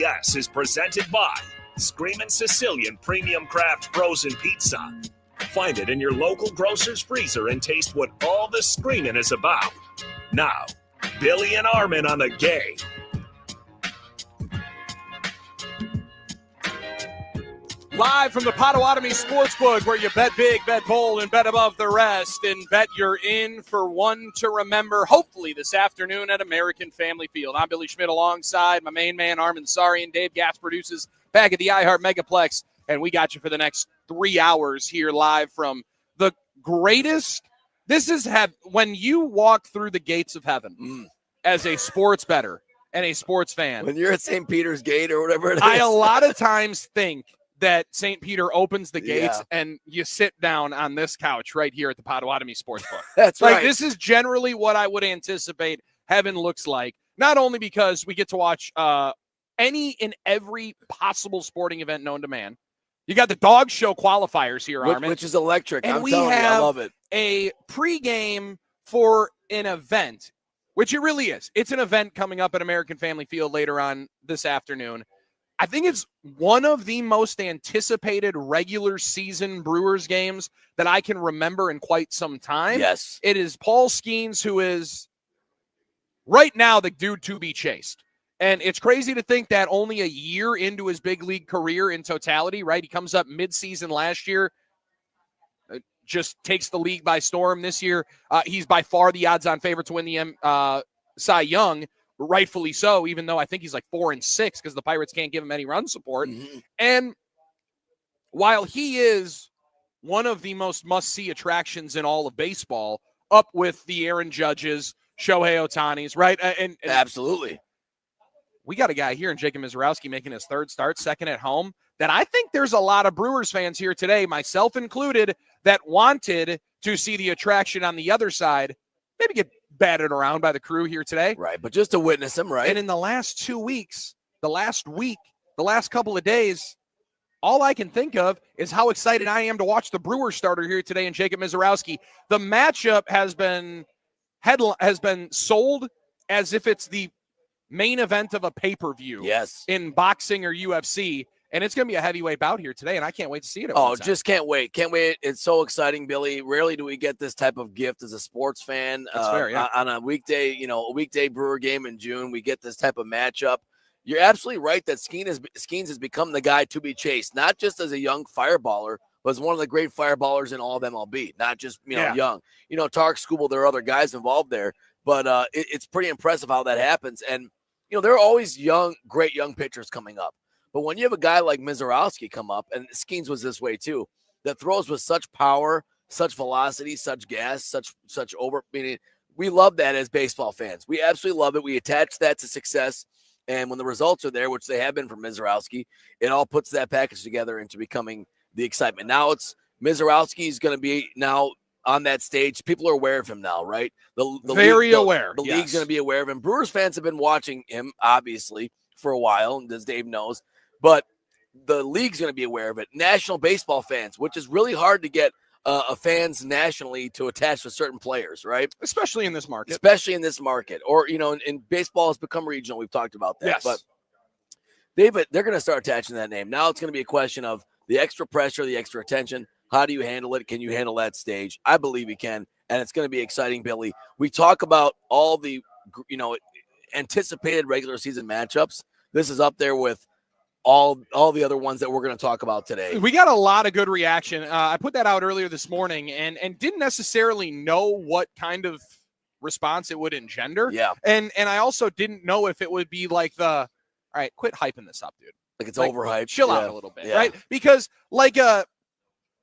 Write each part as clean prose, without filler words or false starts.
Yes is presented by Screamin' Sicilian Premium Craft Frozen Pizza. Find it in your local grocer's freezer and taste what all the screaming is about. Now, Billy and Armin on the game. Live from the Potawatomi Sportsbook, where you bet big, bet bold, and bet above the rest, and bet you're in for one to remember, hopefully this afternoon at American Family Field. I'm Billy Schmidt alongside my main man, Armin Sarian. Dave Gass produces back at the iHeart Megaplex, and we got you for the next 3 hours here live from the greatest. When you walk through the gates of heaven as a sports bettor and a sports fan. When you're at St. Peter's Gate or whatever it is. I a lot of times think that St. Peter opens the gates and you sit down on this couch right here at the Potawatomi Sportsbook. That's right. This is generally what I would anticipate heaven looks like, not only because we get to watch any and every possible sporting event known to man. You got the dog show qualifiers here, Armin. Which is electric. And I'm we telling you, I have love it. a pregame for an event, which it really is. It's an event coming up at American Family Field later on this afternoon. I think it's one of the most anticipated regular season Brewers games that I can remember in quite some time. Yes. It is Paul Skeens, who is right now the dude to be chased. And it's crazy to think that only a year into his big league career in totality, right? He comes up midseason last year, just takes the league by storm this year. He's by far the odds-on favorite to win the Cy Young. Rightfully so, even though I think he's like 4-6 because the Pirates can't give him any run support. Mm-hmm. And while he is one of the most must-see attractions in all of baseball, up with the Aaron Judges, Shohei Ohtani's, right? And absolutely. We got a guy here in Jacob Mizorowski making his third start, second at home, that I think there's a lot of Brewers fans here today, myself included, that wanted to see the attraction on the other side, maybe get batted around by the crew here today. Right, but just to witness him, right? And in the last 2 weeks, the last couple of days, all I can think of is how excited I am to watch the Brewers starter here today in Jacob Mizorowski. The matchup has been sold as if it's the main event of a pay-per-view in boxing or UFC. And it's going to be a heavyweight bout here today, and I can't wait to see it. Just can't wait. Can't wait. It's so exciting, Billy. Rarely do we get this type of gift as a sports fan. That's fair, yeah. On a weekday, a weekday Brewer game in June, we get this type of matchup. You're absolutely right that Skeens has become the guy to be chased, not just as a young fireballer, but as one of the great fireballers in all of MLB, not just, young. Tarek Skubal, there are other guys involved there, but it's pretty impressive how that happens. And, there are always great young pitchers coming up. But when you have a guy like Mizorowski come up, and Skeens was this way too, that throws with such power, such velocity, such gas, such over. Meaning, we love that as baseball fans. We absolutely love it. We attach that to success, and when the results are there, which they have been for Mizorowski, it all puts that package together into becoming the excitement. Now it's Mizorowski is going to be now on that stage. People are aware of him now, right? The aware. The league's going to be aware of him. Brewers fans have been watching him, obviously, for a while, as Dave knows. But the league's going to be aware of it. National baseball fans, which is really hard to get fans nationally to attach to certain players, right? Especially in this market. Or, in baseball has become regional. We've talked about that. Yes. But they're going to start attaching that name. Now it's going to be a question of the extra pressure, the extra attention. How do you handle it? Can you handle that stage? I believe you can. And it's going to be exciting, Billy. We talk about all the, anticipated regular season matchups. This is up there with all the other ones that we're going to talk about today. We got a lot of good reaction. I put that out earlier this morning and didn't necessarily know what kind of response it would engender. Yeah. And I also didn't know if it would be like all right, quit hyping this up, dude. Like it's overhyped. Chill out a little bit, right? Because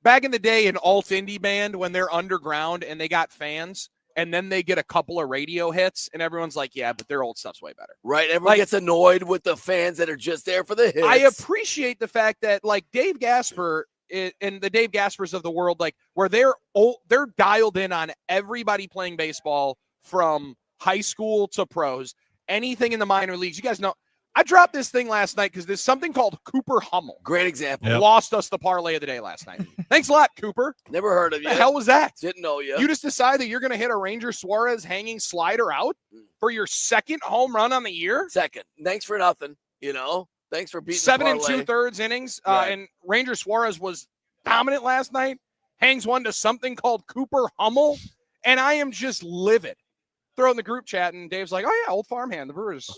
back in the day, an alt indie band, when they're underground and they got fans, and then they get a couple of radio hits, and everyone's like, yeah, but their old stuff's way better. Right. Everyone gets annoyed with the fans that are just there for the hits. I appreciate the fact that, Dave Gasper and the Dave Gaspers of the world, where they're dialed in on everybody playing baseball from high school to pros, anything in the minor leagues. You guys know, I dropped this thing last night because there's something called Cooper Hummel. Great example. Yep. Lost us the parlay of the day last night. Thanks a lot, Cooper. Never heard of you. What the hell was that? Didn't know you. You just decide that you're going to hit a Ranger Suarez hanging slider out for your second home run on the year? Second. Thanks for nothing, Thanks for beating 7 the parlay. 2/3 innings. Right. And Ranger Suarez was dominant last night. Hangs one to something called Cooper Hummel. And I am just livid. Throw in the group chat, and Dave's like, "Oh yeah, old farmhand. The Brewers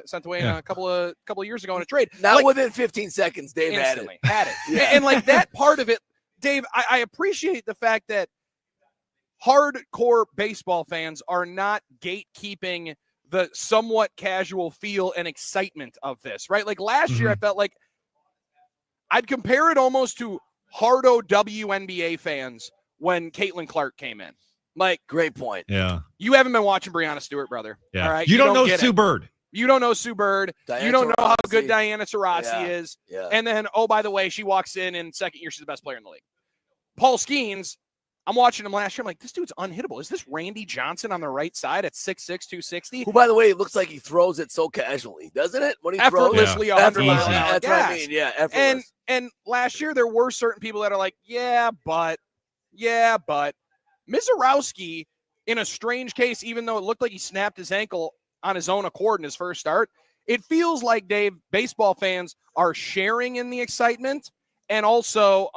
sent away a couple of years ago in a trade. Not within 15 seconds, Dave instantly had it. Yeah. And like that part of it, Dave, I appreciate the fact that hardcore baseball fans are not gatekeeping the somewhat casual feel and excitement of this, right? Like last year, I felt like I'd compare it almost to hardo WNBA fans when Caitlin Clark came in. Like, great point. Yeah. You haven't been watching Breanna Stewart, brother. Yeah. All right. You don't know Sue Bird. You don't know Sue Bird. You don't know how good Diana Taurasi is. Yeah. And then, oh, by the way, she walks in second year, she's the best player in the league. Paul Skeens, I'm watching him last year. I'm like, this dude's unhittable. Is this Randy Johnson on the right side at 6'6", 260? Who, by the way, it looks like he throws it so casually, doesn't it? When he effortlessly, 100 throws, miles an hour. That's what I mean. Yeah, effortless. And last year, there were certain people that are like, yeah, but Mizorowski, in a strange case, even though it looked like he snapped his ankle on his own accord in his first start, it feels like, Dave, baseball fans are sharing in the excitement and also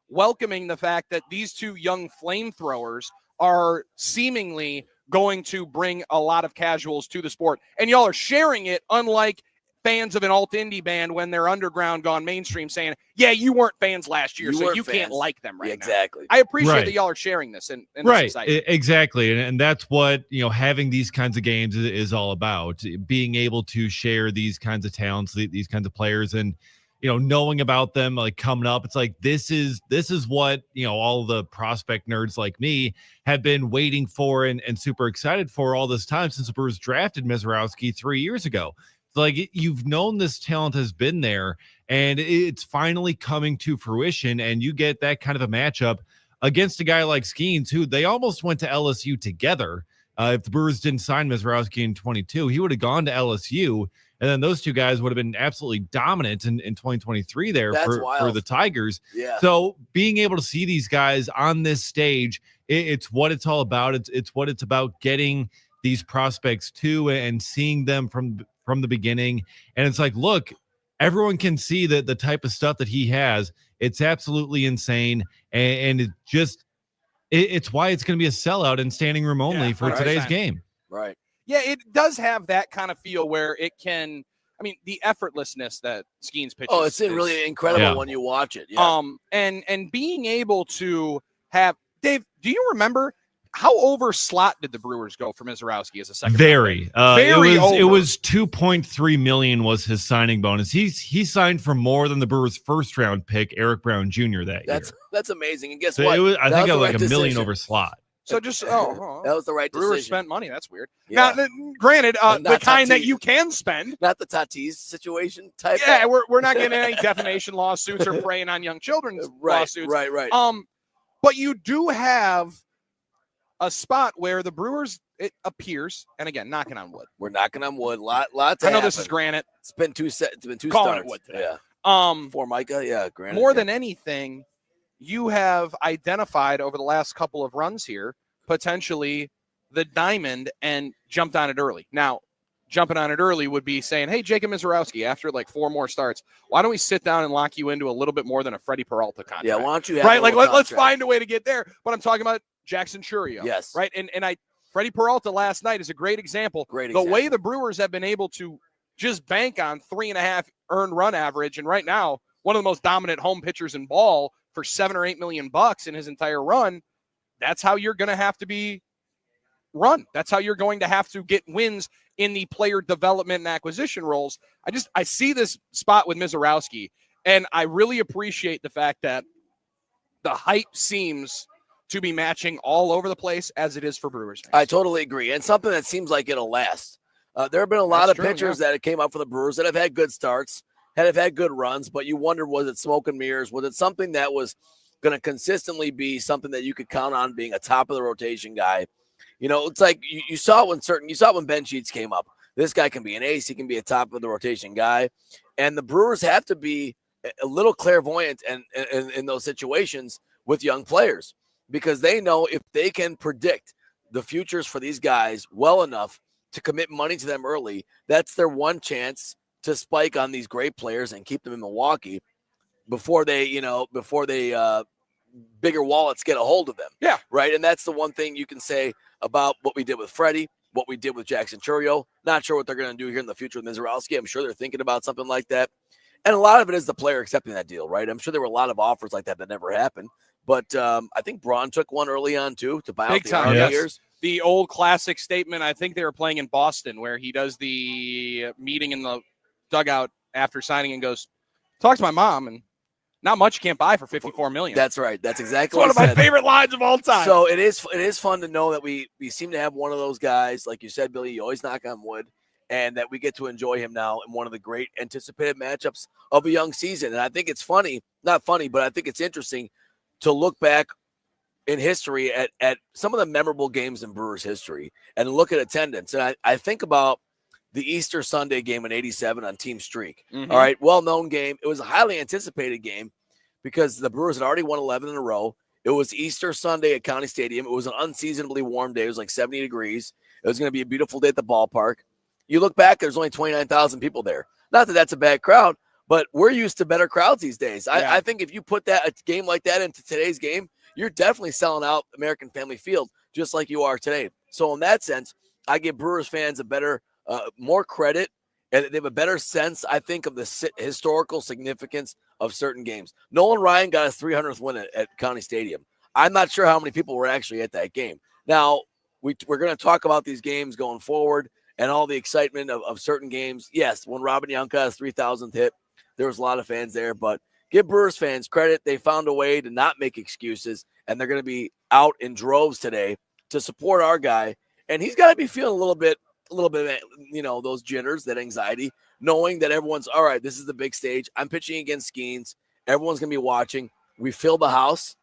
welcoming the fact that these two young flamethrowers are seemingly going to bring a lot of casuals to the sport. And y'all are sharing it, unlike fans of an alt indie band when they're underground gone mainstream saying, yeah, you weren't fans last year, so you can't like them right now. Exactly. I appreciate that y'all are sharing this. And right. Exactly. And that's what, having these kinds of games is all about, being able to share these kinds of talents, these kinds of players, and, knowing about them, like coming up. It's like, this is what, all the prospect nerds like me have been waiting for and super excited for all this time since the Brewers drafted Mizorowski 3 years ago. Like, you've known this talent has been there, and it's finally coming to fruition, and you get that kind of a matchup against a guy like Skeens, who they almost went to LSU together. If the Brewers didn't sign Mizorowski in 22, he would have gone to LSU, and then those two guys would have been absolutely dominant in 2023 there for the Tigers. Yeah. So being able to see these guys on this stage, it's what it's all about. It's what it's about, getting these prospects to and seeing them from the beginning. And it's like, look, everyone can see that the type of stuff that he has, it's absolutely insane. And it's why it's going to be a sellout and standing room only for today's game. Right. Yeah, it does have that kind of feel where it can, the effortlessness that Skeens pitches. Oh, it's really incredible when you watch it. Yeah. And being able to have, Dave, do you remember how over slot did the Brewers go for Mizorowski as a second? Very over. It was $2.3 million was his signing bonus. He signed for more than the Brewers' first round pick, Eric Brown Jr. that year. That's amazing. And guess so what? I think it was like $1 million over slot. So just that was the right Brewers decision. spent money. That's weird. Yeah. Now, granted, the kind Tatis. that you can spend, not the Tatis situation type. Yeah, we're not getting any defamation lawsuits or preying on young children's lawsuits. Right. But you do have a spot where the Brewers, it appears, and again, knocking on wood. We're knocking on wood. Lots. I know this is granite. It's been two starts. Calling it wood today. Yeah. Formica. Yeah, granite. More than anything, you have identified over the last couple of runs here potentially the diamond and jumped on it early. Now, jumping on it early would be saying, hey, Jacob Mizorowski, after like 4 more starts, why don't we sit down and lock you into a little bit more than a Freddie Peralta contract? Yeah, why don't you have right? Like, let's find a way to get there. But I'm talking about Jackson Churio. Yes. Right? And Freddie Peralta last night is a great example. The way the Brewers have been able to just bank on 3.5 earned run average, and right now, one of the most dominant home pitchers in ball for $7 or $8 million in his entire run. That's how you're going to have to be run. That's how you're going to have to get wins in the player development and acquisition roles. I see this spot with Mizorowski, and I really appreciate the fact that the hype seems to be matching all over the place as it is for Brewers fans. I totally agree. And something that seems like it'll last. There have been a lot of pitchers that came up for the Brewers that have had good starts, have had good runs, but you wondered, was it smoke and mirrors? Was it something that was going to consistently be something that you could count on being a top of the rotation guy? It's like you saw it when Ben Sheets came up. This guy can be an ace. He can be a top of the rotation guy. And the Brewers have to be a little clairvoyant in those situations with young players, because they know if they can predict the futures for these guys well enough to commit money to them early, that's their one chance to spike on these great players and keep them in Milwaukee before they bigger wallets get a hold of them. Yeah. Right. And that's the one thing you can say about what we did with Freddie, what we did with Jackson Churio. Not sure what they're going to do here in the future with Mizorowski. I'm sure they're thinking about something like that. And a lot of it is the player accepting that deal, right? I'm sure there were a lot of offers like that never happened. But I think Braun took one early on, too, to buy out the Army years. The old classic statement, I think they were playing in Boston, where he does the meeting in the dugout after signing and goes, talk to my mom, and not much you can't buy for $54 million. That's right. That's exactly one of my favorite lines of all time. So it is fun to know that we seem to have one of those guys, like you said, Billy, you always knock on wood, and that we get to enjoy him now in one of the great anticipated matchups of a young season. And I think it's not funny, but I think it's interesting to look back in history at some of the memorable games in Brewers history and look at attendance. And I think about the Easter Sunday game in '87 on Team Streak. Mm-hmm. All right, well-known game. It was a highly anticipated game because the Brewers had already won 11 in a row. It was Easter Sunday at County Stadium. It was an unseasonably warm day. It was like 70 degrees. It was going to be a beautiful day at the ballpark. You look back, there's only 29,000 people there. Not that that's a bad crowd, but we're used to better crowds these days. Yeah. I think if you put a game like that into today's game, you're definitely selling out American Family Field just like you are today. So in that sense, I give Brewers fans a better, more credit, and they have a better sense, I think, of the historical significance of certain games. Nolan Ryan got his 300th win at County Stadium. I'm not sure how many people were actually at that game. Now, we're going to talk about these games going forward and all the excitement of certain games. Yes, when Robin Yount got his 3,000th hit, there was a lot of fans there, but give Brewers fans credit. They found a way to not make excuses, and they're going to be out in droves today to support our guy. And he's got to be feeling a little bit, those jitters, that anxiety, knowing that everyone's all right. This is the big stage. I'm pitching against Skeens. Everyone's going to be watching. We fill the house.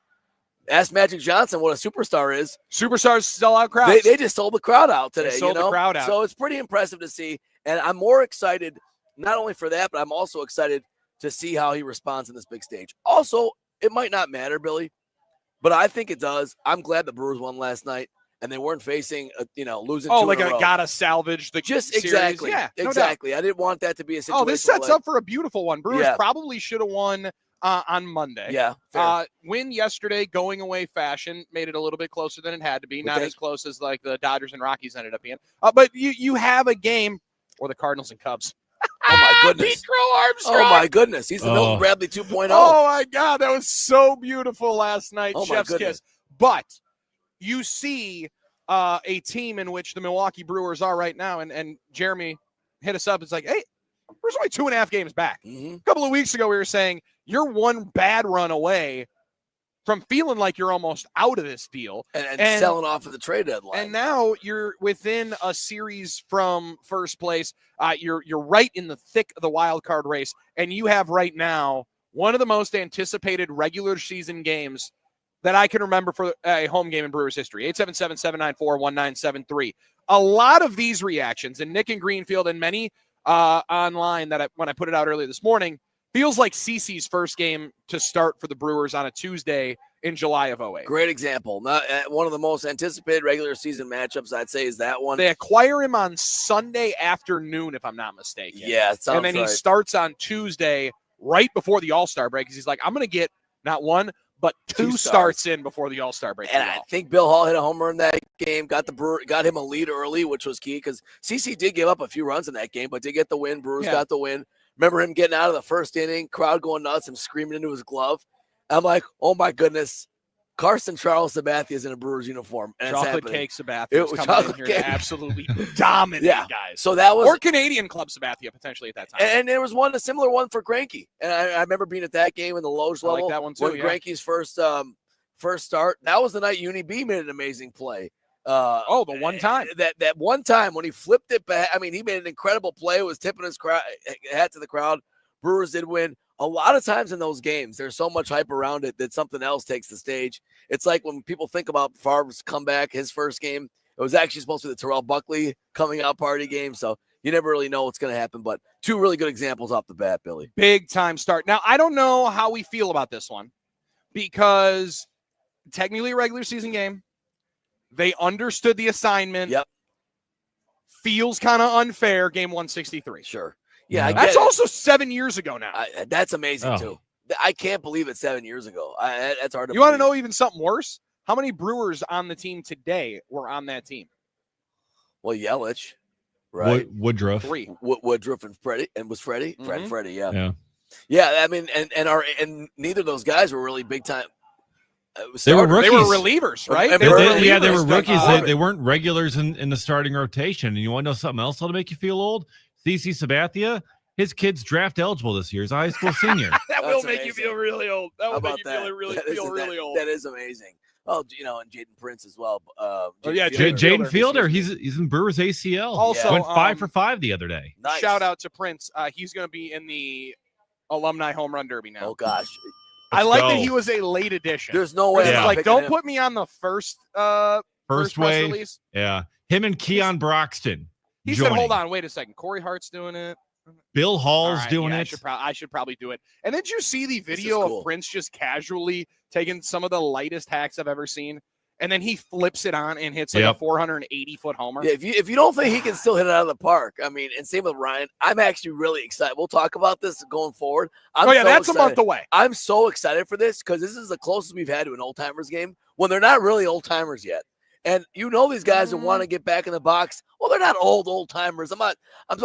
Ask Magic Johnson what a superstar is. Superstars sell out crowds. They just sold the crowd out today. They sold the crowd out. So it's pretty impressive to see. And I'm more excited, not only for that, but I'm also excited to see how he responds in this big stage. Also, it might not matter, Billy, but I think it does. I'm glad the Brewers won last night, and they weren't facing, losing. Oh, like gotta salvage the series. Exactly. Yeah, exactly. No, I didn't want that to be a situation. Oh, this sets up for a beautiful one. Brewers probably should have won on Monday. Yeah. Win yesterday, going away fashion, made it a little bit closer than it had to be. Not as close as like the Dodgers and Rockies ended up being. But you have a game, or the Cardinals and Cubs. Oh, my goodness. Pete Crow Armstrong. Oh, my goodness. He's the Milton Bradley 2.0. Oh, my God. That was so beautiful last night. Chef's kiss. But you see a team in which the Milwaukee Brewers are right now, and Jeremy hit us up. It's like, hey, we're only 2.5 games back. Mm-hmm. A couple of weeks ago, we were saying you're one bad run away from feeling like you're almost out of this deal. And selling off at the trade deadline. And now you're within a series from first place. You're right in the thick of the wild card race. And you have right now one of the most anticipated regular season games that I can remember for a home game in Brewers history. 877-794-1973. A lot of these reactions, and Nick in Greenfield and many online when I put it out earlier this morning, feels like CeCe's first game to start for the Brewers on a Tuesday in July of 2008. Great example. Not one of the most anticipated regular season matchups, I'd say, is that one. They acquire him on Sunday afternoon, if I'm not mistaken. Yeah, it sounds and then right. He starts on Tuesday right before the All-Star break because he's like, I'm going to get not one, but two starts in before the All-Star break. And I think Bill Hall hit a homer in that game, got him a lead early, which was key because CeCe did give up a few runs in that game, but did get the win. Brewers got the win. Remember him getting out of the first inning, crowd going nuts, and screaming into his glove. I'm like, oh my goodness, Carson Charles Sabathia is in a Brewers uniform. And chocolate cake Sabathia was coming in here to absolutely dominate guys. So that was, or Canadian Club Sabathia potentially at that time. And there was a similar one for Greinke. And I remember being at that game in the Loge level. I like that one too. When Greinke's first start, that was the night Uni B made an amazing play. The one time. That one time when he flipped it back, I mean, he made an incredible play, was tipping his hat to the crowd. Brewers did win. A lot of times in those games, there's so much hype around it that something else takes the stage. It's like when people think about Favre's comeback, his first game, it was actually supposed to be the Terrell Buckley coming out party game. So you never really know what's going to happen, but two really good examples off the bat, Billy. Big time start. Now, I don't know how we feel about this one because technically a regular season game. They understood the assignment. Yep. Feels kind of unfair, game 163. Sure. Yeah, I get That's it. also 7 years ago now. That's amazing Oh. too. I can't believe it's 7 years ago. That's hard to You want to believe. know even something worse? How many Brewers on the team today were on that team? Well, Yelich, right? Woodruff. 3. Woodruff and Freddie, and was Freddie? Mhm. Freddie, yeah. Yeah. Yeah, I mean, and neither of those guys were really big time. They were starters. They were rookies. relievers, right? And They were Burley, Yeah, they were relievers. rookies. Corbin. They weren't regulars in the starting rotation. And you want to know something else that'll make you feel old? CC Sabathia, his kid's draft eligible this year. He's a high school senior. That will That's make you amazing. feel really old. That How will about make you that? feel really old. That is amazing. Oh, and Jaden Prince as well. yeah, Fielder. Jaden Fielder, Excuse he's in Brewers ACL. Also, went 5 for 5 the other day. Nice. Shout out to Prince. He's going to be in the alumni home run derby now. Oh gosh, I like that go. he was a late addition. there's no way. It's I'm not like, picking don't him. put me on the first First press wave. release. Yeah. Him and Keon Broxton. He joining. said, "Hold on, wait a second. Corey Hart's doing it. Bill Hall's All right, doing yeah, it. I should probably do it." And did you see the This is video cool. of Prince just casually taking some of the lightest hacks I've ever seen, and then he flips it on and hits like Yep. a 480-foot homer? Yeah, if you don't think he can still hit it out of the park, I mean, and same with Ryan, I'm actually really excited. We'll talk about this going forward. I'm so that's excited. a month away. I'm so excited for this because this is the closest we've had to an old timers game when they're not really old timers yet. And these guys that want to get back in the box. Well, they're not old timers. I'm talking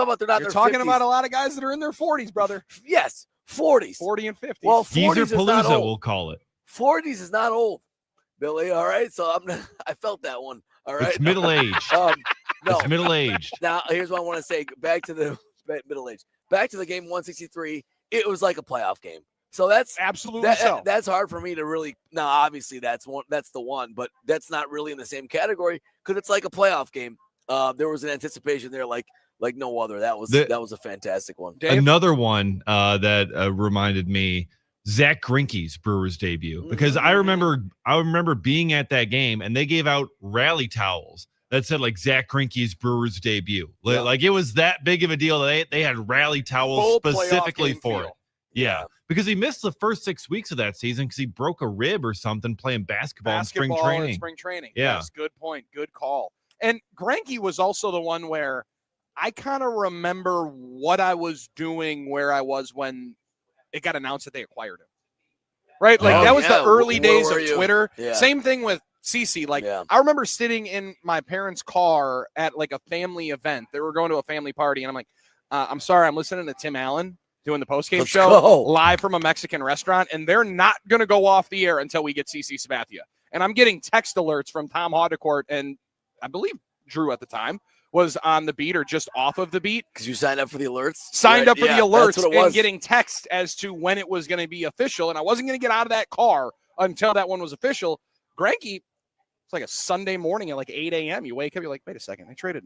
about they're not. You're in their talking 50s. about a lot of guys that are in their 40s, brother. Yes, 40s. 40 and 50. Well, 40s Geezer is not Palooza, old. we'll call it. 40s is not old, Billy. All right, so I felt that one. All right, It's middle aged. No, It's middle aged. now here's what I want to say. Back to the middle age. Back to the game 163. It was like a playoff game. So that's Absolutely so. that's hard for me to really. Now, obviously, that's the one, but that's not really in the same category because it's like a playoff game. There was an anticipation there, like no other. That was a fantastic one. Dave? Another one that reminded me, Zach Greinke's Brewers debut, because I remember being at that game and they gave out rally towels that said like Zach Greinke's Brewers debut. Yeah. Like it was that big of a deal that they had rally towels Full playoff specifically game for feel. it. Yeah, because he missed the first 6 weeks of that season because he broke a rib or something playing basketball in spring and training. spring training. Yeah. Yes, good point. Good call. And Greinke was also the one where I kind of remember what I was doing where I was when it got announced that they acquired him. Right? Like Oh, that was yeah. the early Where days were of you? Twitter. Yeah. Same thing with CC. Like Yeah. I remember sitting in my parents' car at like a family event. They were going to a family party, and I'm like, I'm sorry, I'm listening to Tim Allen doing the postgame Let's show go. live from a Mexican restaurant, and they're not going to go off the air until we get CC Sabathia. And I'm getting text alerts from Tom Haudecourt, and I believe Drew at the time was on the beat or just off of the beat. Because you signed up for the alerts. Signed up for Yeah, the alerts that's what it and was. getting text as to when it was going to be official. And I wasn't going to get out of that car until that one was official. Greinke, it's like a Sunday morning at like 8 a.m. You wake up, you're like, wait a second, they traded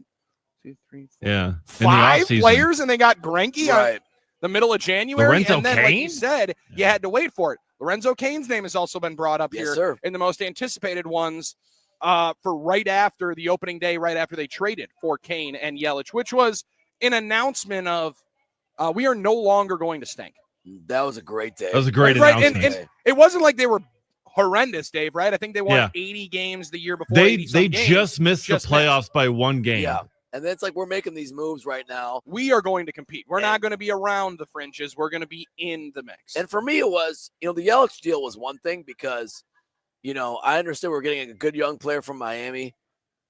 2, 3, 4, Yeah, in the 5 offseason. players, and they got Greinke on Right. the middle of January. Lorenzo and then, like you Cain? said, you had to wait for it. Lorenzo Cain's name has also been brought up Yes, here sir. in the most anticipated ones for right after the opening day, right after they traded for Cain and Yelich, which was an announcement of we are no longer going to stink. That was a great day. That was a great Right, announcement. and it wasn't like they were horrendous, Dave, right? I think they won Yeah. 80 games the year before. they 80-some games. just missed Just the playoffs by one game. Yeah. And then it's like we're making these moves right now. We are going to compete. We're not And- going to be around the fringes. We're going to be in the mix. And for me, it was, the Yelich deal was one thing because, I understood we're getting a good young player from Miami.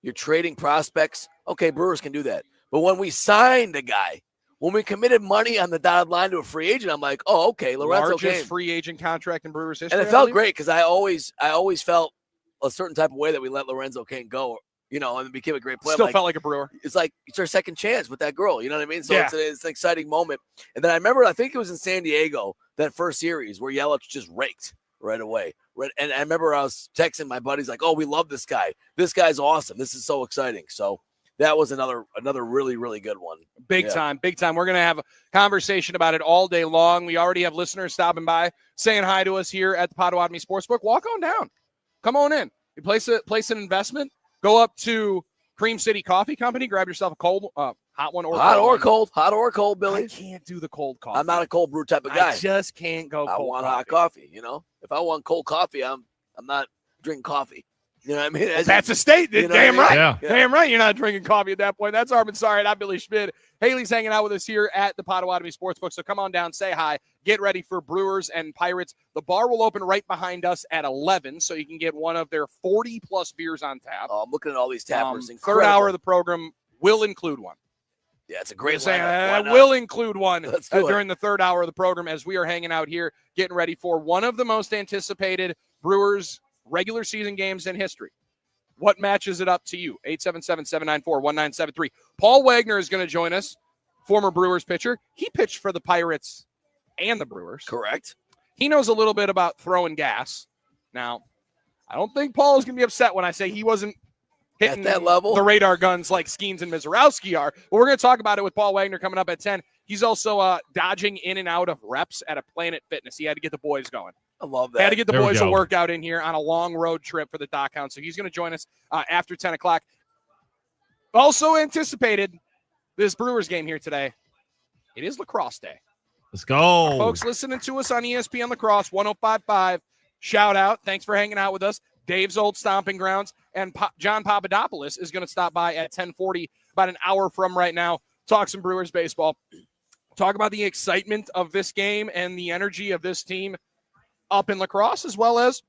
You're trading prospects. Okay, Brewers can do that. But when we signed a guy, when we committed money on the dotted line to a free agent, I'm like, oh, okay, Lorenzo largest Cain. free agent contract in Brewers history. And it I felt believe. great because I always felt a certain type of way that we let Lorenzo Cain go, and became a great player. Still Like, felt like a Brewer. it's like it's our second chance with that girl. You know what I mean? So Yeah. it's an exciting moment. And then I remember, I think it was in San Diego, that first series where Yelich just raked right away. Right. And I remember I was texting my buddies like, oh, we love this guy. This guy's awesome. This is so exciting. So that was another really, really good one. Big Yeah. time, big time. We're going to have a conversation about it all day long. We already have listeners stopping by saying hi to us here at the Potawatomi Sportsbook. Walk on down. Come on in. You place an investment. Go up to Cream City Coffee Company. Grab yourself a cold, hot one or Hot or cold. cold. Hot or cold, one. I Billy. can't do the cold coffee. I'm not a cold brew type of guy. I just can't go I cold want coffee. hot coffee. If I want cold coffee, I'm not drinking coffee. You know what I mean? That's a statement. You know Damn what I right. mean? Yeah. Damn right you're not drinking coffee at that point. That's Armin Sorry. I'm Billy Schmidt. Haley's hanging out with us here at the Potawatomi Sportsbook. So come on down, say hi, get ready for Brewers and Pirates. The bar will open right behind us at 11, so you can get one of their 40-plus beers on tap. Oh, I'm looking at all these tappers. Third hour of the program will include one. Yeah, it's a great Saying, lineup. Why not? will include one Let's do it. during the third hour of the program as we are hanging out here, getting ready for one of the most anticipated Brewers regular season games in history. What matches it up to you? 877-794-1973. Paul Wagner is going to join us, former Brewers pitcher. He pitched for the Pirates and the Brewers. Correct. He knows a little bit about throwing gas. Now, I don't think Paul is going to be upset when I say he wasn't hitting At that level? the radar guns like Skeens and Mizorowski are. But we're going to talk about it with Paul Wagner coming up at 10. He's also dodging in and out of reps at a Planet Fitness. He had to get the boys going. I love that. Had to get the There we boys a go. workout in here on a long road trip for the Dock Hound. So he's going to join us after 10 o'clock. Also anticipated this Brewers game here today. It is Lacrosse Day. Let's go. Folks listening to us on ESPN Lacrosse 105.5, shout out. Thanks for hanging out with us. Dave's old stomping grounds. And John Papadopoulos is going to stop by at 10:40, about an hour from right now, talk some Brewers baseball. Talk about the excitement of this game and the energy of this team up in Lacrosse, as well as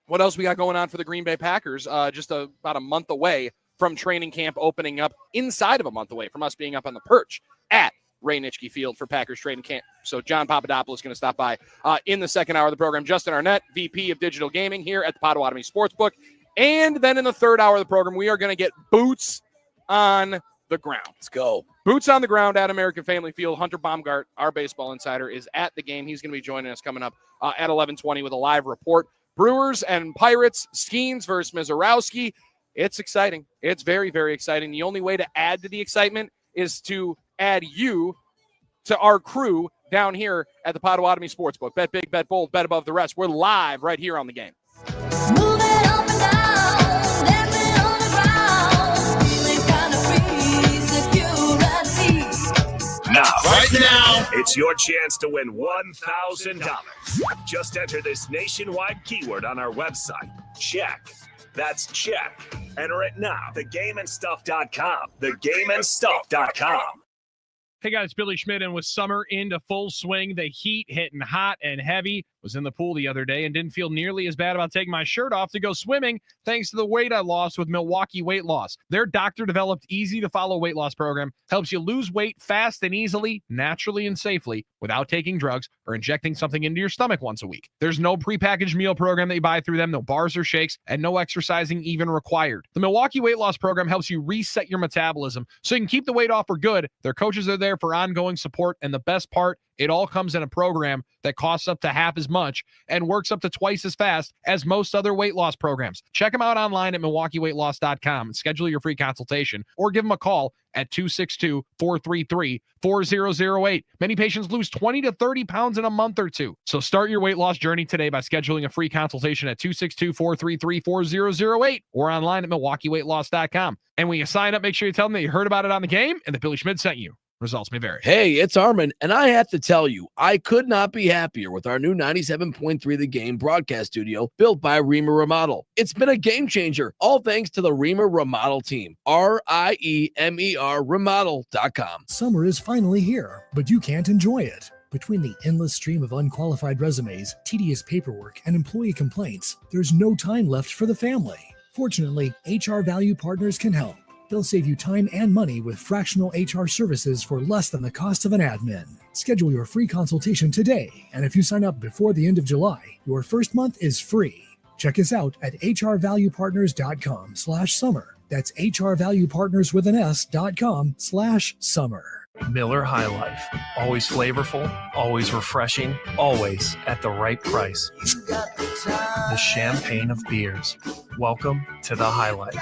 what else we got going on for the Green Bay Packers just about a month away from training camp opening up, inside of a month away from us being up on the perch at Ray Nitschke Field for Packers training camp. So John Papadopoulos is going to stop by in the second hour of the program. Justin Arnett, VP of Digital Gaming here at the Potawatomi Sportsbook. And then in the third hour of the program, we are going to get boots on the ground. Let's go. Boots on the ground at American Family Field. Hunter Baumgart, our baseball insider, is at the game. He's going to be joining us coming up at 11:20 with a live report. Brewers and Pirates, Skeens versus Mizorowski. It's exciting. It's very, very exciting. The only way to add to the excitement is to add you to our crew down here at the Potawatomi Sportsbook. Bet big, bet bold, bet above the rest. We're live right here on the game. Moving up and down, dancing on the ground, feeling kind of free, security. Right now, it's your chance to win $1,000. Just enter this nationwide keyword on our website. Check. That's check. Enter it now. TheGameandStuff.com. TheGameandStuff.com. Hey guys, Billy Schmidt, and with summer into full swing, the heat hitting hot and heavy. Was in the pool the other day and didn't feel nearly as bad about taking my shirt off to go swimming thanks to the weight I lost with Milwaukee Weight Loss. Their doctor-developed, easy-to-follow weight loss program helps you lose weight fast and easily, naturally and safely, without taking drugs or injecting something into your stomach once a week. There's no prepackaged meal program that you buy through them, no bars or shakes, and no exercising even required. The Milwaukee Weight Loss program helps you reset your metabolism so you can keep the weight off for good. Their coaches are there for ongoing support, and the best part, it all comes in a program that costs up to half as much and works up to twice as fast as most other weight loss programs. Check them out online at MilwaukeeWeightLoss.com and schedule your free consultation or give them a call at 262-433-4008. Many patients lose 20 to 30 pounds in a month or two. So start your weight loss journey today by scheduling a free consultation at 262-433-4008 or online at MilwaukeeWeightLoss.com. And when you sign up, make sure you tell them that you heard about it on the game and that Billy Schmidt sent you. Results may vary. Hey, it's Armin, and I have to tell you, I could not be happier with our new 97.3 The Game broadcast studio built by Rima Remodel. It's been a game changer, all thanks to the Rima Remodel team. RIEMER remodel.com. Summer is finally here, but you can't enjoy it. Between the endless stream of unqualified resumes, tedious paperwork, and employee complaints, there's no time left for the family. Fortunately, HR Value Partners can help. They'll save you time and money with fractional HR services for less than the cost of an admin. Schedule your free consultation today, and if you sign up before the end of July, your first month is free. Check us out at hrvaluepartners.com/summer. That's hrvaluepartners.com/summer. Miller High Life. Always flavorful, always refreshing, always at the right price. The champagne of beers. Welcome to the High Life.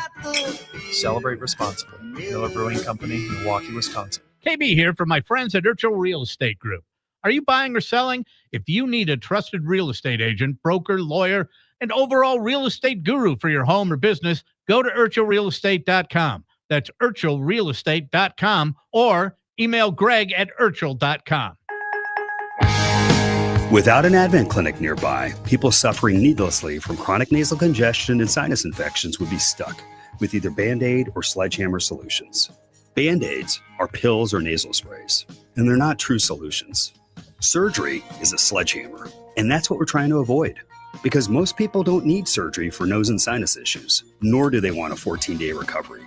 Celebrate responsibly. Miller Brewing Company, Milwaukee, Wisconsin. KB here from my friends at Urchel Real Estate Group. Are you buying or selling? If you need a trusted real estate agent, broker, lawyer, and overall real estate guru for your home or business, go to urchelrealestate.com. That's urchelrealestate.com or email Greg at urchel.com. Without an Advent clinic nearby, people suffering needlessly from chronic nasal congestion and sinus infections would be stuck with either Band-Aid or Sledgehammer solutions. Band-Aids are pills or nasal sprays, and they're not true solutions. Surgery is a sledgehammer, and that's what we're trying to avoid. Because most people don't need surgery for nose and sinus issues, nor do they want a 14-day recovery.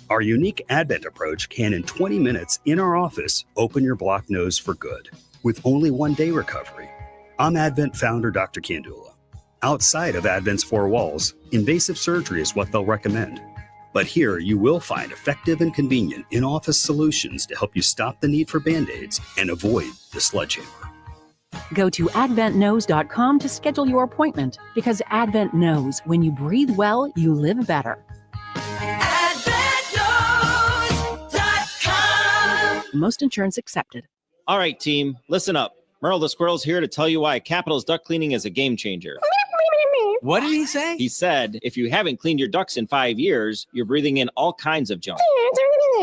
Our unique Advent approach can, in 20 minutes in our office, open your blocked nose for good, with only 1-day recovery. I'm Advent founder Dr. Kandula. Outside of Advent's 4 walls, invasive surgery is what they'll recommend. But here you will find effective and convenient in-office solutions to help you stop the need for Band-Aids and avoid the sledgehammer. Go to adventknows.com to schedule your appointment, because Advent knows when you breathe well, you live better. Most insurance accepted. All right, team, listen up. Merle the Squirrel's here to tell you why Capital's duck cleaning is a game changer. What did he say? He said, if you haven't cleaned your ducts in 5 years, you're breathing in all kinds of junk.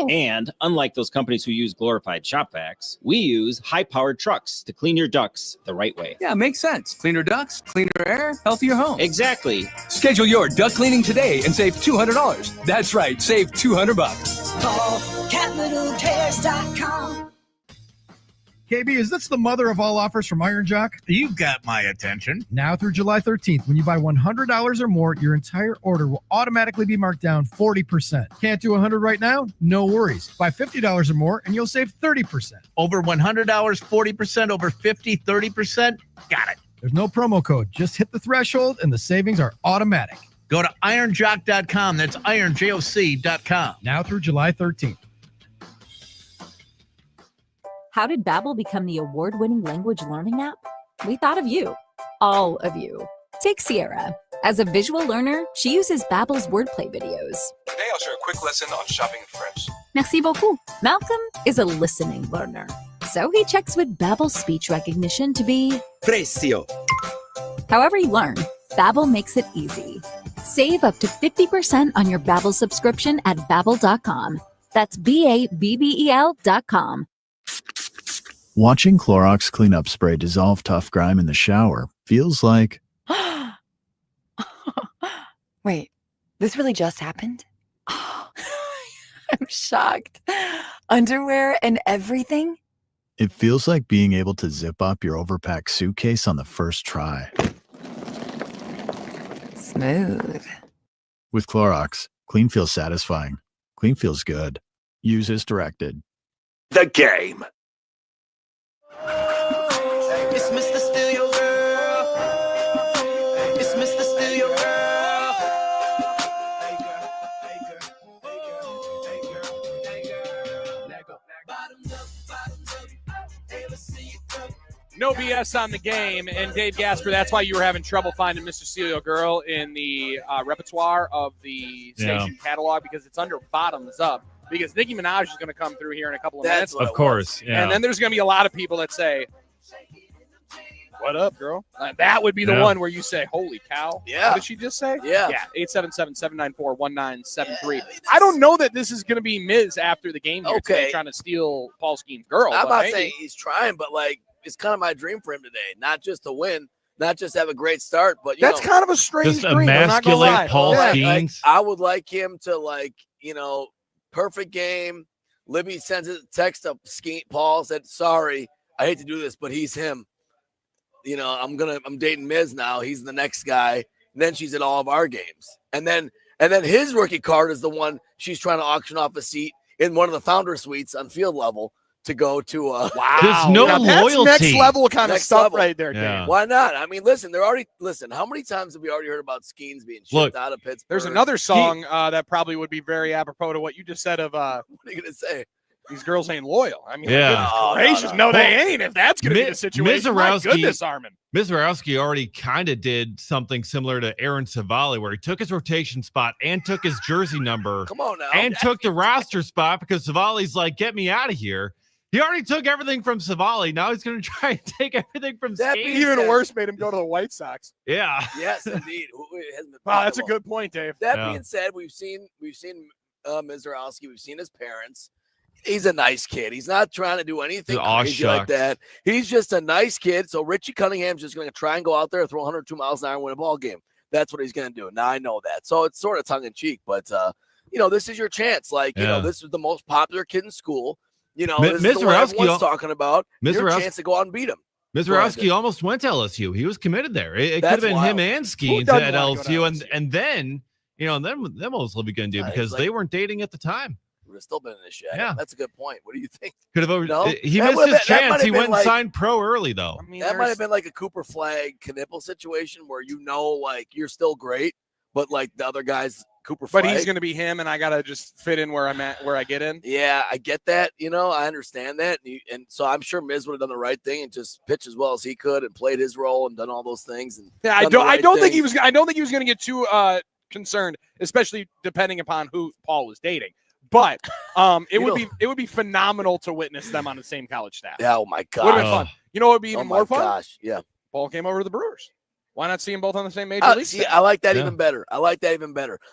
And unlike those companies who use glorified shop vacs, we use high-powered trucks to clean your ducts the right way. Yeah, makes sense. Cleaner ducts, cleaner air, healthier home. Exactly. Schedule your duct cleaning today and save $200. That's right, save $200. Call CapitalCares.com. KB, is this the mother of all offers from Iron Jock? You got my attention. Now through July 13th, when you buy $100 or more, your entire order will automatically be marked down 40%. Can't do $100 right now? No worries. Buy $50 or more and you'll save 30%. Over $100, 40%, over 50, 30%. Got it. There's no promo code. Just hit the threshold and the savings are automatic. Go to ironjock.com. That's ironjoc.com. Now through July 13th. How did Babbel become the award-winning language learning app? We thought of you, all of you. Take Sierra. As a visual learner, she uses Babbel's wordplay videos. Today I'll share a quick lesson on shopping in French. Merci beaucoup. Malcolm is a listening learner, so he checks with Babbel's speech recognition to be Precio. However you learn, Babbel makes it easy. Save up to 50% on your Babbel subscription at Babbel.com. That's BABBEL.com. Watching Clorox cleanup spray dissolve tough grime in the shower feels like... Wait, this really just happened? I'm shocked. Underwear and everything? It feels like being able to zip up your overpacked suitcase on the first try. Smooth. With Clorox, clean feels satisfying. Clean feels good. Use as directed. The game. It's Mr. Steal Your Girl. It's Mr. Steal Your Girl. Hey girl, hey girl, hey girl, hey girl, hey girl. Bottoms up, hey, let's see you go. No BS on the game. And Dave Gasper, that's why you were having trouble finding Mr. Steal Your Girl in the repertoire of the station catalog, because it's under Bottoms Up. Because Nicki Minaj is going to come through here in a couple of minutes. Of course. Yeah. And then there's going to be a lot of people that say, what up, girl? That would be the one where you say, holy cow. Yeah. What did she just say? Yeah. 877-794-1973. I don't know that this is going to be Miz after the game here today, trying to steal Paul Skeen's girl. I'm not saying he's trying, but like it's kind of my dream for him today. Not just to win, not just have a great start, but that's kind of a strange just dream. emasculate Paul Like, Skeens. I would like him to perfect game. Libby sends a text to Paul, said, sorry, I hate to do this, but he's him. I'm dating Miz now. He's the next guy. And then she's at all of our games. And then his rookie card is the one she's trying to auction off a seat in one of the founder suites on field level to go to. Wow. There's no loyalty. That's next level kind of Next stuff level. right there, Yeah. Dave. Why not? I mean, listen, how many times have we already heard about Skeens being shipped out of Pittsburgh? There's another song that probably would be very apropos to what you just said of what are you going to say? These girls ain't loyal. I mean, Yeah. goodness gracious, no, they ain't. If that's going to be the situation, my goodness, Armin. Mizorowski already kind of did something similar to Aaron Savali, where he took his rotation spot and took his jersey number. Come on now. And took the roster spot because Savali's like, get me out of here. He already took everything from Savali. Now he's going to try and take everything from Skeens. Even worse, made him go to the White Sox. Yeah. Yes, indeed. It hasn't been Wow, that's a possible. good point, Dave. That being said, we've seen Mizorowski, we've seen his parents. He's a nice kid. He's not trying to do anything Aw, crazy like shucks. that. He's just a nice kid. So Richie Cunningham's just going to try and go out there, throw 102 miles an hour, and win a ball game. That's what he's going to do. Now I know that. So it's sort of tongue in cheek, but this is your chance. Like, this is the most popular kid in school. This is the one everyone's talking about. Your chance to go out and beat him. Mizorowski almost went to LSU. He was committed there. It could have been him and Skeens at LSU, and then what was Libby going to do because they weren't dating at the time. Would have still been in the shed. Yeah, that's a good point. What do you think? Could have No? He That missed would've his been- that chance. might He have went been and like- signed pro early though. That might have been like a Cooper Flag Knipple situation where like you're still great, but like the other guy's Cooper Flag. But he's going to be him, and I got to just fit in where I'm at, where I get in. Yeah, I get that. I understand that. And so I'm sure Miz would have done the right thing and just pitched as well as he could and played his role and done all those things. And Yeah, I don't think he was going to get too concerned, especially depending upon who Paul was dating. But it would be phenomenal to witness them on the same college staff. Yeah, oh my gosh. Would have been fun. You know what would be even more fun? Gosh, yeah. Paul came over to the Brewers. Why not see them both on the same major league? See, I like that even better.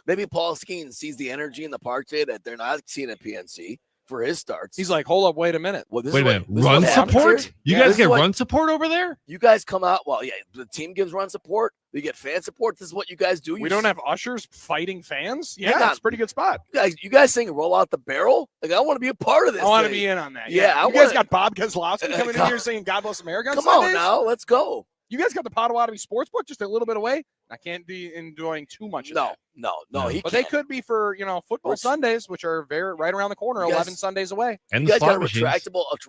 Maybe Paul Skeens sees the energy in the park today that they're not seeing at PNC for his starts. He's like, hold up, wait a minute. Well, Wait a minute, run support? You guys get run support over there? You guys come out. Well, yeah, the team gives run support. We get fan support. This is what you guys do. We don't have ushers fighting fans? Hang Yeah, on. it's a pretty good spot. You guys sing "Roll Out the Barrel"? Like I want to be a part of this. I want to thing. be in on that. Yeah, you guys got Bob Keselowski coming in come- here singing "God Bless America." Come on now, let's go. You guys got the Potawatomi Sportsbook just a little bit away. I can't be enjoying too much of that. No. But they could be for football Sundays, which are right around the corner, You guys- 11 Sundays away. And you the guys got slot a machines.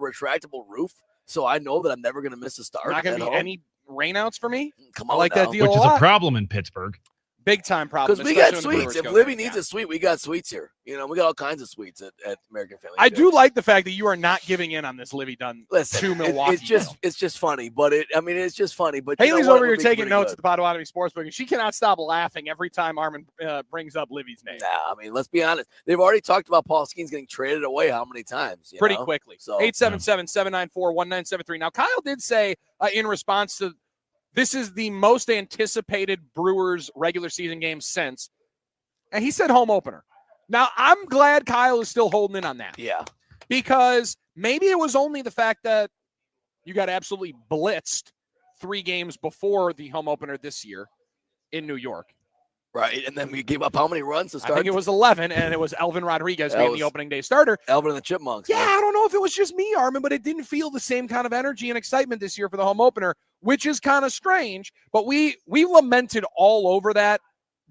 retractable roof, so I know that I'm never going to miss a start. Not going at to be home. any rainouts for me. Come I on like now. that deal Which a is a lot. problem in Pittsburgh. Big time problem. Because we got especially when the suites. Brewers If go Libby there. needs a suite, we got suites here. We got all kinds of suites at American Family. I Field. do like the fact that you are not giving in on this Livy Dunn Listen, to it- Milwaukee. it's just funny, but it's just funny. But you Haley's know what? over It here would be taking pretty notes good. at the Potawatomi Sportsbook, and she cannot stop laughing every time Armin brings up Livy's name. Nah, I mean, let's be honest. They've already talked about Paul Skeens getting traded away how many times? Pretty know? quickly. So 877-794-1973. Now, Kyle did say in response to this is the most anticipated Brewers regular season game since, and he said home opener. Now, I'm glad Kyle is still holding in on that. Yeah. Because maybe it was only the fact that you got absolutely blitzed 3 games before the home opener this year in New York. Right, and then we gave up how many runs to I start? think it was 11, and it was Elvin Rodriguez That being was the opening day starter. Elvin and the Chipmunks. Yeah, man. I don't know if it was just me, Armin, but it didn't feel the same kind of energy and excitement this year for the home opener, which is kind of strange. But we lamented all over that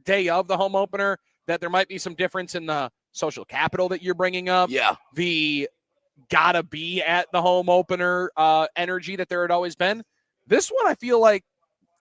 day of the home opener that there might be some difference in the social capital that you're bringing up. Yeah. The gotta be at the home opener energy that there had always been. This one, I feel like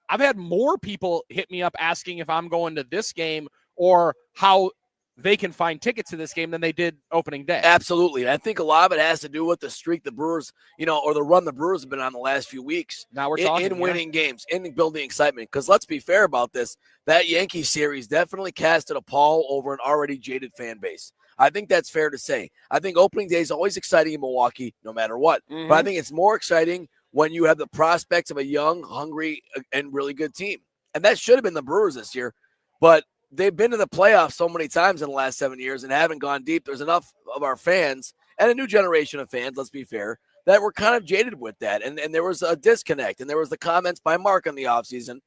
I've had more people hit me up asking if I'm going to this game or how they can find tickets to this game than they did opening day. Absolutely. And I think a lot of it has to do with the streak the Brewers, or the run the Brewers have been on the last few weeks. Now we're talking. In winning games, in building excitement. Because let's be fair about this. That Yankee series definitely casted a pall over an already jaded fan base. I think that's fair to say. I think opening day is always exciting in Milwaukee, no matter what. Mhm. But I think it's more exciting when you have the prospects of a young, hungry, and really good team. And that should have been the Brewers this year. But they've been to the playoffs so many times in the last 7 years and haven't gone deep. There's enough of our fans and a new generation of fans, let's be fair, that were kind of jaded with that. And there was a disconnect. And there was the comments by Mark in the offseason,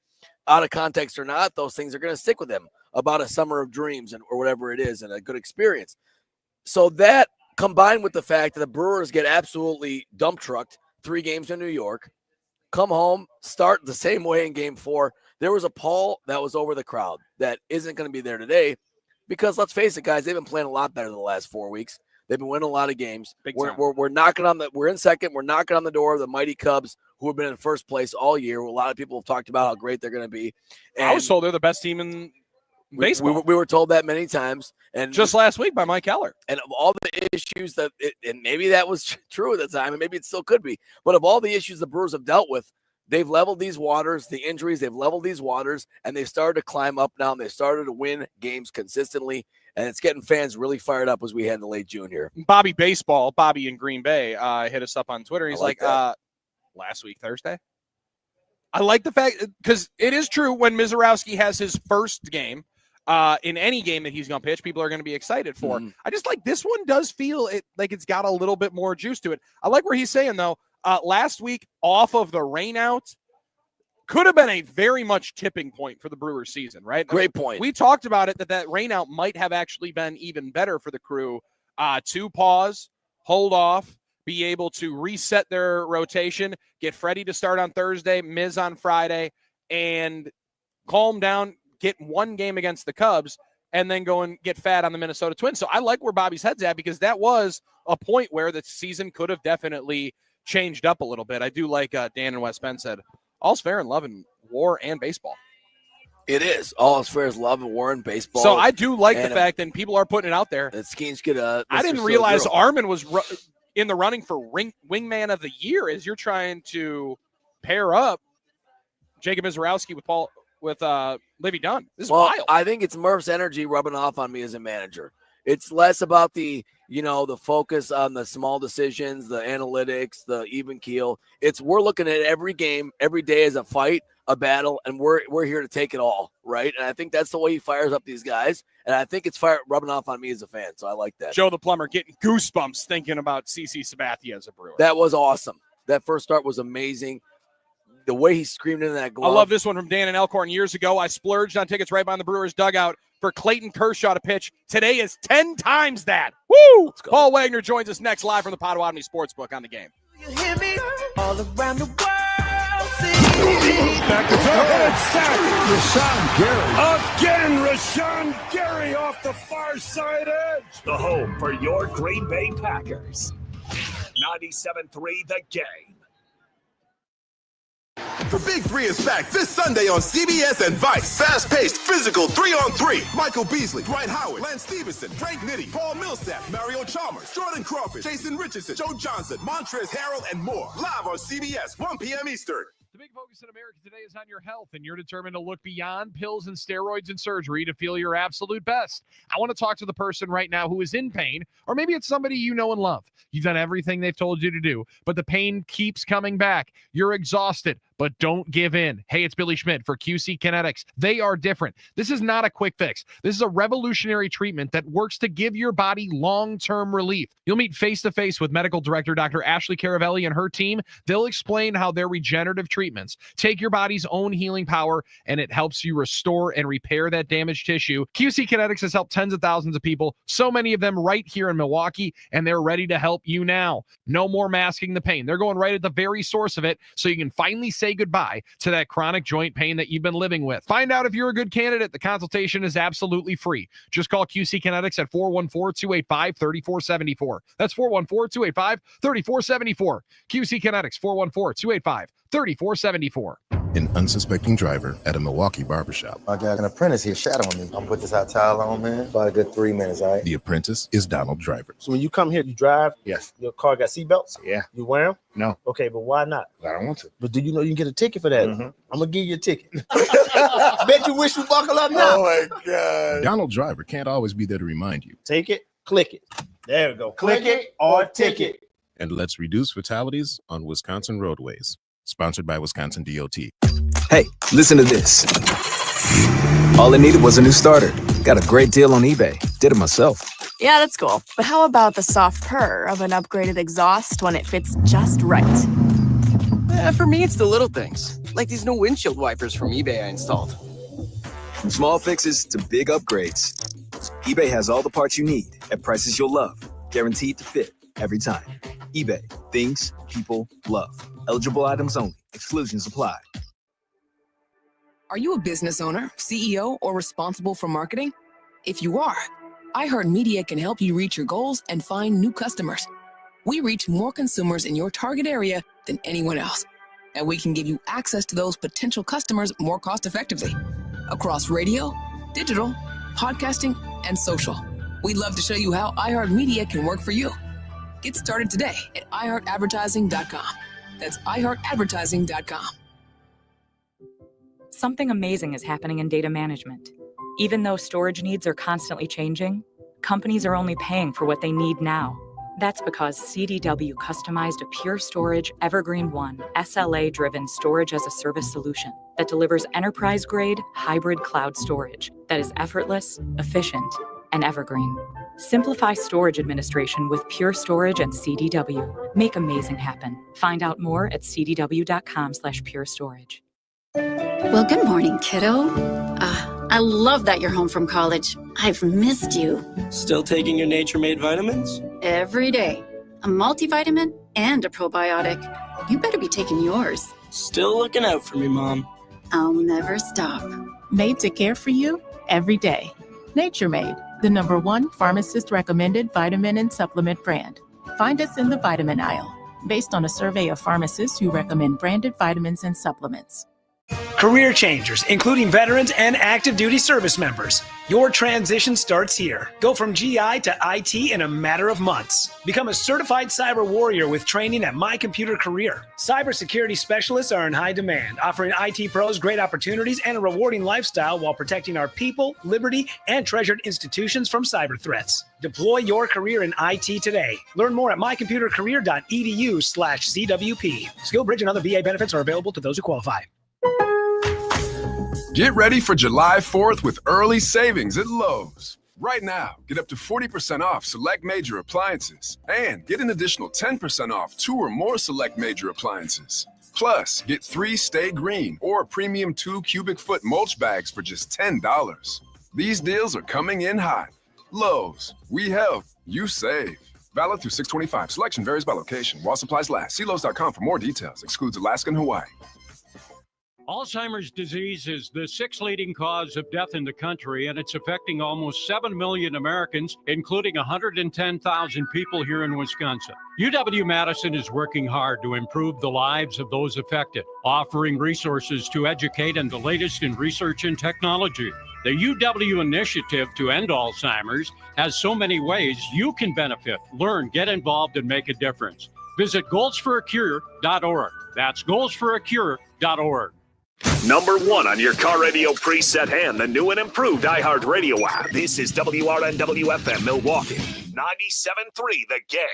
out of context or not, those things are going to stick with him about a summer of dreams or whatever it is and a good experience. So that combined with the fact that the Brewers get absolutely dump trucked 3 games in New York, come home, start the same way in game 4. There was a pall that was over the crowd that isn't going to be there today because let's face it, guys, they've been playing a lot better than the last 4 weeks. They've been winning a lot of games. We're knocking on we're in second. We're knocking on the door of the mighty Cubs who have been in first place all year. A lot of people have talked about how great they're going to be. And I was told they're the best team in baseball. We were told that many times. And just last week by Mike Keller. And of all the issues and maybe that was true at the time, and maybe it still could be, but of all the issues the Brewers have dealt with, they've leveled these waters, the injuries, they've leveled these waters, and they've started to climb up now, and they started to win games consistently, and it's getting fans really fired up as we head into late June here. Bobby in Green Bay hit us up on Twitter. He's like last week, Thursday. I like the fact, because it is true when Mizorowski has his first game, in any game that he's going to pitch, people are going to be excited for. I just like this one does feel like it's got a little bit more juice to it. I like where he's saying, though, last week off of the rain out could have been a very much tipping point for the Brewers season, right? Great point. We talked about it, that rain out might have actually been even better for the Crew to pause, hold off, be able to reset their rotation, get Freddie to start on Thursday, Miz on Friday, and calm down, get one game against the Cubs, and then go and get fat on the Minnesota Twins. So I like where Bobby's head's at, because that was a point where the season could have definitely changed up a little bit. I do like Dan and West Bend said, all's fair in love and war and baseball. It is. All is fair is love and war and baseball. So I do like the fact that people are putting it out there. That Skeens get a. I didn't realize Armin was in the running for wingman of the year as you're trying to pair up Jacob Mizorowski with Livy Dunn. This is wild. I think it's Murph's energy rubbing off on me as a manager. It's less about the focus on the small decisions, the analytics, the even keel. We're looking at every game, every day as a fight, a battle, and we're here to take it all, right? And I think that's the way he fires up these guys, and I think it's rubbing off on me as a fan, so I like that. Joe the Plumber getting goosebumps thinking about CC Sabathia as a Brewer. That was awesome. That first start was amazing. The way he screamed in that glove. I love this one from Dan and Elkhorn. Years ago, I splurged on tickets right behind the Brewers dugout for Clayton Kershaw to pitch. Today is 10 times that. Woo! Paul Wagner joins us next live from the Potawatomi Sportsbook on The Game. You hear me? All around the world. Back to third. Rashawn Gary. Again, Rashawn Gary off the far side edge. The home for your Green Bay Packers. 97.3 The Game. The Big Three is back this Sunday on CBS and Vice. Fast-paced, physical 3-on-3. Michael Beasley, Dwight Howard, Lance Stevenson, Frank Nitti, Paul Millsap, Mario Chalmers, Jordan Crawford, Jason Richardson, Joe Johnson, Montrezl Harrell, and more. Live on CBS, 1 p.m. Eastern. The big focus in America today is on your health, and you're determined to look beyond pills and steroids and surgery to feel your absolute best. I want to talk to the person right now who is in pain, or maybe it's somebody you know and love. You've done everything they've told you to do, but the pain keeps coming back. You're exhausted, but don't give in. Hey, it's Billy Schmidt for QC Kinetics. They are different. This is not a quick fix. This is a revolutionary treatment that works to give your body long-term relief. You'll meet face-to-face with medical director Dr. Ashley Caravelli and her team. They'll explain how their regenerative treatments take your body's own healing power, and it helps you restore and repair that damaged tissue. QC Kinetics has helped tens of thousands of people, so many of them right here in Milwaukee, and they're ready to help you now. No more masking the pain. They're going right at the very source of it, so you can finally say goodbye to that chronic joint pain that you've been living with. Find out if you're a good candidate. The consultation is absolutely free. Just call QC Kinetics at 414-285-3474. That's 414-285-3474. QC Kinetics, 414-285-3474. An unsuspecting driver at a Milwaukee barbershop. I got an apprentice here shadowing me. I'm gonna put this hot towel on, man. About a good 3 minutes, all right? The apprentice is Donald Driver. So when you come here, you drive? Yes. Your car got seatbelts? Yeah. You wear them? No. Okay, but why not? I don't want to. But do you know you can get a ticket for that? I'm gonna give you a ticket. Bet you wish you buckle up now. Oh my God. Donald Driver can't always be there to remind you. Take it, click it. There we go. Click it or ticket. And let's reduce fatalities on Wisconsin roadways. Sponsored by Wisconsin DOT. Hey, listen to this. All I needed was a new starter. Got a great deal on eBay. Did it myself. Yeah, that's cool. But how about the soft purr of an upgraded exhaust when it fits just right? For me, it's the little things, like these new windshield wipers from eBay I installed. From small fixes to big upgrades, eBay has all the parts you need at prices you'll love. Guaranteed to fit every time. eBay. Things people love. Eligible items only. Exclusions apply. Are you a business owner, CEO, or responsible for marketing? If you are, iHeartMedia can help you reach your goals and find new customers. We reach more consumers in your target area than anyone else, and we can give you access to those potential customers more cost-effectively across radio, digital, podcasting, and social. We'd love to show you how iHeartMedia can work for you. Get started today at iHeartAdvertising.com. That's iHeartAdvertising.com. Something amazing is happening in data management. Even though storage needs are constantly changing, companies are only paying for what they need now. That's because CDW customized a Pure Storage Evergreen One SLA-driven storage as a service solution that delivers enterprise-grade hybrid cloud storage that is effortless, efficient, and evergreen. Simplify storage administration with Pure Storage and CDW. Make amazing happen. Find out more at cdw.com/purestorage. Well, good morning, kiddo. I love that you're home from college. I've missed you. Still taking your Nature Made vitamins? Every day. A multivitamin and a probiotic. You better be taking yours. Still looking out for me, Mom. I'll never stop. Made to care for you every day. Nature Made, the #1 pharmacist recommended vitamin and supplement brand. Find us in the vitamin aisle, based on a survey of pharmacists who recommend branded vitamins and supplements. Career changers, including veterans and active duty service members. Your transition starts here. Go from GI to IT in a matter of months. Become a certified cyber warrior with training at My Computer Career. Cybersecurity specialists are in high demand, offering IT pros great opportunities and a rewarding lifestyle while protecting our people, liberty, and treasured institutions from cyber threats. Deploy your career in IT today. Learn more at mycomputercareer.edu/CWP. SkillBridge and other VA benefits are available to those who qualify. Get ready for July 4th with early savings at Lowe's. Right now, get up to 40% off select major appliances and get an additional 10% off 2 or more select major appliances. Plus, get 3 Stay Green or premium 2 cubic foot mulch bags for just $10. These deals are coming in hot. Lowe's, we help, you save. Valid through 6/25. Selection varies by location. While supplies last. See Lowe's.com for more details. Excludes Alaska and Hawaii. Alzheimer's disease is the 6th leading cause of death in the country, and it's affecting almost 7 million Americans, including 110,000 people here in Wisconsin. UW-Madison is working hard to improve the lives of those affected, offering resources to educate and the latest in research and technology. The UW initiative to end Alzheimer's has so many ways you can benefit, learn, get involved, and make a difference. Visit goalsforacure.org. That's goalsforacure.org. Number 1 on your car radio preset and the new and improved iHeartRadio app. This is WRNW-FM Milwaukee, 97.3 The Game.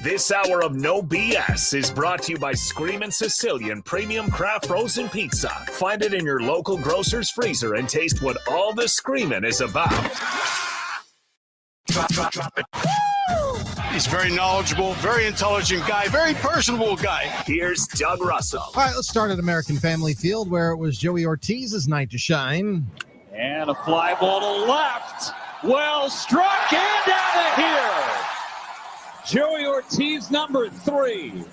This hour of No BS is brought to you by Screamin' Sicilian Premium Craft Frozen Pizza. Find it in your local grocer's freezer and taste what all the screamin' is about. Drop it. He's very knowledgeable, very intelligent guy, very personable guy. Here's Doug Russell. All right, let's start at American Family Field, where it was Joey Ortiz's night to shine. And a fly ball to left. Well struck and out of here. Joey Ortiz, number 3.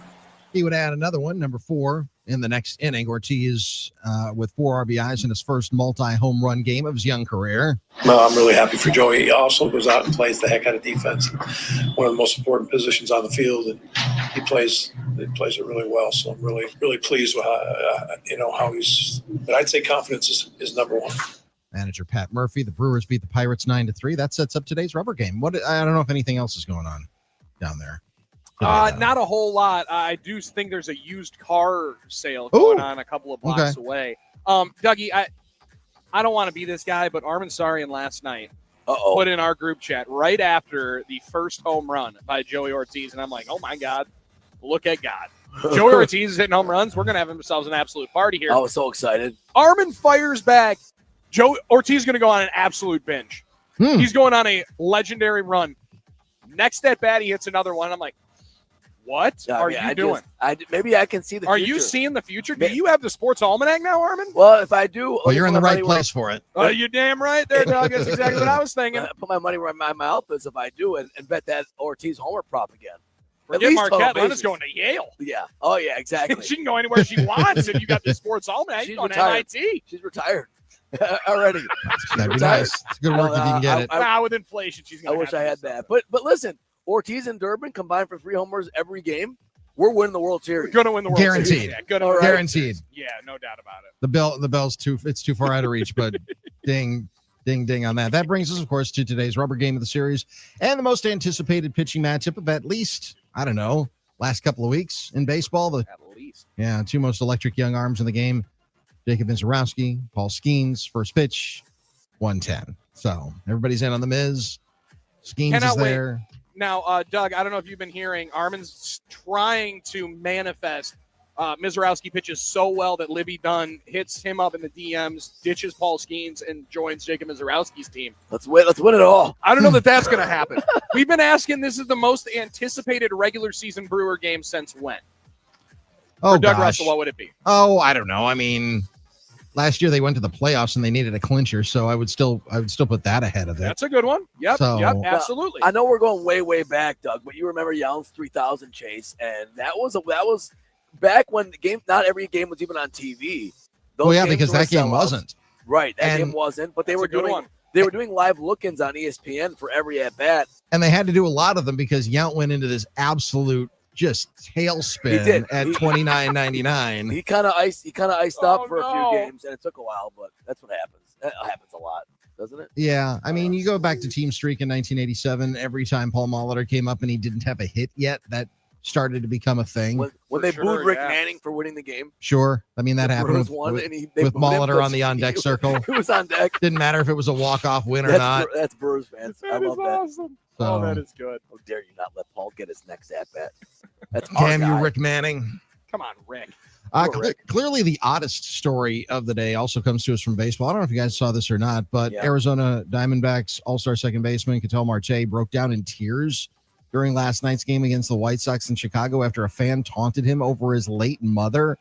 He would add another one, number 4, in the next inning. Ortiz with 4 RBIs in his first multi-home run game of his young career. No, I'm really happy for Joey. He also goes out and plays the heck out of defense. One of the most important positions on the field, and he plays it really well. So I'm really, really pleased with how he's. But I'd say confidence is number 1. Manager Pat Murphy. The Brewers beat the Pirates 9-3. That sets up today's rubber game. I don't know if anything else is going on down there. Not a whole lot. I do think there's a used car sale going on a couple of blocks away. Dougie, I don't want to be this guy, but Armin Sarian last night put in our group chat right after the first home run by Joey Ortiz, and I'm like, oh my God, look at God. Joey Ortiz is hitting home runs. We're going to have ourselves an absolute party here. I was so excited. Armin fires back. Joe Ortiz is going to go on an absolute binge. He's going on a legendary run. Next at bat, he hits another one. I'm like, what are you doing? Maybe I can see the future. Are you seeing the future? Do you have the sports almanac now, Armin? Well, if I do. Well, you're in the right place for it. You're damn right there, Doug. That's exactly what I was thinking. Put my money where my mouth is if I do and bet that Ortiz homer prop again. Forget Marquette. Lenna's going to Yale. Yeah. Oh, yeah, exactly. She can go anywhere she wants if you got the sports almanac. She's going to MIT. She's retired. Already. That'd be nice. It's good work if you can get it. With inflation, she's going to I wish I had that. But listen, Ortiz and Durbin combined for 3 homers every game. We're winning the World Series. We're going to win the World Guaranteed. Series. Yeah, guaranteed. Yeah, no doubt about it. The bell's it's too far out of reach, but ding on that. That brings us, of course, to today's rubber game of the series and the most anticipated pitching matchup of at least, I don't know, last couple of weeks in baseball. At least. Yeah, 2 most electric young arms in the game. Jacob Vincent-Rowski, Paul Skeens, first pitch, 110. So everybody's in on the Miz. Skeens is there. Now, Doug, I don't know if you've been hearing, Armin's trying to manifest Mizorowski pitches so well that Libby Dunn hits him up in the DMs, ditches Paul Skeens, and joins Jacob Mizorowski's team. Let's win it all. I don't know that that's going to happen. We've been asking, this is the most anticipated regular season Brewer game since when? Oh, For Doug gosh. Russell, what would it be? Oh, I don't know. I mean, last year they went to the playoffs and they needed a clincher, so I would still put that ahead of it. That's a good one. Yep, So- yep, absolutely. I know we're going way, way back, Doug, but you remember Youns 3000 chase, and that was back when the game. Not every game was even on TV. Oh yeah, games because were that game sellouts. wasn't. Right, that And game wasn't. But they That's were a good doing one. they were doing live look-ins on ESPN for every at bat. And they had to do a lot of them because Yount went into this absolute just He tailspin did. at $29.99. He kind of iced Oh, up for a no. few games, and it took a while, but that's what happens. That happens a lot, doesn't it? Yeah, I mean, you go back to Team Streak in 1987. Every time Paul Molitor came up and he didn't have a hit yet, that started to become a thing. When they booed Rick Manning for winning the game. Sure, I mean that The happened Brewers with, won, with, and they with booed him Molitor because on the on-deck circle. He was on deck. Didn't matter if it was a walk-off win or not. That's Brewers fans. I love that. Awesome. So- that is good. How dare you not let Paul get his next at bat? That's our Damn you, guy. Rick Manning. Come on, Rick. Clearly, the oddest story of the day also comes to us from baseball. I don't know if you guys saw this or not, but Yeah. Arizona Diamondbacks All-Star second baseman Ketel Marte broke down in tears during last night's game against the White Sox in Chicago after a fan taunted him over his late mother,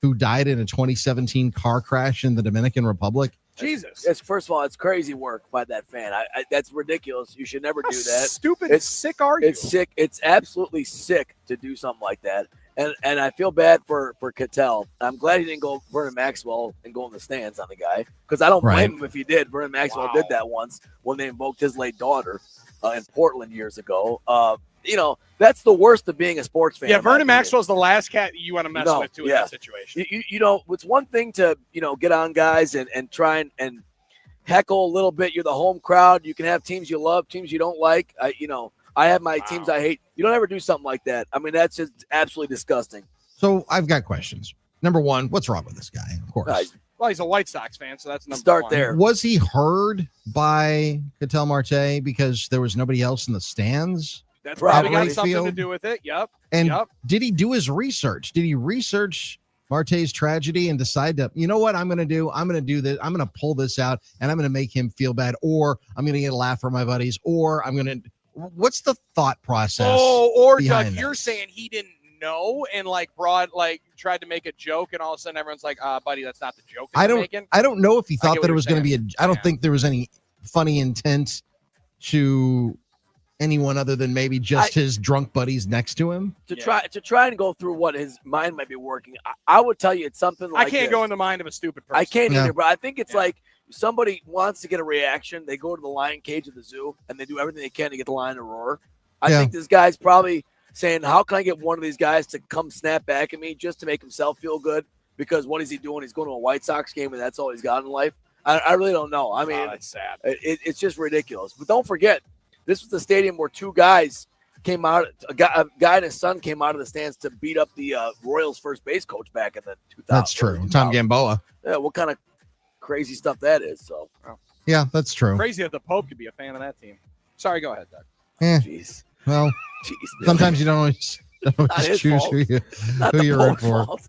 who died in a 2017 car crash in the Dominican Republic. Jesus. It's first of all, it's crazy work by that fan. That's ridiculous. You should never do that. Stupid, sick are you? It's sick. It's absolutely sick to do something like that. And I feel bad for Ketel. I'm glad he didn't go Vernon Maxwell and go in the stands on the guy, because I don't blame Right. him if he did. Vernon Maxwell did that once when they invoked his late daughter in Portland years ago. That's the worst of being a sports fan. Yeah, in my Vernon opinion. Maxwell's the last cat you want to mess No, with, too, in yeah. that situation. It's one thing to, get on guys and try and heckle a little bit. You're the home crowd. You can have teams you love, teams you don't like. I have my teams I hate. You don't ever do something like that. I mean, that's just absolutely disgusting. So I've got questions. Number one, what's wrong with this guy? Of course. Well, he's a White Sox fan, so that's number Start one. there. Was he heard by Ketel Marte because there was nobody else in the stands? That's probably got Right something to field? do with it. Yep. And yep. did he do his research? Did he research Marte's tragedy and decide to, you know what I'm going to do? I'm going to do this. I'm going to pull this out and I'm going to make him feel bad, or I'm going to get a laugh from my buddies, or I'm going to, what's the thought process? Or behind Doug, that? you're saying he didn't know and tried to make a joke, and all of a sudden everyone's like, buddy, that's not the joke that you're making. I don't know if he I thought get that what it was you're going to be I don't think there was any funny intent to anyone other than maybe just his drunk buddies next to him. To try and go through what his mind might be working, I would tell you it's something like I can't this. go in the mind of a stupid person. I can't Yeah. either, but I think it's like somebody wants to get a reaction. They go to the lion cage of the zoo and they do everything they can to get the lion to roar. I Yeah. think this guy's probably saying, how can I get one of these guys to come snap back at me just to make himself feel good? Because what is he doing? He's going to a White Sox game and that's all he's got in life. I really don't know. I mean, that's sad. It's just ridiculous. But don't forget, this was the stadium where two guys came out. A guy and his son came out of the stands to beat up the Royals first base coach back in the 2000s. That's true. Tom Gamboa. Yeah, what kind of crazy stuff that is. So, Yeah, that's true. Crazy that the Pope could be a fan of that team. Sorry, go ahead, Doug. Jeez. Well, Jeez, sometimes you don't always Not his choose fault. who Not the you're in Pope's for. fault.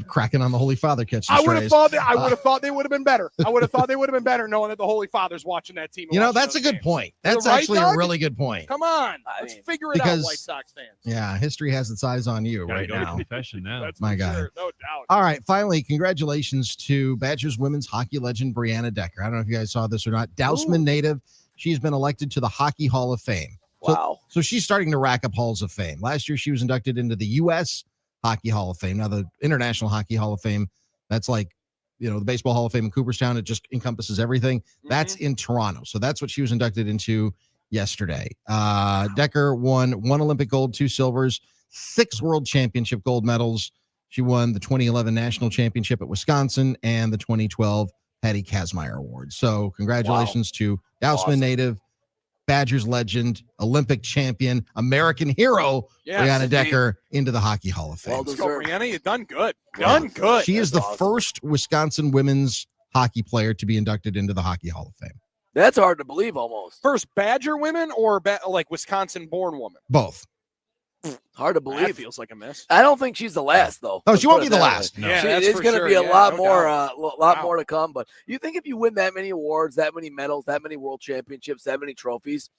Cracking on the Holy Father catching I would have strays. thought that. I would have thought they would have been better. I would have thought they would have been better knowing that the Holy Father's watching that team. and You know, watching that's a those good games. point. Is it That's right, actually a Doug? really good point. Come on, let's figure it because- out, White Sox fans. Yeah, history has its eyes on you right now. Confession now. That's My for God. sure, no doubt. All right, finally, congratulations to Badgers women's hockey legend Brianna Decker. I don't know if you guys saw this or not. Dousman native. She's been elected to the Hockey Hall of Fame. Wow. So she's starting to rack up halls of fame. Last year, she was inducted into the U.S. Hockey Hall of Fame. Now, the International Hockey Hall of Fame, that's like, the Baseball Hall of Fame in Cooperstown. It just encompasses everything. That's in Toronto. So that's what she was inducted into yesterday. Decker won 1 Olympic gold, 2 silvers, 6 World Championship gold medals. She won the 2011 National Championship at Wisconsin and the 2012 Patty Kazmaier Award. So congratulations to Dousman native, Badgers legend, Olympic champion, American hero, Yes, Brianna indeed. Decker into the Hockey Hall of Fame. Well Let's go, deserved. Brianna. You've done good. Done good. She is the That's awesome. first Wisconsin women's hockey player to be inducted into the Hockey Hall of Fame. That's hard to believe almost. First Badger women or like Wisconsin-born woman? Both. Hard to That believe. feels like a miss. I don't think she's the last, though. Oh, Let's she won't put be it the that last. way. No. Yeah, that's It's for going to sure. be a Yeah, lot no more, doubt. lot more to come. But you think if you win that many awards, that many medals, that many world championships, that many trophies,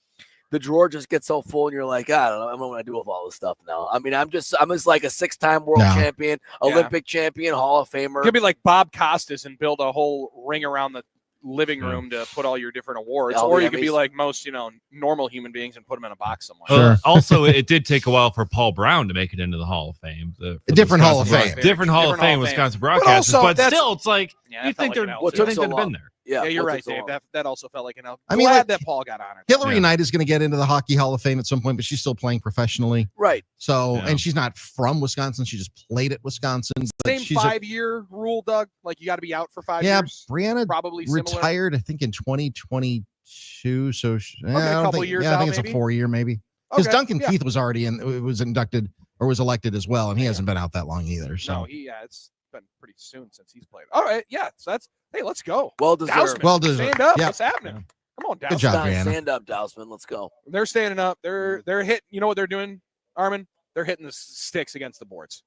the drawer just gets so full, and you're like, I don't know, I don't know what I do with all this stuff now. I mean, I'm just like a 6-time world champion, Olympic champion, Hall of Famer. You could be like Bob Costas and build a whole ring around the living room to put all your different awards, All or the you could be Emmys. like most, normal human beings and put them in a box somewhere. Also, it did take a while for Paul Brown to make it into the Hall of Fame. A different Hall of Fame. Different Hall of Fame, Wisconsin broadcasters. also, But that's- still, it's like, Yeah, you think that felt they're, like an you L. think they'd have been there. Yeah, you're what's right, it so Dave. long? That also felt like an L. I mean, Glad like, that Paul got honored. Hillary Knight is going to get into the Hockey Hall of Fame at some point, but she's still playing professionally. Right. So, Yeah. and she's not from Wisconsin. She just played at Wisconsin. but Same she's 5-year rule, Doug. Like you got to be out for 5 Yeah, years. Brianna Probably similar. retired, I think, in 2022. So, a couple years I think out, it's maybe? a 4-year maybe. Because Okay, Duncan yeah. Keith was already was inducted or was elected as well, and he hasn't been out that long either. So, No, it's been pretty soon since he's played. All right, yeah. So hey, let's go. Well deserved. Dousman, Well deserved. stand up. Yeah. What's happening? Come on, Dousman. Good job, Stein, Brianna. stand up, Dousman. Let's go. They're standing up. They're hitting. You know what they're doing, Armin? They're hitting the sticks against the boards.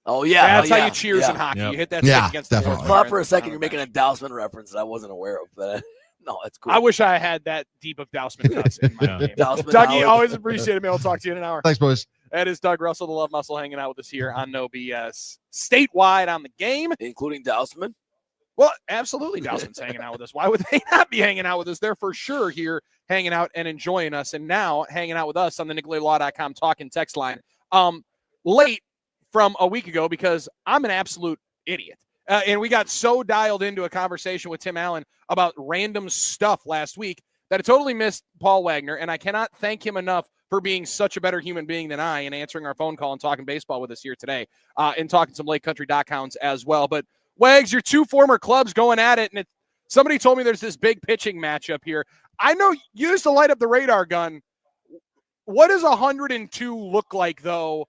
Oh, yeah. That's oh, how yeah. you cheers yeah. in hockey. Yep. You hit that Yeah, stick against the definitely. boards. I thought for a second you're making a Dousman reference that I wasn't aware of. But no, that's cool. I wish I had that deep of Dousman nuts in my game. Dousman Dougie, Howard. always appreciate it, man. We'll talk to you in an hour. thanks, boys. That is Doug Russell, the Love Muscle, hanging out with us here on No BS. Statewide on the game. Including Dousman. Well, absolutely. Dousman's hanging out with us. Why would they not be hanging out with us? They're for sure here hanging out and enjoying us. And now hanging out with us on the NicolaLaw.com talk and text line. Late from a week ago because I'm an absolute idiot. And we got so dialed into a conversation with Tim Allen about random stuff last week that I totally missed Paul Wagner. And I cannot thank him enough for being such a better human being than I and answering our phone call and talking baseball with us here today and talking some Lake Country Dockhounds as well. But Wags, your two former clubs going at it. And somebody told me there's this big pitching matchup here. I know you used to light up the radar gun. What does 102 look like, though,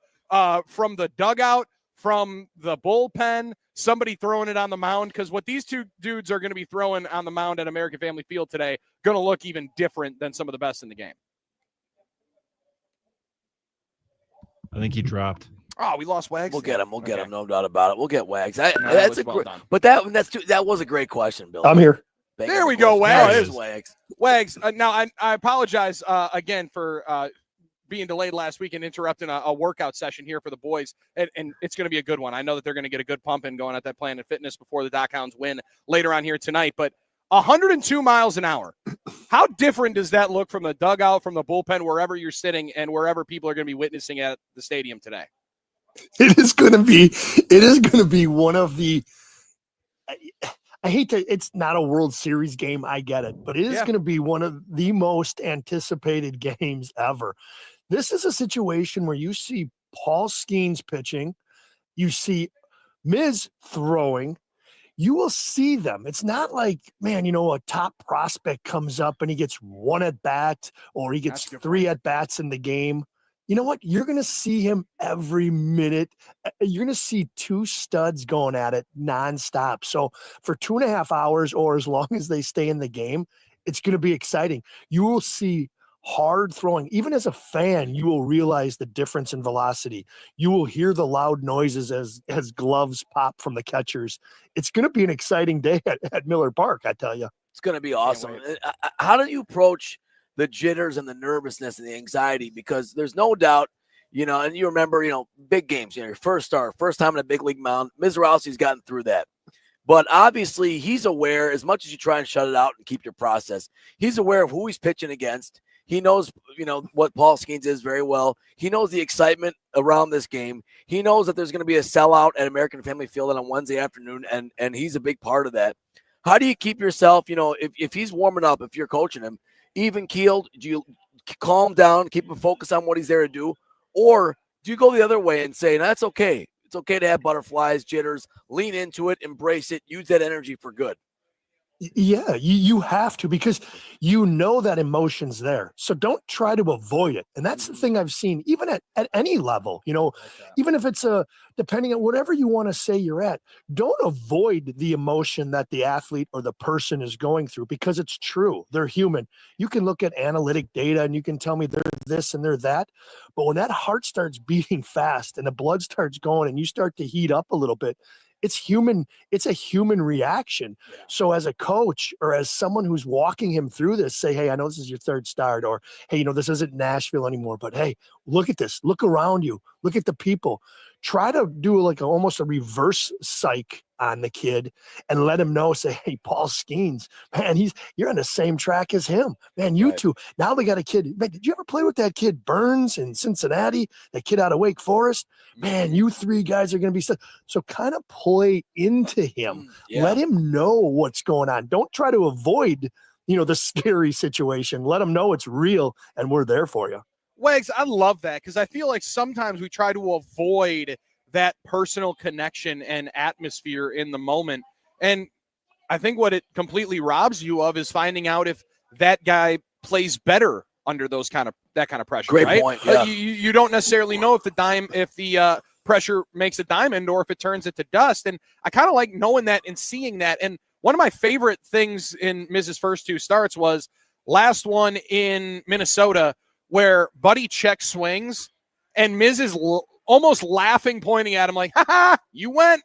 from the dugout, from the bullpen, somebody throwing it on the mound? Because what these two dudes are going to be throwing on the mound at American Family Field today going to look even different than some of the best in the game. I think he dropped. Oh, we lost Wags. We'll get him. We'll get him. No doubt about it. We'll get Wags. that That's was a well great. done. But that was a great question, Bill. I'm here. Thank There you we for go, the Wags. question. There's Wags. Wags, now I apologize again for being delayed last week and interrupting a workout session here for the boys, and it's going to be a good one. I know that they're going to get a good pump in going at that Planet Fitness before the Dockhounds win later on here tonight, but 102 miles an hour. How different does that look from the dugout, from the bullpen, wherever you're sitting and wherever people are going to be witnessing at the stadium today? It is going to be one of the, I hate to, it's not a World Series game. I get it, but it is going to be one of the most anticipated games ever. This is a situation where you see Paul Skeens pitching, you see Miz throwing, you will see them. It's not like, man, a top prospect comes up and he gets one at bat or he gets three at bats in the game. You know what? You're going to see him every minute. You're going to see two studs going at it nonstop. So for 2.5 hours or as long as they stay in the game, it's going to be exciting. You will see hard throwing. Even as a fan, you will realize the difference in velocity. You will hear the loud noises as gloves pop from the catchers. It's going to be an exciting day at Miller Park, I tell you. It's going to be awesome. How do you approach the jitters and the nervousness and the anxiety? Because there's no doubt, and you remember, big games, your first start, first time in a big league mound. Mizrowski's gotten through that. But obviously he's aware, as much as you try and shut it out and keep your process, he's aware of who he's pitching against. He knows, what Paul Skeens is very well. He knows the excitement around this game. He knows that there's going to be a sellout at American Family Field on Wednesday afternoon, and he's a big part of that. How do you keep yourself, if he's warming up, if you're coaching him, even keeled? Do you calm down, keep him focused on what he's there to do? Or do you go the other way and say, that's okay. It's okay to have butterflies, jitters, lean into it, embrace it, use that energy for good? Yeah, you have to, because you know that emotion's there. So don't try to avoid it. And that's the thing I've seen, even at any level, even if it's depending on whatever you want to say you're at, don't avoid the emotion that the athlete or the person is going through, because it's true. They're human. You can look at analytic data and you can tell me they're this and they're that. But when that heart starts beating fast and the blood starts going and you start to heat up a little bit, it's human. It's a human reaction. So as a coach or as someone who's walking him through this, say, hey, I know this is your third start, or, hey, this isn't Nashville anymore, but hey, look at this, look around you, look at the people. Try to do like almost a reverse psych on the kid and let him know, say, hey, Paul Skeens, man, you're on the same track as him, man. You two, now they got a kid. Man, did you ever play with that kid Burns in Cincinnati, that kid out of Wake Forest? Man, you three guys are going to be so kind of play into him. Let him know what's going on. Don't try to avoid, the scary situation. Let him know it's real and we're there for you. Wags, I love that, because I feel like sometimes we try to avoid that personal connection and atmosphere in the moment. And I think what it completely robs you of is finding out if that guy plays better under that kind of pressure. Great right? point. Yeah. You don't necessarily know if the pressure makes a diamond or if it turns it to dust. And I kind of like knowing that and seeing that. And one of my favorite things in Miz's first two starts was last one in Minnesota, where Buddy check swings and Miz is almost laughing, pointing at him like, ha, you went,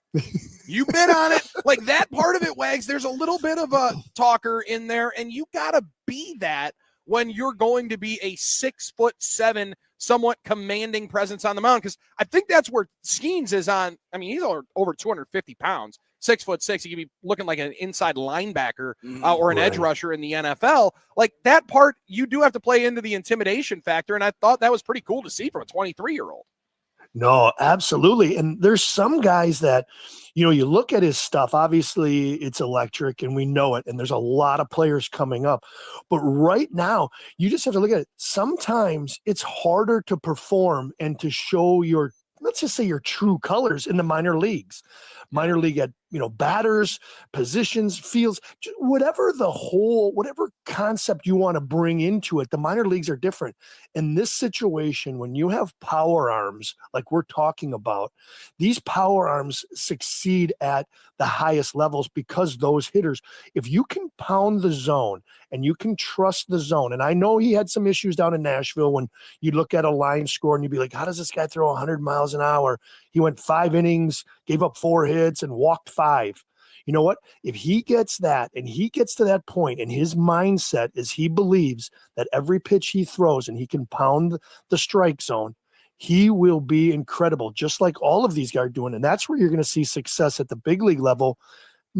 you bid on it. Like that part of it, Wags, there's a little bit of a talker in there, and you got to be that when you're going to be a 6'7", somewhat commanding presence on the mound. Because I think that's where Skeens is on. I mean, he's over 250 pounds. 6'6", he could be looking like an inside linebacker or an edge rusher in the NFL. Like that part, you do have to play into the intimidation factor, and I thought that was pretty cool to see from a 23-year-old. No, absolutely. And there's some guys that, you look at his stuff, obviously it's electric and we know it, and there's a lot of players coming up. But right now, you just have to look at it. Sometimes it's harder to perform and to show let's just say your true colors in the minor leagues. Minor league at, batters, positions, fields, whatever concept you want to bring into it, the minor leagues are different. In this situation, when you have power arms, like we're talking about, these power arms succeed at the highest levels because those hitters, if you can pound the zone and you can trust the zone, and I know he had some issues down in Nashville when you look at a line score and you'd be like, how does this guy throw 100 miles an hour? He went 5 innings, gave up 4 hits, and walked 5. You know what? If he gets that and he gets to that point and his mindset is he believes that every pitch he throws and he can pound the strike zone, he will be incredible, just like all of these guys are doing. And that's where you're going to see success at the big league level,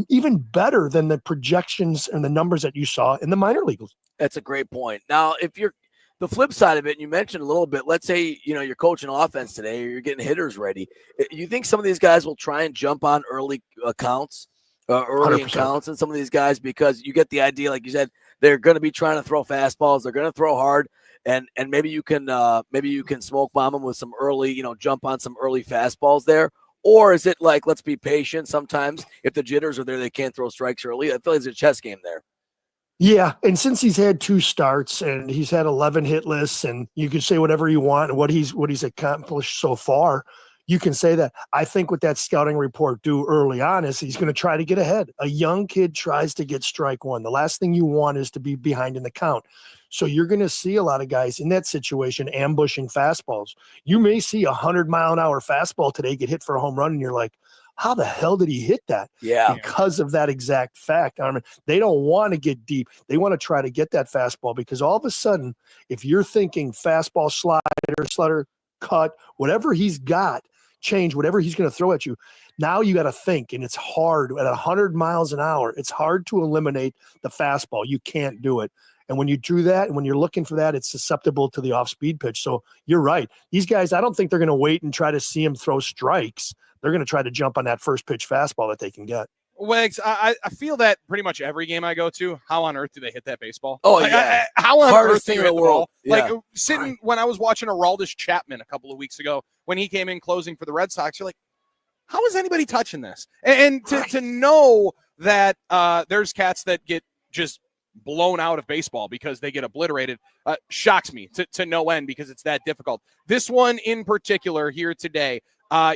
even better than the projections and the numbers that you saw in the minor leagues. That's a great point. Now, if you're the flip side of it, and you mentioned a little bit, let's say, you're coaching offense today or you're getting hitters ready. You think some of these guys will try and jump on early accounts, early 100%. Accounts and some of these guys, because you get the idea, like you said, they're going to be trying to throw fastballs. They're going to throw hard. And maybe you can smoke bomb them with some early, jump on some early fastballs there. Or is it like, let's be patient? Sometimes if the jitters are there, they can't throw strikes early. I feel like it's a chess game there. Yeah, and since he's had 2 starts and he's had 11 hit lists, and you can say whatever you want and what he's accomplished so far, you can say that. I think what that scouting report do early on is he's going to try to get ahead. A young kid tries to get strike one. The last thing you want is to be behind in the count. So you're going to see a lot of guys in that situation ambushing fastballs. You may see 100-mile-an-hour fastball today get hit for a home run, and you're like, how the hell did he hit that? Yeah. Because of that exact fact. I mean, they don't want to get deep. They want to try to get that fastball, because all of a sudden, if you're thinking fastball, slider, cut, whatever he's got, change, whatever he's going to throw at you, now you got to think, and it's hard. At 100 miles an hour, it's hard to eliminate the fastball. You can't do it. And when you do that, and when you're looking for that, it's susceptible to the off-speed pitch. So you're right. These guys, I don't think they're going to wait and try to see him throw strikes. They're going to try to jump on that first pitch fastball that they can get. Wags, I feel that pretty much every game I go to. How on earth do they hit that baseball? Oh, yeah. How on earth do you hit the ball? Yeah. Like sitting when I was watching Aroldis Chapman a couple of weeks ago when he came in closing for the Red Sox, you're like, how is anybody touching this? And to know that there's cats that get just blown out of baseball because they get obliterated shocks me to no end because it's that difficult. This one in particular here today,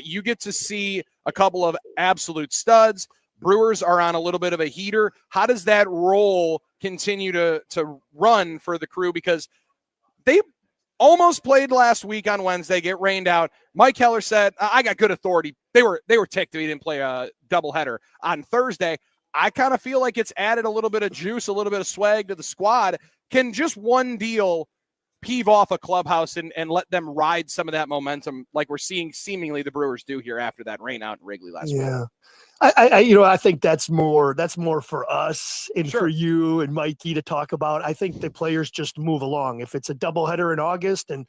you get to see a couple of absolute studs. Brewers are on a little bit of a heater. How does that role continue to run for the Crew? Because they almost played last week on Wednesday, get rained out. Mike Heller said, I got good authority. They were ticked that he didn't play a doubleheader on Thursday. I kind of feel like it's added a little bit of juice, a little bit of swag to the squad. Can just one deal peeve off a clubhouse and let them ride some of that momentum like we're seeing seemingly the Brewers do here after that rain out in Wrigley last week? Yeah. I think that's more for us and Sure. for you and Mikey to talk about. I think the players just move along. If it's a doubleheader in August and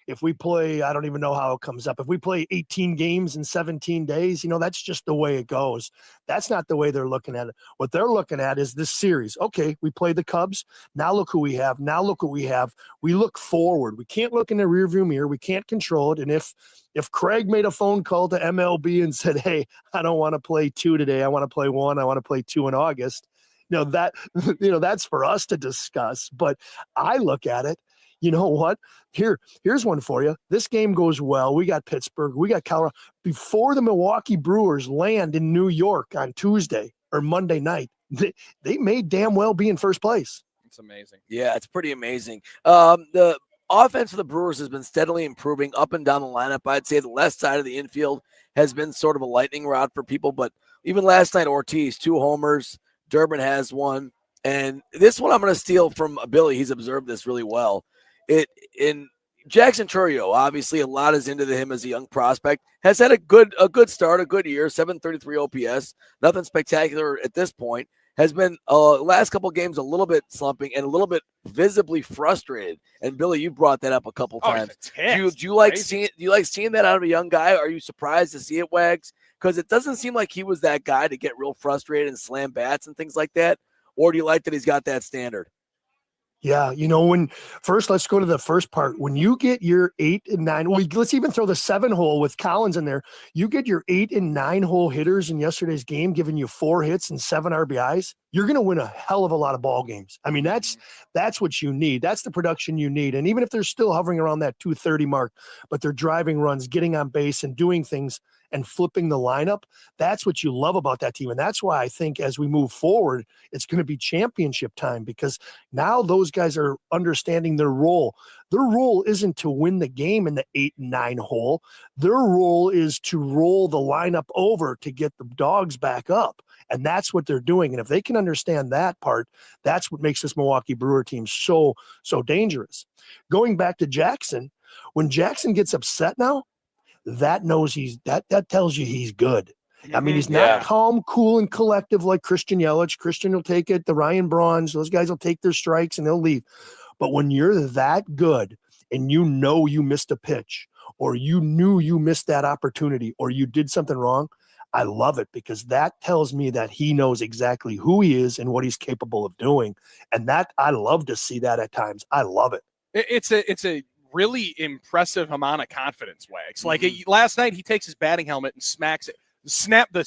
if we play, I don't even know how it comes up. If we play 18 games in 17 days, that's just the way it goes. That's not the way they're looking at it. What they're looking at is this series. Okay, we played the Cubs. Now look who we have. Now look what we have. We look forward. We can't look in the rearview mirror. We can't control it. And if Craig made a phone call to MLB and said, hey, I don't want to play 2 today. I want to play 1. I want to play 2 in August. That's for us to discuss. But I look at it. You know what? Here's one for you. This game goes well. We got Pittsburgh. We got Colorado. Before the Milwaukee Brewers land in New York on Tuesday or Monday night, they may damn well be in first place. It's amazing. Yeah, it's pretty amazing. The offense of the Brewers has been steadily improving up and down the lineup. I'd say the left side of the infield has been sort of a lightning rod for people, but even last night, Ortiz, 2 homers. Durbin has 1. And this one I'm going to steal from Billy. He's observed this really well. In Jackson Chourio, obviously a lot is into him as a young prospect, has had a good start, a good year, 733 OPS, nothing spectacular at this point, has been last couple games a little bit slumping and a little bit visibly frustrated. And Billy, you brought that up a couple times. Do you like seeing that out of a young guy? Are you surprised to see it, Wags? Because it doesn't seem like he was that guy to get real frustrated and slam bats and things like that. Or do you like that he's got that standard? Yeah, let's go to the first part. When you get your 8 and 9, let's even throw the 7 hole with Collins in there. You get your 8 and 9 hole hitters in yesterday's game, giving you 4 hits and 7 RBIs. You're going to win a hell of a lot of ball games. I mean, that's what you need. That's the production you need. And even if they're still hovering around that 230 mark, but they're driving runs, getting on base and doing things and flipping the lineup, that's what you love about that team. And that's why I think as we move forward, it's going to be championship time because now those guys are understanding their role. Their role isn't to win the game in the 8 and 9 hole. Their role is to roll the lineup over to get the dogs back up. And that's what they're doing. And if they can understand that part, that's what makes this Milwaukee Brewer team so dangerous. Going back to Jackson, when Jackson gets upset now, that tells you he's good. I mean, he's not calm, cool, and collective like Christian Yelich. Christian will take it. The Ryan Brauns, those guys will take their strikes and they'll leave. But when you're that good and you missed a pitch or you knew you missed that opportunity or you did something wrong, I love it because that tells me that he knows exactly who he is and what he's capable of doing. And that I love to see that at times. I love it. It's a really impressive amount of confidence, Wags. Like last night, he takes his batting helmet and smacks it, snap the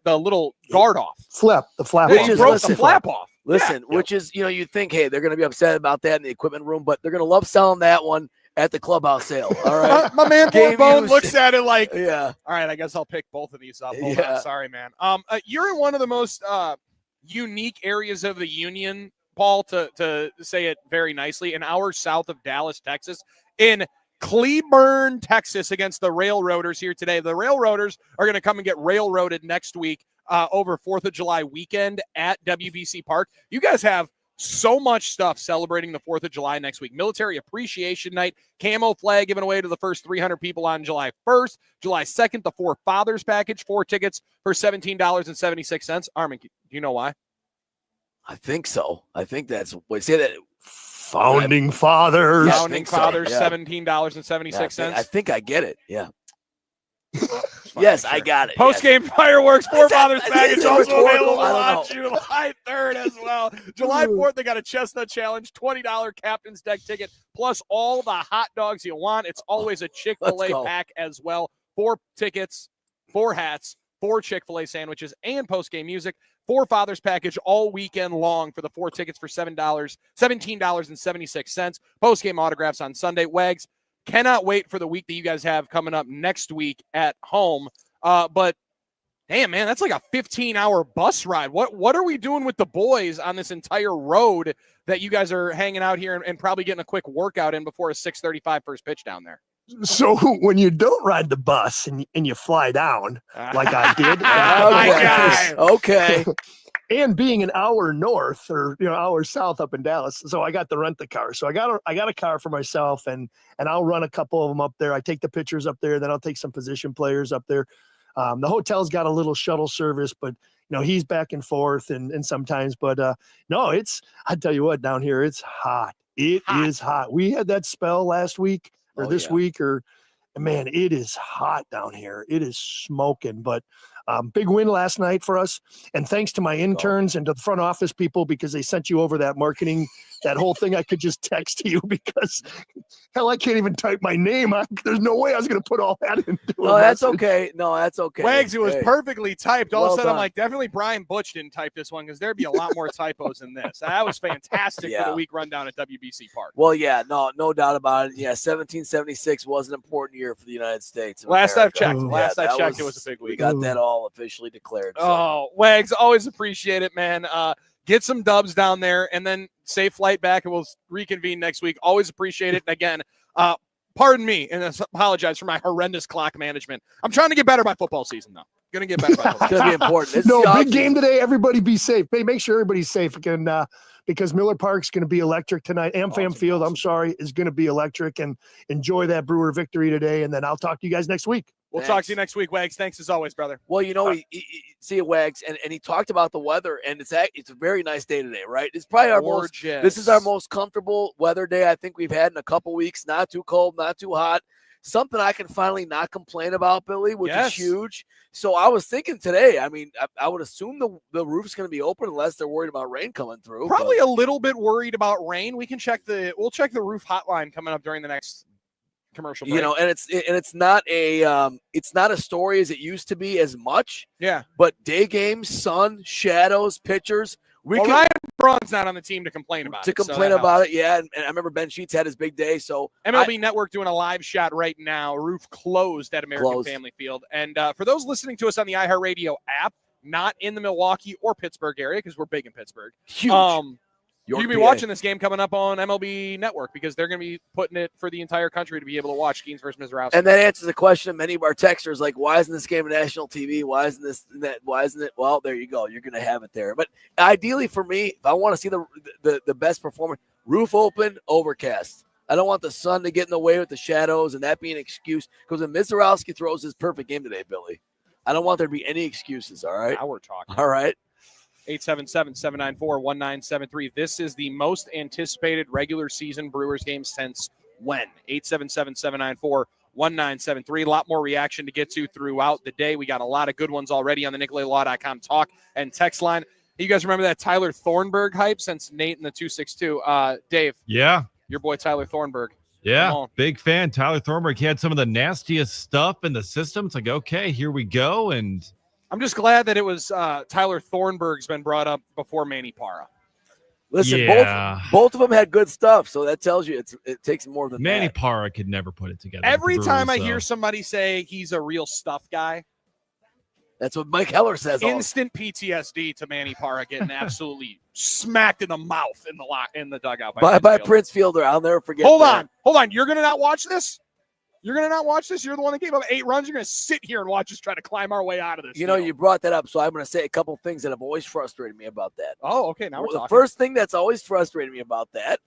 little guard off. The flap He off. broke the flap off. Listen, which is, you'd think, hey, they're going to be upset about that in the equipment room, but they're going to love selling that one at the clubhouse sale. All right. My man Bone looks at it like, yeah. All right, I guess I'll pick both of these up. Hold Yeah. on. Sorry, man. You're in one of the most unique areas of the union, Paul, to say it very nicely, an hour south of Dallas, Texas, in Cleburne, Texas, against the Railroaders here today. The Railroaders are going to come and get railroaded next week over 4th of July weekend at WBC Park. You guys have so much stuff celebrating the 4th of July next week. Military Appreciation Night, camo flag given away to the first 300 people on July 1st. July 2nd, the Four Fathers package, 4 tickets for $17.76. Armin, do you know why? I think so. I think that's what say that. Founding Fathers. Founding Fathers, yeah. $17.76. Yeah, I think I get it. Yeah. Yes, I got it. Post-game fireworks, Four Fathers package it also rhetorical? available I on don't know. July 3rd as well. July 4th, they got a Chestnut Challenge, $20 Captain's Deck ticket, plus all the hot dogs you want. It's always a Let's Chick-fil-A go. pack as well. 4 tickets, 4 hats, 4 Chick-fil-A sandwiches, and post-game music. 4 Fathers package all weekend long for the 4 tickets for $17.76. Post-game autographs on Sunday. Wags, cannot wait for the week that you guys have coming up next week at home. But damn, man, that's like a 15-hour bus ride. What are we doing with the boys on this entire road that you guys are hanging out here and probably getting a quick workout in before a 6:35 first pitch down there? So when you don't ride the bus and you fly down like I did, okay, and being an hour north or hour south up in Dallas, so I got to rent the car. So I got a car for myself, and I'll run a couple of them up there. I take the pictures up there, then I'll take some position players up there. The hotel's got a little shuttle service, but he's back and forth and sometimes. But no, I tell you what, down here it's hot. It is hot. We had that spell last week. Or this week, man, it is hot down here. It is smoking, but big win last night for us. And thanks to my interns and to the front office people, because they sent you over that marketing, that whole thing. I could just text to you because hell, I can't even type my name. There's no way I was going to put all that into it. No, that's okay. No, that's okay. Wags, it was perfectly typed. All of a sudden, done. I'm like, definitely Brian Butch didn't type this one because there'd be a lot more typos in this. That was fantastic for the week rundown at WBC Park. Well, yeah, no doubt about it. Yeah, 1776 was an important year for the United States. Last I've checked, it was a big week. We got that all officially declared. So. Oh, Wags, always appreciate it, man. Get some dubs down there, and then safe flight back, and we'll reconvene next week. Always appreciate it. And again, pardon me, and I apologize for my horrendous clock management. I'm trying to get better by football season, though. Going to get better by football. It's going to be important. Big game today. Everybody be safe. Hey, make sure everybody's safe again, because Miller Park's going to be electric tonight. AmFam Field, is going to be electric, and enjoy that Brewer victory today. And then I'll talk to you guys next week. We'll talk to you next week, Wags. Thanks as always, brother. Well, see you, Wags, and he talked about the weather, and it's a very nice day today, right? It's probably this is our most comfortable weather day I think we've had in a couple weeks. Not too cold, not too hot. Something I can finally not complain about, Billy, which is huge. So I was thinking today, I mean, I would assume the roof's going to be open unless they're worried about rain coming through. Probably a little bit worried about rain. We'll check the roof hotline coming up during the next commercial break. And it's not a story as it used to be as much. Yeah. But day games, sun, shadows, pitchers. Ryan Braun's not on the team to complain about it. Yeah. And I remember Ben Sheets had his big day. So MLB Network doing a live shot right now. Roof closed at American Family Field. And for those listening to us on the iHeartRadio app, not in the Milwaukee or Pittsburgh area, because we're big in Pittsburgh. Huge. You can be watching this game coming up on MLB Network because they're going to be putting it for the entire country to be able to watch Skeens versus Mizraowski. And that answers the question of many of our texters, like, why isn't this game on national TV? Why isn't this that? Why isn't it? Well, there you go. You're going to have it there. But ideally for me, if I want to see the best performance, roof open, overcast. I don't want the sun to get in the way with the shadows and that being an excuse. Because when Mizraowski throws his perfect game today, Billy, I don't want there to be any excuses, all right? Now we're talking. All right. 877-794-1973. This is the most anticipated regular season Brewers game since when? 877-794-1973. A lot more reaction to get to throughout the day. We got a lot of good ones already on the NicoletLaw.com talk and text line. You guys remember that Tyler Thornburg hype since Nate in the 262? Dave. Yeah. Your boy Tyler Thornburg. Yeah, big fan. Tyler Thornburg. He had some of the nastiest stuff in the system. It's like, okay, here we go. And I'm just glad that it was Tyler Thornburg's been brought up before Manny Parra. Listen, both of them had good stuff, so that tells you it takes more than Manny that. Parra could never put it together. Every time I hear somebody say he's a real stuff guy, that's what Mike Heller says. Instant PTSD to Manny Parra getting absolutely smacked in the mouth in the dugout by Prince Fielder. I'll never forget. Hold on. You're gonna not watch this? You're going to not watch this? You're the one that gave up 8 runs? You're going to sit here and watch us try to climb our way out of this. You brought that up, so I'm going to say a couple things that have always frustrated me about that. Oh, okay. Now we're talking. The first thing that's always frustrated me about that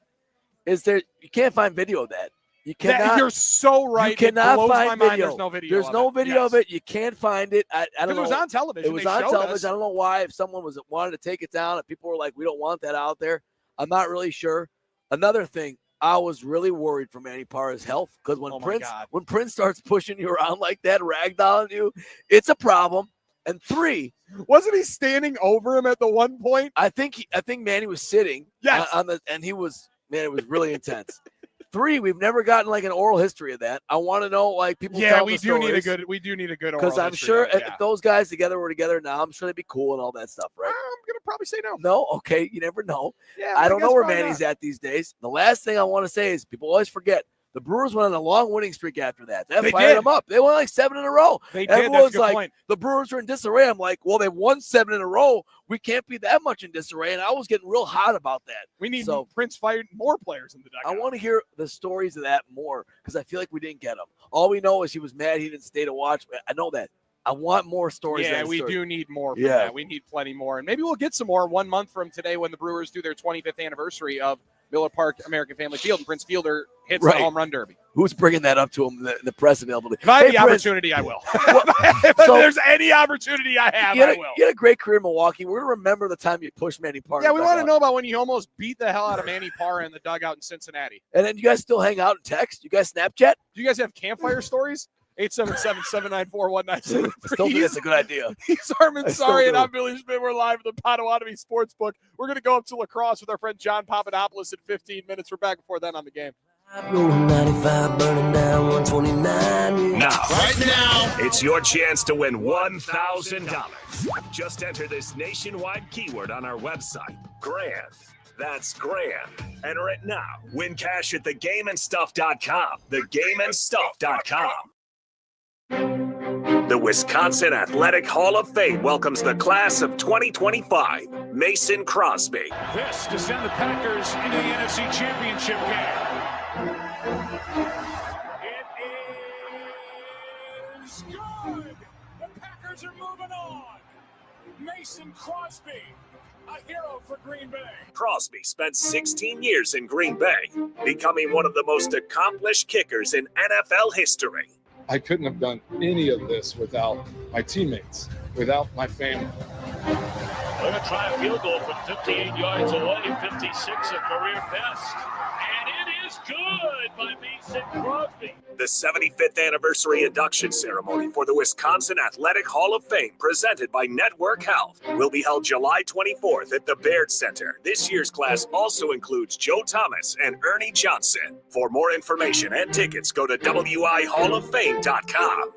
is you can't find video of that. You cannot. You're so right. You cannot find video. There's no video. There's no video of it. You can't find it. I don't know. It was on television. It was on television. I don't know why. If someone wanted to take it down, and people were like, "We don't want that out there," I'm not really sure. Another thing. I was really worried for Manny Parra's health because when Prince starts pushing you around like that, ragdolling you, it's a problem. And 3, wasn't he standing over him at the one point? I think Manny was sitting. Yes. And it was really intense. 3, we've never gotten like an oral history of that. I want to know, like, people. Yeah, tell we the do need a stories. good. We do need a good. Because I'm sure if those guys together were together now, I'm sure they'd be cool and all that stuff, right? I'm gonna probably say no. No, okay, you never know. Yeah, I don't guess know where probably Manny's not. at these days. The last thing I want to say is people always forget the Brewers went on a long winning streak after that. That They fired did. them up. They won like 7 in a row. They did. That's a Everyone's good like, point. the Brewers are in disarray. I'm like, well, they won 7 in a row. We can't be that much in disarray. And I was getting real hot about that. We need So Prince fired more players in the dugout. I want to hear the stories of that more because I feel like we didn't get them. All we know is he was mad he didn't stay to watch. I know that. I want more stories. Yeah, of that we story. do need more from Yeah. that. We need plenty more. And maybe we'll get some more 1 month from today when the Brewers do their 25th anniversary of Miller Park American Family Field and Prince Fielder hits Right. the home run derby. Who's bringing that up to him? The press availability. If I have the Prince, opportunity, I will. If So- there's any opportunity I have, you I had, will. you had a great career in Milwaukee. We're going to remember the time you pushed Manny Parr. Yeah, in we the want to dugout. know about when you almost beat the hell out of Manny Parra in the dugout in Cincinnati. And then you guys still hang out and text? You guys Snapchat? Do you guys have campfire stories? 877-794-1973. I still think that's a good idea. He's Armin I still Sorry, and do. I'm Billy Schmidt. We're live at the Potawatomi Sportsbook. We're going to go up to La Crosse with our friend John Papadopoulos in 15 minutes. We're back before then on the game. 95, burning down 129. Now, it's your chance to win $1,000. Just enter this nationwide keyword on our website, GRAND. That's GRAND. Enter it now. Win cash at thegameandstuff.com. Thegameandstuff.com. The Wisconsin Athletic Hall of Fame welcomes the class of 2025, Mason Crosby. This to send the Packers into the NFC Championship game. It is good. The Packers are moving on. Mason Crosby, a hero for Green Bay. Crosby spent 16 years in Green Bay, becoming one of the most accomplished kickers in NFL history. I couldn't have done any of this without my teammates, without my family. They're going to try a field goal from 58 yards away, 56 a career best. And it is good by Mason Crosby. The 75th anniversary induction ceremony for the Wisconsin Athletic Hall of Fame, presented by Network Health, will be held July 24th at the Baird Center. This year's class also includes Joe Thomas and Ernie Johnson. For more information and tickets, go to WIHallOfFame.com.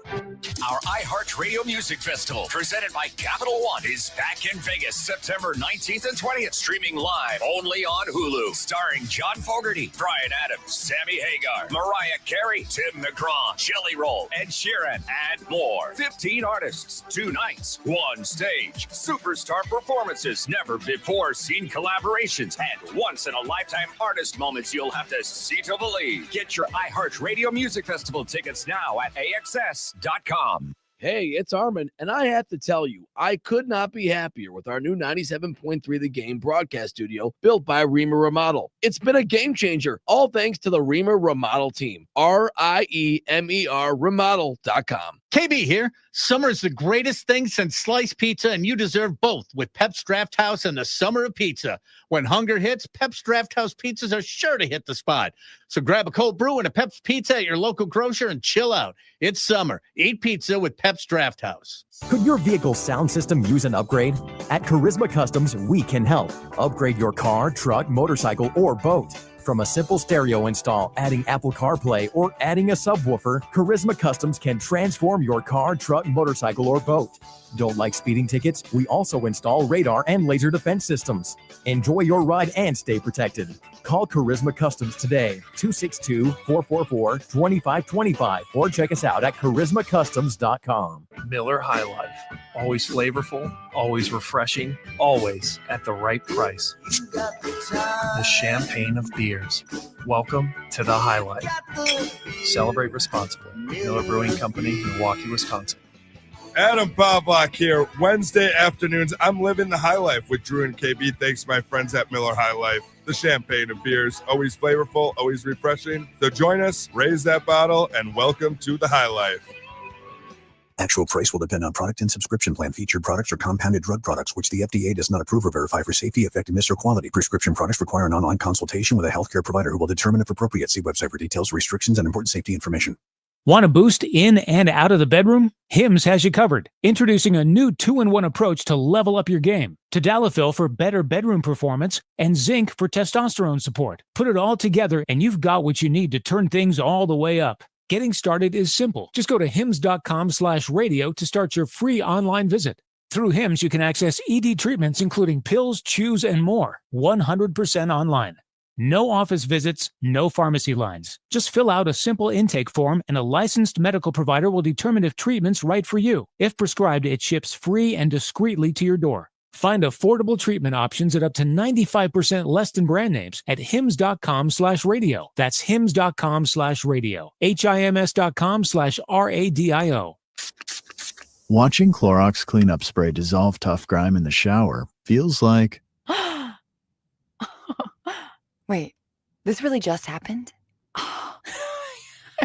Our iHeartRadio Music Festival, presented by Capital One, is back in Vegas September 19th and 20th, streaming live only on Hulu. Starring John Fogerty, Bryan Adams, Sammy Hagar, Mariah Carey, Tim McGraw, Jelly Roll, Ed Sheeran, and more. 15 artists, 2 nights, 1 stage. Superstar performances, never before seen collaborations, and once-in-a-lifetime artist moments you'll have to see to believe. Get your iHeartRadio Music Festival tickets now at AXS.com. Hey, it's Armin, and I have to tell you, I could not be happier with our new 97.3 The Game broadcast studio built by Reamer Remodel. It's been a game changer, all thanks to the Reamer Remodel team. RIEMER remodel.com. KB here. Summer is the greatest thing since sliced pizza, and you deserve both with Pep's Draft House and the Summer of Pizza. When hunger hits, Pep's Draft House pizzas are sure to hit the spot. So grab a cold brew and a Pep's Pizza at your local grocer and chill out. It's summer. Eat pizza with Pep's Draft House. Could your vehicle's sound system use an upgrade? At Charisma Customs, we can help. Upgrade your car, truck, motorcycle, or boat. From a simple stereo install, adding Apple CarPlay, or adding a subwoofer, Charisma Customs can transform your car, truck, motorcycle, or boat. Don't like speeding tickets? We also install radar and laser defense systems. Enjoy your ride and stay protected. Call Charisma Customs today, 262-444-2525, or check us out at charismacustoms.com. Miller High Life. Always flavorful, always refreshing, always at the right price. The champagne of beers. Welcome to the High Life. Celebrate responsibly. Miller Brewing Company, Milwaukee, Wisconsin. Adam Pavlak here. Wednesday afternoons, I'm living the high life with Drew and KB. Thanks to my friends at Miller High Life. The champagne of beers, always flavorful, always refreshing. So join us, raise that bottle, and welcome to the high life. Actual price will depend on product and subscription plan. Featured products are compounded drug products, which the FDA does not approve or verify for safety, effectiveness, or quality. Prescription products require an online consultation with a healthcare provider who will determine if appropriate. See website for details, restrictions, and important safety information. Want a boost in and out of the bedroom? Hims has you covered. Introducing a new 2-in-1 approach to level up your game. Tadalafil for better bedroom performance and zinc for testosterone support. Put it all together and you've got what you need to turn things all the way up. Getting started is simple. Just go to hims.com/radio to start your free online visit. Through Hims, you can access ED treatments including pills, chews, and more. 100% online. No office visits, no pharmacy lines. Just fill out a simple intake form and a licensed medical provider will determine if treatment's right for you. If prescribed, it ships free and discreetly to your door. Find affordable treatment options at up to 95% less than brand names at hims.com/radio. That's hims.com/radio. HIMS.com/RADIO. Watching Clorox cleanup spray dissolve tough grime in the shower feels like... Wait, this really just happened? Oh,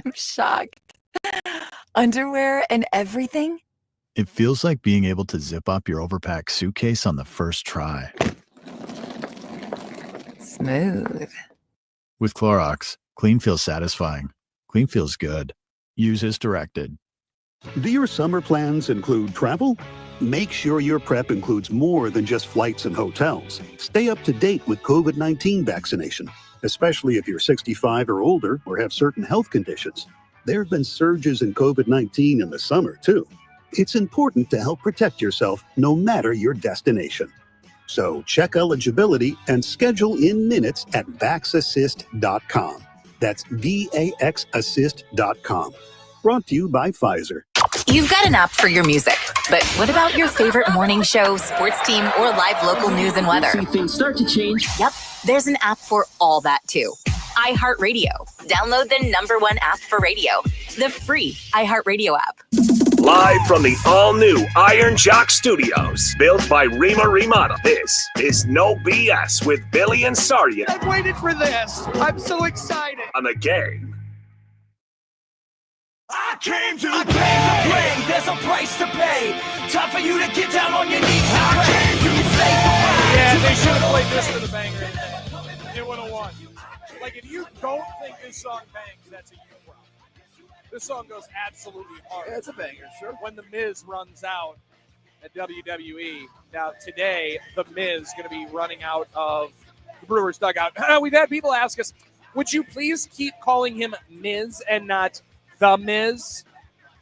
I'm shocked. Underwear and everything? It feels like being able to zip up your overpacked suitcase on the first try. Smooth. With Clorox, clean feels satisfying. Clean feels good. Use as directed. Do your summer plans include travel? Make sure your prep includes more than just flights and hotels. Stay up to date with COVID-19 vaccination, especially if you're 65 or older or have certain health conditions. There have been surges in COVID-19 in the summer, too. It's important to help protect yourself no matter your destination. So check eligibility and schedule in minutes at VaxAssist.com. That's VAXAssist.com. Brought to you by Pfizer. You've got an app for your music, but what about your favorite morning show, sports team, or live local news and weather? Things start to change. Yep, there's an app for all that too. iHeartRadio. Download the #1 app for radio, the free iHeartRadio app. Live from the all-new Iron Jock Studios, built by Rima Remodel, this is No BS with Billy and Sarnia. I've waited for this. I'm so excited. On the Game. I came to play. There's a price to pay. Time for you to get down on your knees and pray. Yeah, they should have played this for the banger. It would have won. Like, if you don't think this song bangs, that's a you problem. This song goes absolutely hard. Yeah, it's a banger, sure. When The Miz runs out at WWE. Now, today, The Miz is going to be running out of the Brewers' dugout. We've had people ask us, would you please keep calling him Miz and not The Miz?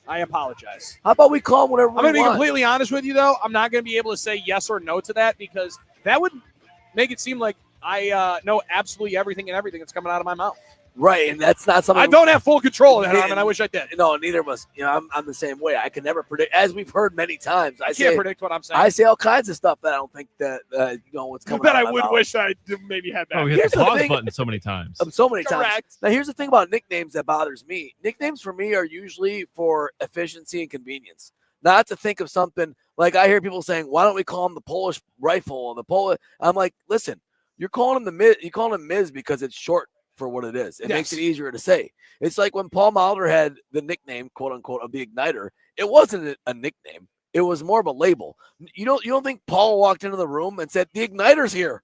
I apologize. How about we call him whatever we want? I'm going to be completely honest with you, though. I'm not going to be able to say yes or no to that because that would make it seem like I know absolutely everything that's coming out of my mouth. Right, and that's not something... I don't have full control of that, and I wish I did. No, neither of us. You know, I'm the same way. I can never predict, as we've heard many times. I can't predict what I'm saying. I say all kinds of stuff that I don't think that what's coming out that of I my would mouth. wish I maybe had that. Oh, we hit the pause button so many times. So many times. Correct. Now, here's the thing about nicknames that bothers me. Nicknames for me are usually for efficiency and convenience. Not to think of something like I hear people saying, "Why don't we call him the Polish rifle?" And the Polish. I'm like, listen, you're calling him the Miz. You call him Miz because it's short for what it is. It makes it easier to say. It's like when Paul Molitor had the nickname, quote unquote, of the Igniter. It wasn't a nickname. It was more of a label. You don't think Paul walked into the room and said, "The Igniter's here"?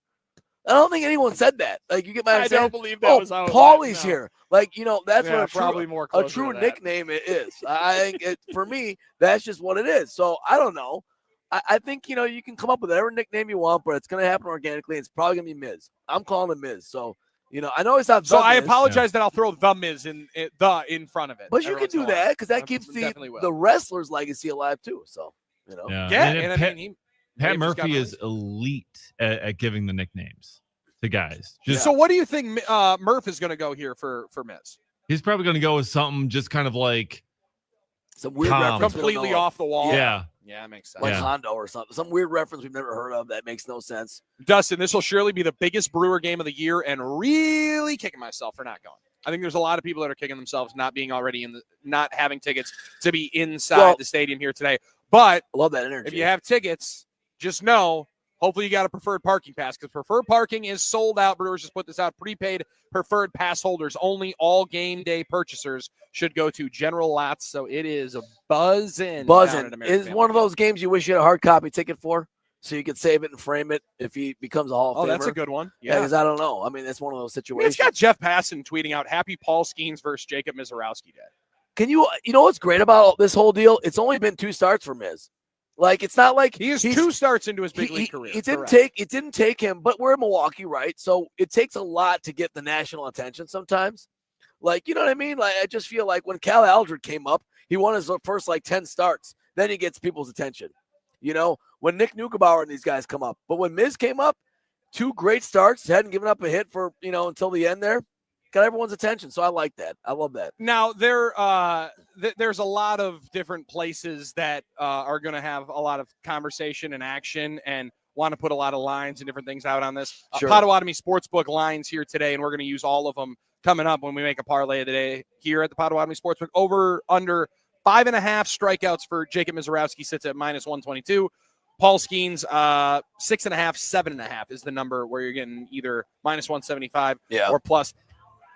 I don't think anyone said that. Like, you get my I don't believe that was how it Paulie's went, no. here. Like, that's Yeah, what probably more a closer true to that. nickname it is. I think for me, that's just what it is. So I don't know. I think, you can come up with whatever nickname you want, but it's going to happen organically. It's probably going to be Miz. I'm calling him Miz. So, I know it's not So the I Miz. apologize that I'll throw The Miz in front of it. But you can do that because that keeps definitely will. the wrestler's legacy alive too. So, Yeah, and I mean, Pat Dave just got Murphy is elite at giving the nicknames to guys. So what do you think Murph is going to go here for Miz? He's probably going to go with something just kind of like some weird calm. reference. Completely off the wall. Yeah. Yeah, that makes sense. Like Hondo or something. Some weird reference we've never heard of that makes no sense. Dustin, this will surely be the biggest Brewer game of the year, and really kicking myself for not going. I think there's a lot of people that are kicking themselves not being already not having tickets to be inside the stadium here today. But I love that energy. If you have tickets, just know, hopefully you got a preferred parking pass because preferred parking is sold out. Brewers just put this out. Prepaid preferred pass holders only. All game day purchasers should go to General Lots. So it is a buzzing. Is one of those games you wish you had a hard copy ticket for, so you could save it and frame it if he becomes a Hall of Famer. Oh, that's a good one. Yeah, because I don't know. I mean, that's one of those situations. It's got Jeff Passan tweeting out, "Happy Paul Skeens versus Jacob Mizorowski Day." you know what's great about this whole deal? It's only been 2 starts for Miz. Like, it's not like he has 2 starts into his big league career. It didn't take him, but we're in Milwaukee, right? So it takes a lot to get the national attention sometimes. Like, you know what I mean? Like, I just feel like when Cal Aldred came up, he won his first 10 starts. Then he gets people's attention. You know, when Nick Nugebauer and these guys come up. But when Miz came up, 2 great starts, hadn't given up a hit for, until the end there. Got everyone's attention, so I like that. I love that. Now, there's a lot of different places that are going to have a lot of conversation and action and want to put a lot of lines and different things out on this. Sure. Potawatomi Sportsbook lines here today, and we're going to use all of them coming up when we make a parlay of the day here at the Potawatomi Sportsbook. Over under 5.5 strikeouts for Jacob Mizorowski sits at -122. Paul Skeens, 6.5, 7.5 is the number where you're getting either -175 or plus.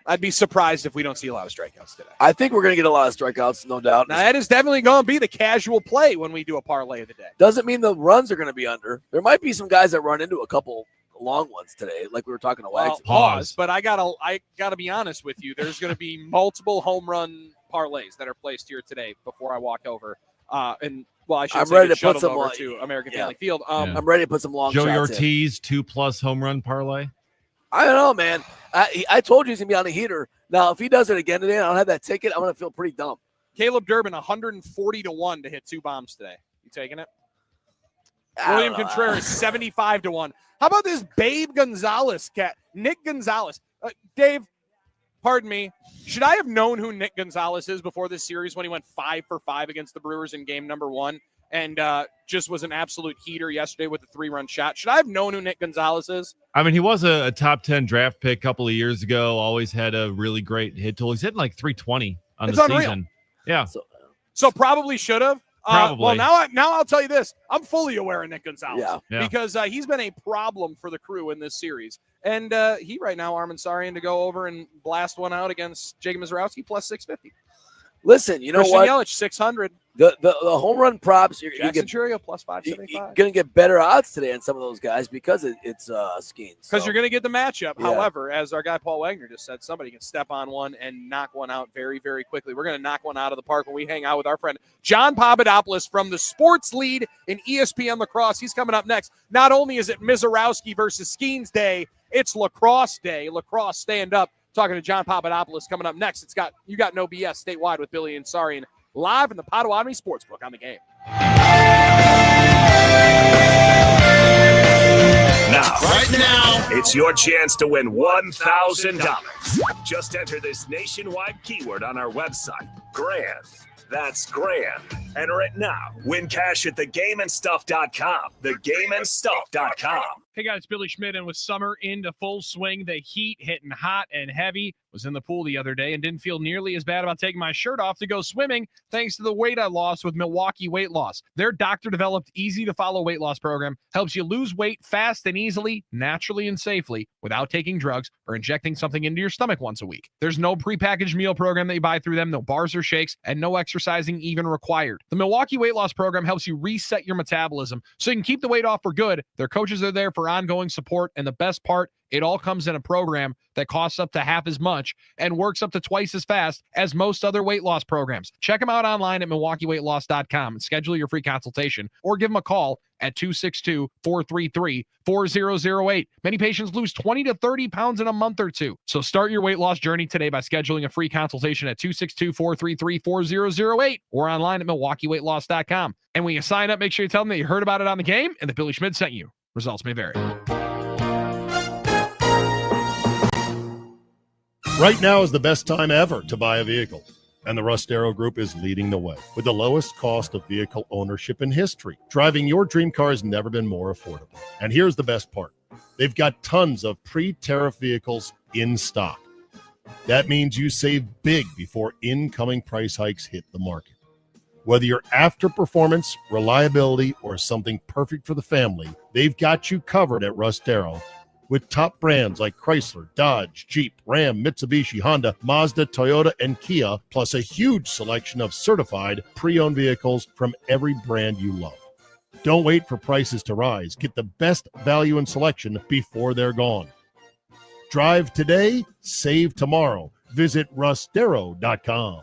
I'd be surprised if we don't see a lot of strikeouts today. I think we're going to get a lot of strikeouts, no doubt. Now, that is definitely going to be the casual play when we do a parlay of the day. Doesn't mean the runs are going to be under. There might be some guys that run into a couple long ones today, like we were talking to Wags. Pause, but I gotta be honest with you. There's going to be multiple home run parlays that are placed here today before I walk over. I should I'm say ready get to put shuttled some over to American Family Field. I'm ready to put some long Joey shots Ortiz, 2+ home run parlay. I don't know, man. I told you he's going to be on a heater. Now, if he does it again today and I don't have that ticket, I'm going to feel pretty dumb. Caleb Durbin, 140-1 to hit 2 bombs today. You taking it? William Contreras, 75-1. How about this Babe Gonzalez cat? Nick Gonzalez. Dave, pardon me. Should I have known who Nick Gonzalez is before this series when he went 5 for 5 against the Brewers in game number 1 and just was an absolute heater yesterday with a 3-run shot? Should I have known who Nick Gonzalez is? I mean, he was a top 10 draft pick a couple of years ago. Always had a really great hit tool. He's hitting like 320 on the season. Yeah. So probably should have. Probably. Well, now I'll tell you this. I'm fully aware of Nick Gonzalez because he's been a problem for the Crew in this series. And he right now, Armin Sarian, to go over and blast one out against Jacob Mizorowski, plus 650. Listen, you know Christian what? Yelich, 600. The home run props, you're Jackson Churio, plus 575. You're going to get better odds today on some of those guys because it's Skeens. Because you're going to get the matchup. Yeah. However, as our guy Paul Wagner just said, somebody can step on one and knock one out very, very quickly. We're going to knock one out of the park when we hang out with our friend John Papadopoulos from the Sports Lead in ESPN Lacrosse. He's coming up next. Not only is it Mizorowski versus Skeens Day, it's Lacrosse Day. Lacrosse Stand Up. Talking to John Papadopoulos coming up next. You got no BS statewide with Billy and Sarian live in the Potawatomi Sportsbook on the game. Now, it's your chance to win $1,000. Just enter this nationwide keyword on our website, GRAND. That's grand. Enter it now. Win cash at thegameandstuff.com. Thegameandstuff.com. Hey guys, Billy Schmidt, and with summer into full swing, the heat hitting hot and heavy. Was in the pool the other day and didn't feel nearly as bad about taking my shirt off to go swimming thanks to the weight I lost with Milwaukee Weight Loss. Their doctor-developed, easy-to-follow weight loss program helps you lose weight fast and easily, naturally and safely, without taking drugs or injecting something into your stomach once a week. There's no prepackaged meal program that you buy through them, no bars or shakes, and no exercising even required. The Milwaukee Weight Loss program helps you reset your metabolism so you can keep the weight off for good. Their coaches are there for ongoing support, and the best part, it all comes in a program that costs up to half as much and works up to twice as fast as most other weight loss programs. Check them out online at MilwaukeeWeightLoss.com and schedule your free consultation or give them a call at 262-433-4008. Many patients lose 20 to 30 pounds in a month or two. So start your weight loss journey today by scheduling a free consultation at 262-433-4008 or online at MilwaukeeWeightLoss.com. And when you sign up, make sure you tell them that you heard about it on the game and that Billy Schmidt sent you. Results may vary. Right now is the best time ever to buy a vehicle, and the Russ Darrow Group is leading the way with the lowest cost of vehicle ownership in history. Driving your dream car has never been more affordable. And here's the best part. They've got tons of pre-tariff vehicles in stock. That means you save big before incoming price hikes hit the market. Whether you're after performance, reliability, or something perfect for the family, they've got you covered at Russ Darrow. With top brands like Chrysler, Dodge, Jeep, Ram, Mitsubishi, Honda, Mazda, Toyota, and Kia, plus a huge selection of certified pre-owned vehicles from every brand you love. Don't wait for prices to rise. Get the best value and selection before they're gone. Drive today, save tomorrow. Visit RussDarrow.com.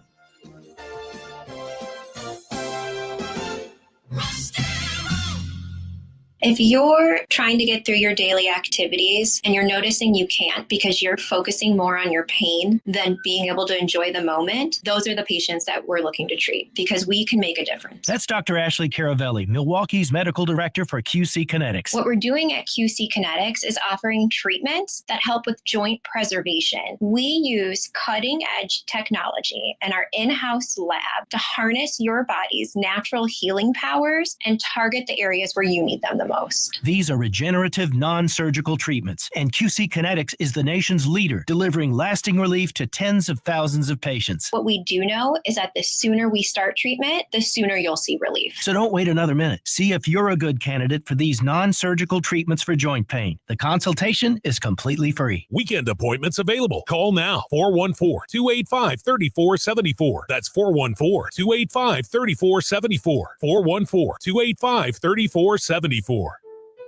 If you're trying to get through your daily activities and you're noticing you can't because you're focusing more on your pain than being able to enjoy the moment, those are the patients that we're looking to treat because we can make a difference. That's Dr. Ashley Caravelli, Milwaukee's medical director for QC Kinetics. What we're doing at QC Kinetics is offering treatments that help with joint preservation. We use cutting-edge technology in our in-house lab to harness your body's natural healing powers and target the areas where you need them the most. These are regenerative, non-surgical treatments, and QC Kinetics is the nation's leader, delivering lasting relief to tens of thousands of patients. What we do know is that the sooner we start treatment, the sooner you'll see relief. So don't wait another minute. See if you're a good candidate for these non-surgical treatments for joint pain. The consultation is completely free. Weekend appointments available. Call now. 414-285-3474. That's 414-285-3474. 414-285-3474.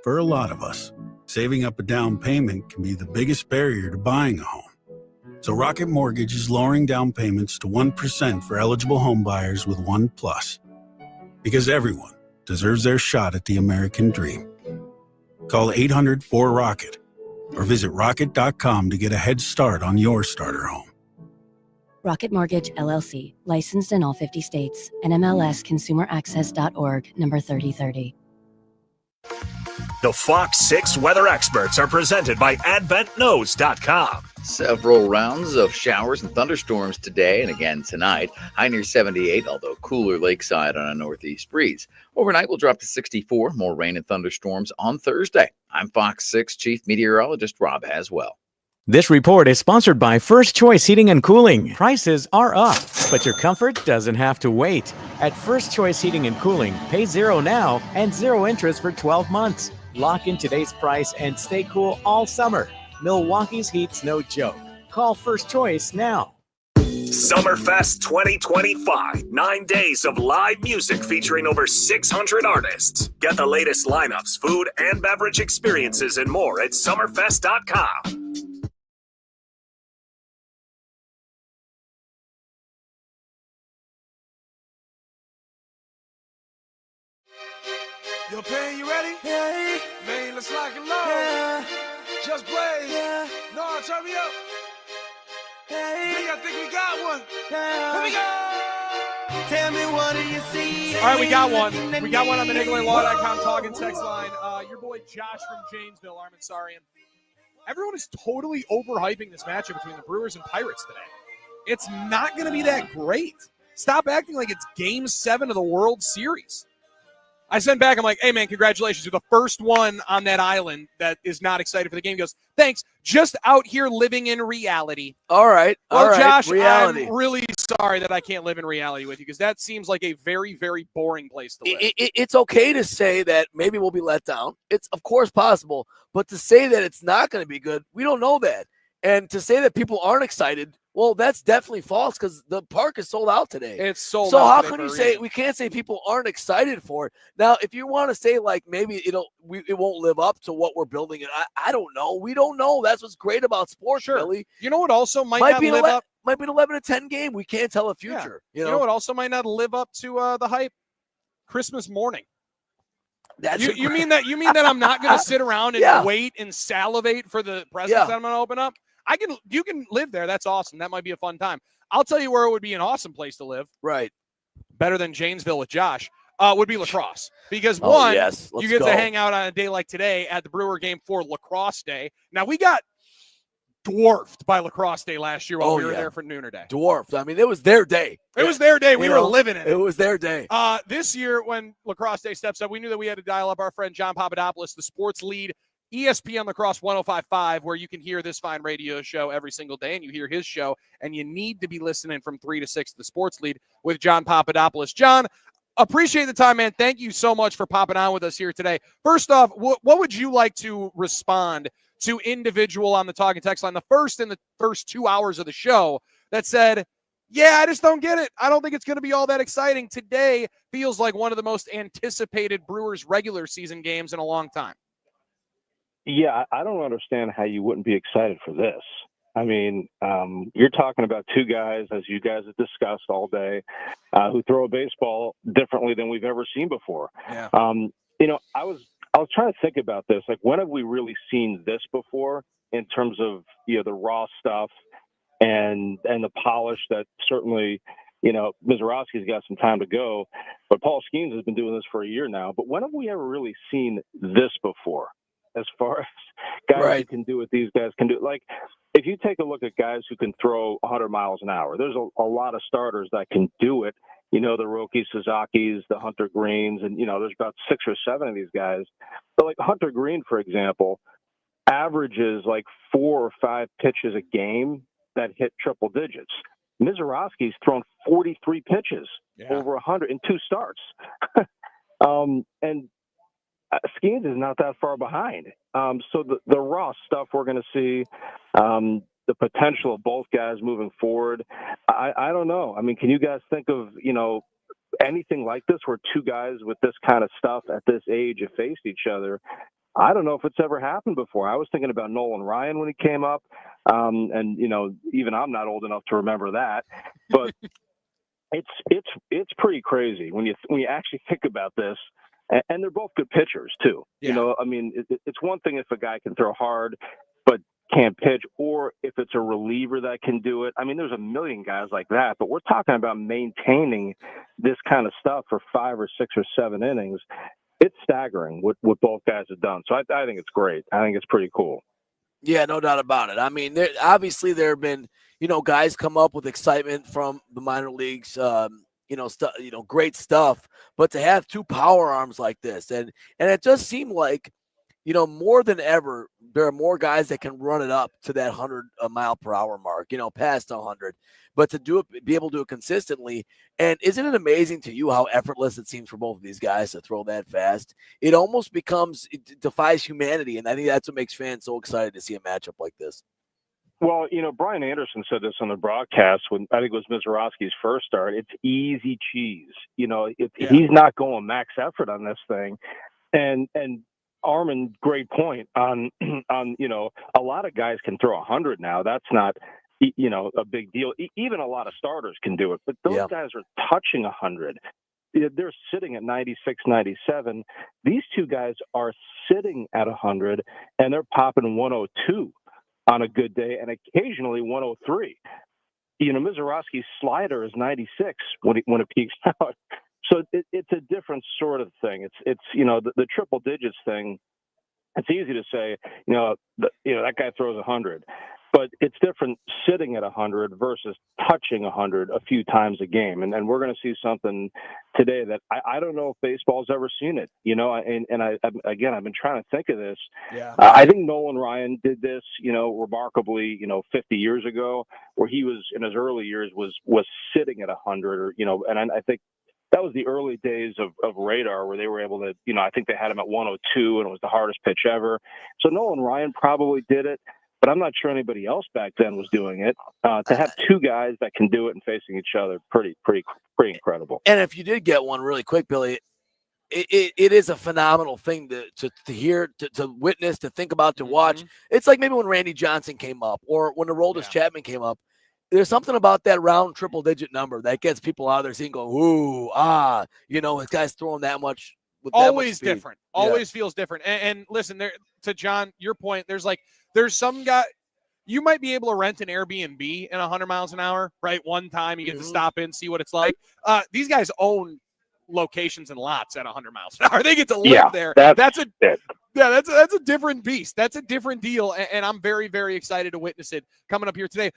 For a lot of us, saving up a down payment can be the biggest barrier to buying a home. So Rocket Mortgage is lowering down payments to 1% for eligible home buyers with ONE+. Because everyone deserves their shot at the American dream. Call 800-4ROCKET or visit rocket.com to get a head start on your starter home. Rocket Mortgage, LLC, licensed in all 50 states. NMLS-ConsumerAccess.org, number 3030. The Fox 6 weather experts are presented by AdventKnows.com. Several rounds of showers and thunderstorms today and again tonight. High near 78, although cooler lakeside on a northeast breeze. Overnight will drop to 64. More rain and thunderstorms on Thursday. I'm Fox 6 Chief Meteorologist Rob Haswell. This report is sponsored by First Choice Heating and Cooling. Prices are up, but your comfort doesn't have to wait. At First Choice Heating and Cooling, pay $0 now and 0 interest for 12 months. Lock in today's price and stay cool all summer. Milwaukee's heat's no joke. Call First Choice now. Summerfest 2025. 9 days of live music featuring over 600 artists. Get the latest lineups, food and beverage experiences, and more at summerfest.com. Yo, Pain, you ready? Yeah. Man, let's lock and load. Yeah. Just Blaze. Yeah. No, turn me up. Hey. I think we got one. Yeah. Here we go. Tell me, what do you see? All right, we got one. We got one on the NicoletLaw.com talking text line. Your boy Josh from Janesville, Armin Sarian. Everyone is totally overhyping this matchup between the Brewers and Pirates today. It's not going to be that great. Stop acting like it's Game 7 of the World Series. I sent back, I'm like, hey, man, congratulations. You're the first one on that island that is not excited for the game. He goes, thanks. Just out here living in reality. All right. Well, all right. Josh, reality. I'm really sorry that I can't live in reality with you because that seems like a very, very boring place to live. It's okay to say that maybe we'll be let down. It's, of course, possible. But to say that it's not going to be good, we don't know that. And to say that people aren't excited, well, that's definitely false because the park is sold out today. It's sold out. So how can you say we can't say people aren't excited for it? Now, if you want to say like maybe it won't live up to what we're building, I don't know. We don't know. That's what's great about sports, Billy. You know what also might not live up? Might be an 11-10 game. We can't tell the future. Yeah. You know what also might not live up to the hype? Christmas morning. You mean that I'm not going to sit around and wait and salivate for the presents that I'm going to open up? You can live there. That's awesome. That might be a fun time. I'll tell you where it would be an awesome place to live. Right. Better than Janesville with Josh. Would be La Crosse. Because you get to hang out on a day like today at the Brewer game for Lacrosse Day. Now we got dwarfed by Lacrosse Day last year while we were there for Nooner Day. Dwarfed. I mean, it was their day. It was their day. We were living in it. It was their day. This year when Lacrosse Day steps up, we knew that we had to dial up our friend John Papadopoulos, the sports lead, ESPN Lacrosse 105.5, where you can hear this fine radio show every single day, and you hear his show, and you need to be listening from 3 to 6, the sports lead with John Papadopoulos. John, appreciate the time, man. Thank you so much for popping on with us here today. First off, what would you like to respond to individual on the talking text line, the first in the first 2 hours of the show that said, yeah, I just don't get it. I don't think it's going to be all that exciting. Today feels like one of the most anticipated Brewers regular season games in a long time. Yeah, I don't understand how you wouldn't be excited for this. I mean, you're talking about two guys, as you guys have discussed all day, who throw a baseball differently than we've ever seen before. Yeah. I was was trying to think about this. Like, when have we really seen this before in terms of, the raw stuff and the polish that certainly, Mizorowski's got some time to go, but Paul Skeens has been doing this for a year now. But when have we ever really seen this before as far as guys who can do what these guys can do? Like, if you take a look at guys who can throw 100 miles an hour, there's a lot of starters that can do it. The Roki Suzakis, the Hunter Greens, and, there's about 6 or 7 of these guys. But like Hunter Green, for example, averages like 4 or 5 pitches a game that hit triple digits. Mizorowski's thrown 43 pitches over 100 in 2 starts. And Skeens is not that far behind. So the raw stuff we're going to see, the potential of both guys moving forward, I don't know. I mean, can you guys think of, anything like this where 2 guys with this kind of stuff at this age have faced each other? I don't know if it's ever happened before. I was thinking about Nolan Ryan when he came up. And, even I'm not old enough to remember that. But it's pretty crazy when you actually think about this. And they're both good pitchers, too. Yeah. It's one thing if a guy can throw hard but can't pitch, or if it's a reliever that can do it. I mean, there's a million guys like that, but we're talking about maintaining this kind of stuff for 5 or 6 or 7 innings. It's staggering what both guys have done. So I think it's great. I think it's pretty cool. Yeah, no doubt about it. I mean, there have been, guys come up with excitement from the minor leagues, great stuff. But to have 2 power arms like this, and it just seemed like, more than ever, there are more guys that can run it up to that 100 mile per hour mark, past 100. But to do it, be able to do it consistently. And isn't it amazing to you how effortless it seems for both of these guys to throw that fast? It almost it defies humanity. And I think that's what makes fans so excited to see a matchup like this. Well, Brian Anderson said this on the broadcast when I think it was Mizorowski's first start. It's easy cheese. He's not going max effort on this thing. And Armin, great point on, a lot of guys can throw 100 now. That's not, a big deal. Even a lot of starters can do it, but those guys are touching 100. They're sitting at 96, 97. These 2 guys are sitting at 100 and they're popping 102 on a good day and occasionally 103. Mizorowski's slider is 96 when it peaks out. So it's a different sort of thing. It's the triple digits thing. It's easy to say, that guy throws 100, but it's different sitting at 100 versus touching 100 a few times a game. And we're going to see something today that I don't know if baseball's ever seen it. I've been trying to think of this. Yeah. I think Nolan Ryan did this, remarkably, 50 years ago, where he was in his early years was sitting at 100, and I think that was the early days of Radar where they were able to, I think they had him at 102 and it was the hardest pitch ever. So Nolan Ryan probably did it, but I'm not sure anybody else back then was doing it. To have 2 guys that can do it and facing each other, pretty incredible. And if you did get one really quick, Billy, it is a phenomenal thing to hear, to witness, to think about, to watch. It's like maybe when Randy Johnson came up or when Aroldis Chapman came up. There's something about that round triple-digit number that gets people out of their seat going, ooh, this guy's throwing that much. Always different. Always feels different. And listen, there to John, your point, there's some guy, you might be able to rent an Airbnb in 100 miles an hour, right? One time you get to stop in, see what it's like. These guys own locations and lots at 100 miles an hour. They get to live there. That's a different beast. That's a different deal. And I'm very, very excited to witness it coming up here today.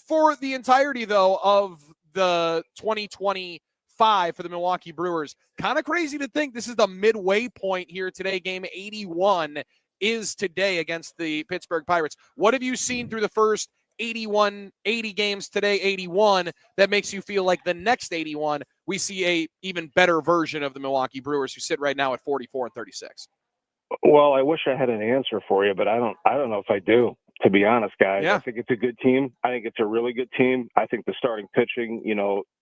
For the entirety, though, of the 2025 for the Milwaukee Brewers, kind of crazy to think this is the midway point here today. Game 81 is today against the Pittsburgh Pirates. What have you seen through the first 80 games today, 81, that makes you feel like the next 81, we see a even better version of the Milwaukee Brewers, who sit right now at 44-36? Well, I wish I had an answer for you, but I don't know if I do. To be honest, guys, I think it's a good team. I think it's a really good team. I think the starting pitching,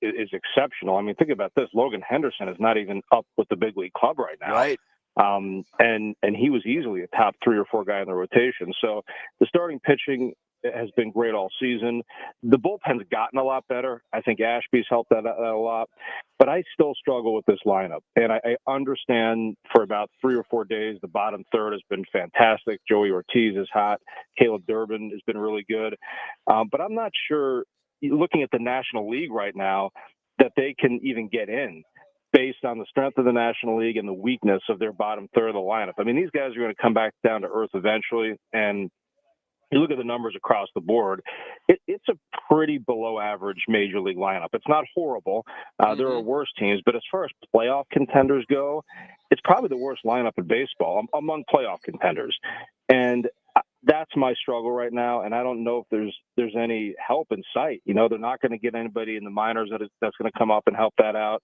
is exceptional. I mean, think about this. Logan Henderson is not even up with the big league club right now. Right. And he was easily a top 3 or 4 guy in the rotation. So the starting pitching, has been great all season. The bullpen's gotten a lot better. I think Ashby's helped that a lot. But I still struggle with this lineup. And I understand for about 3 or 4 days, the bottom third has been fantastic. Joey Ortiz is hot. Caleb Durbin has been really good. But I'm not sure, looking at the National League right now, that they can even get in based on the strength of the National League and the weakness of their bottom third of the lineup. I mean, these guys are going to come back down to earth eventually. And you look at the numbers across the board, it's a pretty below average major league lineup. It's not horrible. There are worse teams, but as far as playoff contenders go, it's probably the worst lineup in baseball among playoff contenders. And that's my struggle right now. And I don't know if there's any help in sight. You know, they're not going to get anybody in the minors that's going to come up and help that out.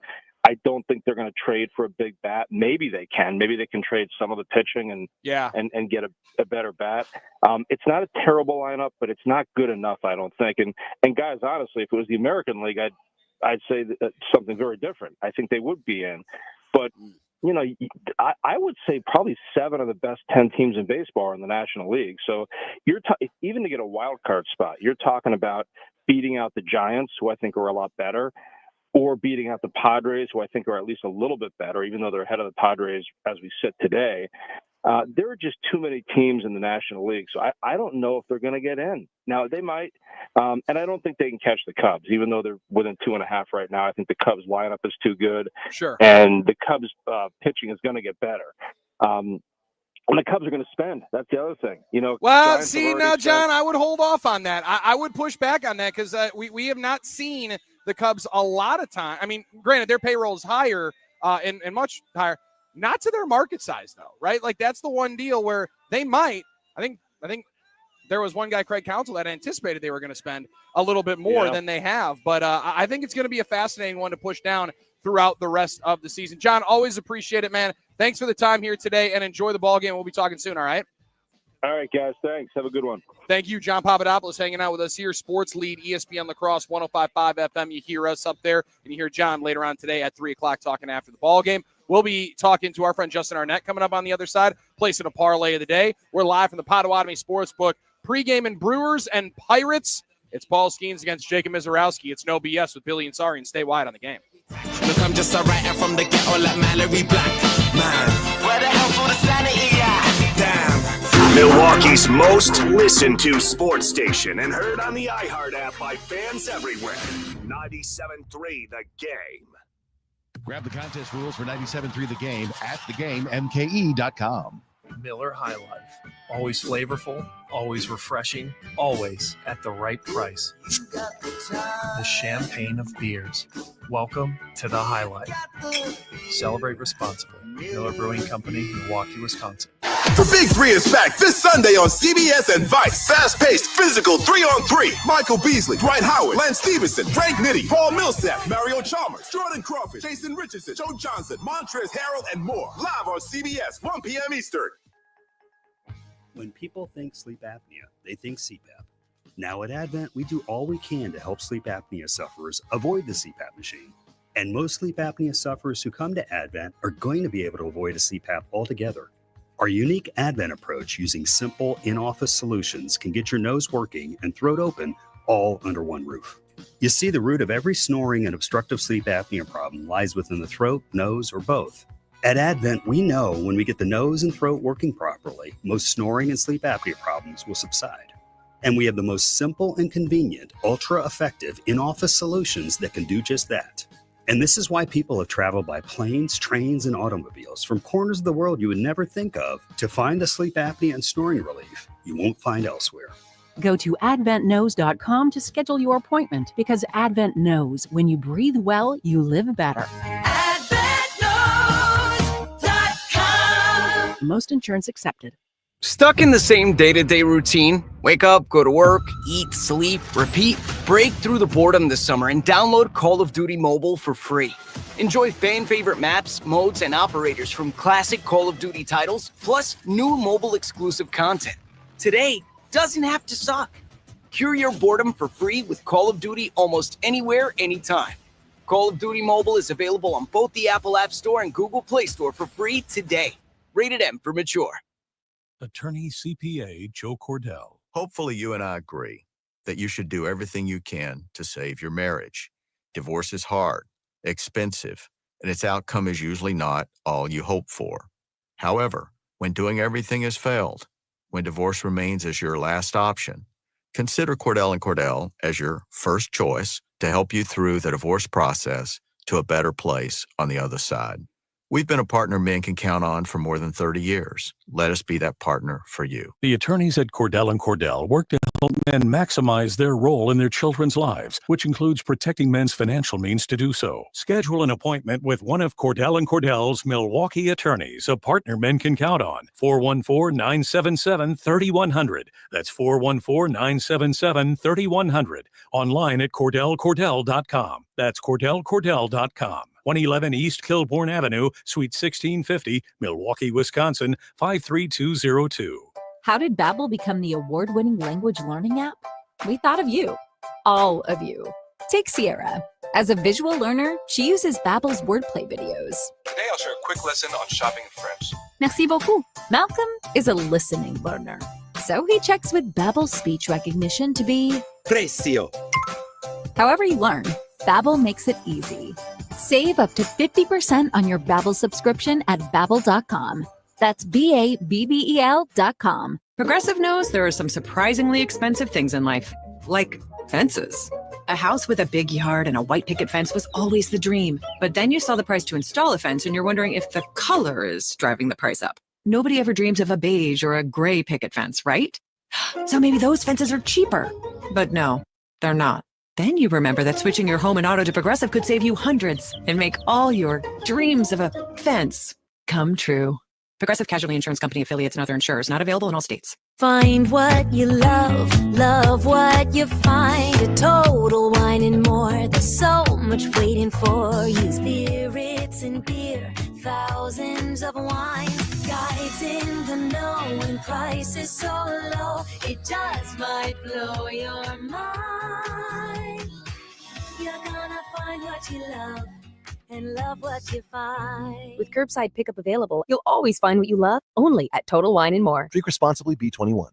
I don't think they're going to trade for a big bat. Maybe they can. Maybe they can trade some of the pitching and get a better bat. It's not a terrible lineup, but it's not good enough, I don't think. And guys, honestly, if it was the American League, I'd say that something very different. I think they would be in. But, you know, I would say probably 7 of the best 10 teams in baseball are in the National League. So even to get a wild card spot, you're talking about beating out the Giants, who I think are a lot better, or beating out the Padres, who I think are at least a little bit better, even though they're ahead of the Padres as we sit today. There are just too many teams in the National League, so I don't know if they're going to get in. Now, they might, and I don't think they can catch the Cubs, even though they're within 2.5 right now. I think the Cubs lineup is too good. Sure. And the Cubs pitching is going to get better. And the Cubs are going to spend. That's the other thing. You know. Well, see, now, John, I would hold off on that. I would push back on that because we have not seen the Cubs a lot of time. I mean, granted, their payroll is higher and much higher. Not to their market size, though, right? Like, that's the one deal where they might. I think there was one guy, Craig Counsell, that anticipated they were going to spend a little bit more than they have. But I think it's going to be a fascinating one to push down throughout the rest of the season. John, always appreciate it, man. Thanks for the time here today, and enjoy the ball game. We'll be talking soon, all right? All right, guys. Thanks. Have a good one. Thank you, John Papadopoulos, hanging out with us here. Sports Lead, ESPN Lacrosse, 105.5 FM. You hear us up there, and you hear John later on today at 3 o'clock talking after the ball game. We'll be talking to our friend Justin Arnett coming up on the other side, placing a parlay of the day. We're live from the Potawatomi Sportsbook. Pre-game in Brewers and Pirates. It's Paul Skeens against Jacob Mizorowski. It's No BS with Billy and Sari, and stay wide on the game. Look, I'm just a writer from the ghetto like Mallory Black. Man, where the hell for the sanity at? Damn. Milwaukee's most listened to sports station and heard on the iHeart app by fans everywhere. 97.3 The Game. Grab the contest rules for 97.3 The Game at thegamemke.com. Miller High Life. Always flavorful, always refreshing, always at the right price. The champagne of beers. Welcome to the High Life. Celebrate responsibly. Miller Brewing Company, Milwaukee, Wisconsin. The Big Three is back this Sunday on CBS and Vice. Fast-paced, physical 3-on-3. Michael Beasley, Dwight Howard, Lance Stevenson, Frank Nitti, Paul Millsap, Mario Chalmers, Jordan Crawford, Jason Richardson, Joe Johnson, Montrezl Harrell, and more. Live on CBS, 1 p.m. Eastern. When people think sleep apnea, they think CPAP. Now at Advent, we do all we can to help sleep apnea sufferers avoid the CPAP machine. And most sleep apnea sufferers who come to Advent are going to be able to avoid a CPAP altogether. Our unique Advent approach using simple in-office solutions can get your nose working and throat open all under one roof. You see, the root of every snoring and obstructive sleep apnea problem lies within the throat, nose, or both. At Advent, we know when we get the nose and throat working properly, most snoring and sleep apnea problems will subside. And we have the most simple and convenient, ultra-effective in-office solutions that can do just that. And this is why people have traveled by planes, trains, and automobiles from corners of the world you would never think of to find the sleep apnea and snoring relief you won't find elsewhere. Go to adventknows.com to schedule your appointment because Advent knows when you breathe well, you live better. Most insurance accepted. Stuck in the same day-to-day routine? Wake up, go to work, eat, sleep, repeat? Break through the boredom this summer and download Call of Duty Mobile for free. Enjoy fan-favorite maps, modes, and operators from classic Call of Duty titles, plus new mobile-exclusive content. Today doesn't have to suck. Cure your boredom for free with Call of Duty almost anywhere, anytime. Call of Duty Mobile is available on both the Apple App Store and Google Play Store for free today. Rated M for mature. Attorney CPA Joe Cordell. Hopefully you and I agree that you should do everything you can to save your marriage. Divorce is hard, expensive, and its outcome is usually not all you hope for. However, when doing everything has failed, when divorce remains as your last option, consider Cordell & Cordell as your first choice to help you through the divorce process to a better place on the other side. We've been a partner men can count on for more than 30 years. Let us be that partner for you. The attorneys at Cordell & Cordell work to help men maximize their role in their children's lives, which includes protecting men's financial means to do so. Schedule an appointment with one of Cordell & Cordell's Milwaukee attorneys, a partner men can count on. 414-977-3100. That's 414-977-3100. Online at CordellCordell.com. That's CordellCordell.com. 111 East Kilbourne Avenue, Suite 1650, Milwaukee, Wisconsin, 53202. How did Babbel become the award-winning language learning app? We thought of you. All of you. Take Sierra. As a visual learner, she uses Babbel's wordplay videos. Today I'll share a quick lesson on shopping in French. Merci beaucoup. Malcolm is a listening learner. So he checks with Babbel's speech recognition to be Precio. However you learn, Babbel makes it easy. Save up to 50% on your Babbel subscription at Babbel.com. That's BABBEL.com. Progressive knows there are some surprisingly expensive things in life, like fences. A house with a big yard and a white picket fence was always the dream. But then you saw the price to install a fence and you're wondering if the color is driving the price up. Nobody ever dreams of a beige or a gray picket fence, right? So maybe those fences are cheaper. But no, they're not. Then you remember that switching your home and auto to Progressive could save you hundreds and make all your dreams of a fence come true. Progressive Casualty Insurance Company affiliates and other insurers, not available in all states. Find what you love, love what you find. A Total Wine and More. There's so much waiting for you. Spirits and beer, thousands of wines. Guides in the know and prices so low, it just might blow your mind. You're gonna find what you love and love what you find. With curbside pickup available, you'll always find what you love, only at Total Wine and More. Drink responsibly, B21.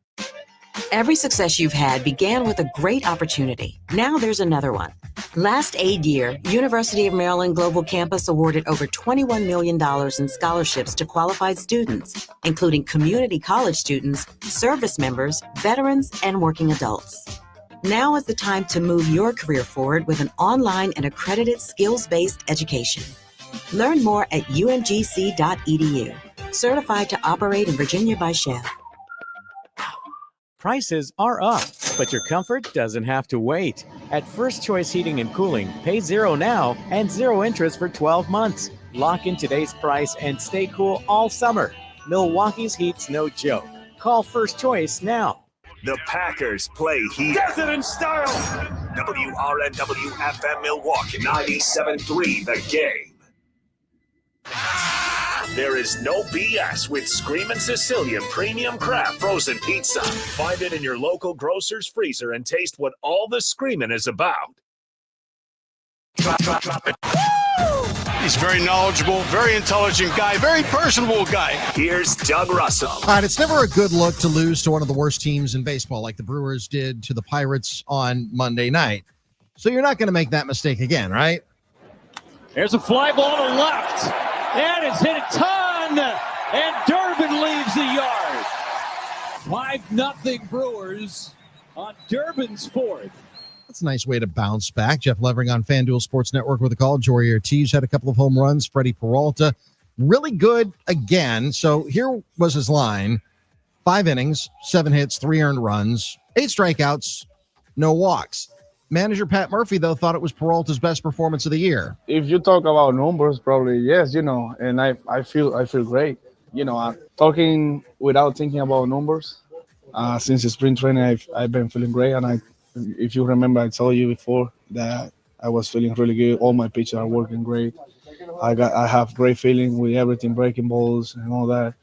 Every success you've had began with a great opportunity. Now there's another one. Last aid year, University of Maryland Global Campus awarded over $21 million in scholarships to qualified students, including community college students, service members, veterans, and working adults. Now is the time to move your career forward with an online and accredited skills-based education. Learn more at umgc.edu. Certified to operate in Virginia by Chef. Prices are up, but your comfort doesn't have to wait. At First Choice Heating and Cooling, pay $0 now and 0 interest for 12 months. Lock in today's price and stay cool all summer. Milwaukee's heat's no joke. Call First Choice now. The Packers play here. Desert in style. WRNW FM Milwaukee 97.3 The Game. There is no BS with Screamin' Sicilian Premium Craft Frozen Pizza. Find it in your local grocer's freezer and taste what all the screaming is about. Drop it. He's very knowledgeable, very intelligent guy, very personable guy. Here's Doug Russell. All right, it's never a good look to lose to one of the worst teams in baseball like the Brewers did to the Pirates on Monday night. So you're not going to make that mistake again, right? There's a fly ball to left, and it's hit a ton, and Durbin leaves the yard. 5-0 Brewers on Durbin's fourth. That's a nice way to bounce back. Jeff Levering on FanDuel Sports Network with a call. Jory Ortiz had a couple of home runs. Freddie Peralta, really good again. So here was his line. 5 innings, 7 hits, 3 earned runs, 8 strikeouts, no walks. Manager Pat Murphy, though, thought it was Peralta's best performance of the year. If you talk about numbers, probably yes, and I feel great. I'm talking without thinking about numbers. Since the spring training, I've been feeling great, and if you remember, I told you before that I was feeling really good. All my pitches are working great. I have great feeling with everything, breaking balls and all that.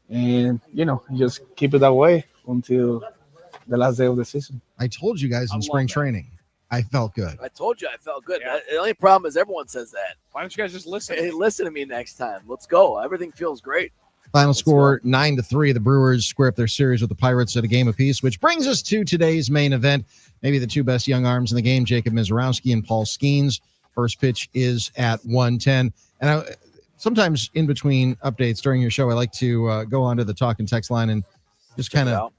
And, just keep it that way until the last day of the season. I told you guys in spring training, I felt good. I told you I felt good. Yeah. The only problem is everyone says that. Why don't you guys just listen? Hey, listen to me next time. Let's go. Everything feels great. Final score 9-3. The Brewers square up their series with the Pirates at a game apiece, which brings us to today's main event. Maybe the two best young arms in the game, Jacob Mizorowski and Paul Skeens. First pitch is at 1:10. And sometimes in between updates during your show, I like to go onto the talk and text line and just kind of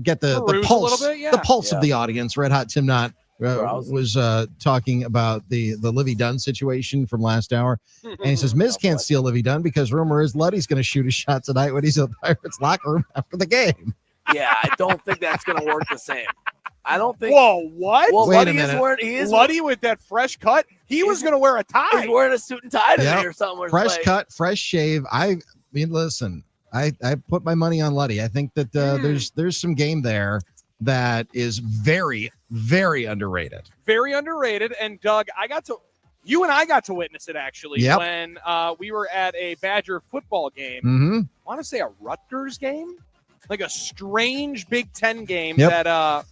get the pulse, the pulse of the audience. Red Hot Tim Knott was talking about the Livy Dunn situation from last hour. And he says, Miz can't steal Livy Dunn because rumor is Luddy's going to shoot a shot tonight when he's in the Pirates locker room after the game. Yeah, I don't think that's going to work the same. I don't think. Whoa, what? Well, Wait Luddy a minute. is wearing. He is Luddy with that fresh cut. He was going to wear a tie. He's wearing a suit and tie today Yep. or something. Fresh cut, fresh shave. I mean, listen, I put my money on Luddy. I think that there's some game there that is very, very underrated. Very underrated. And Doug, you and I got to witness it actually when we were at a Badger football game. Mm-hmm. I want to say a Rutgers game, like a strange Big Ten game that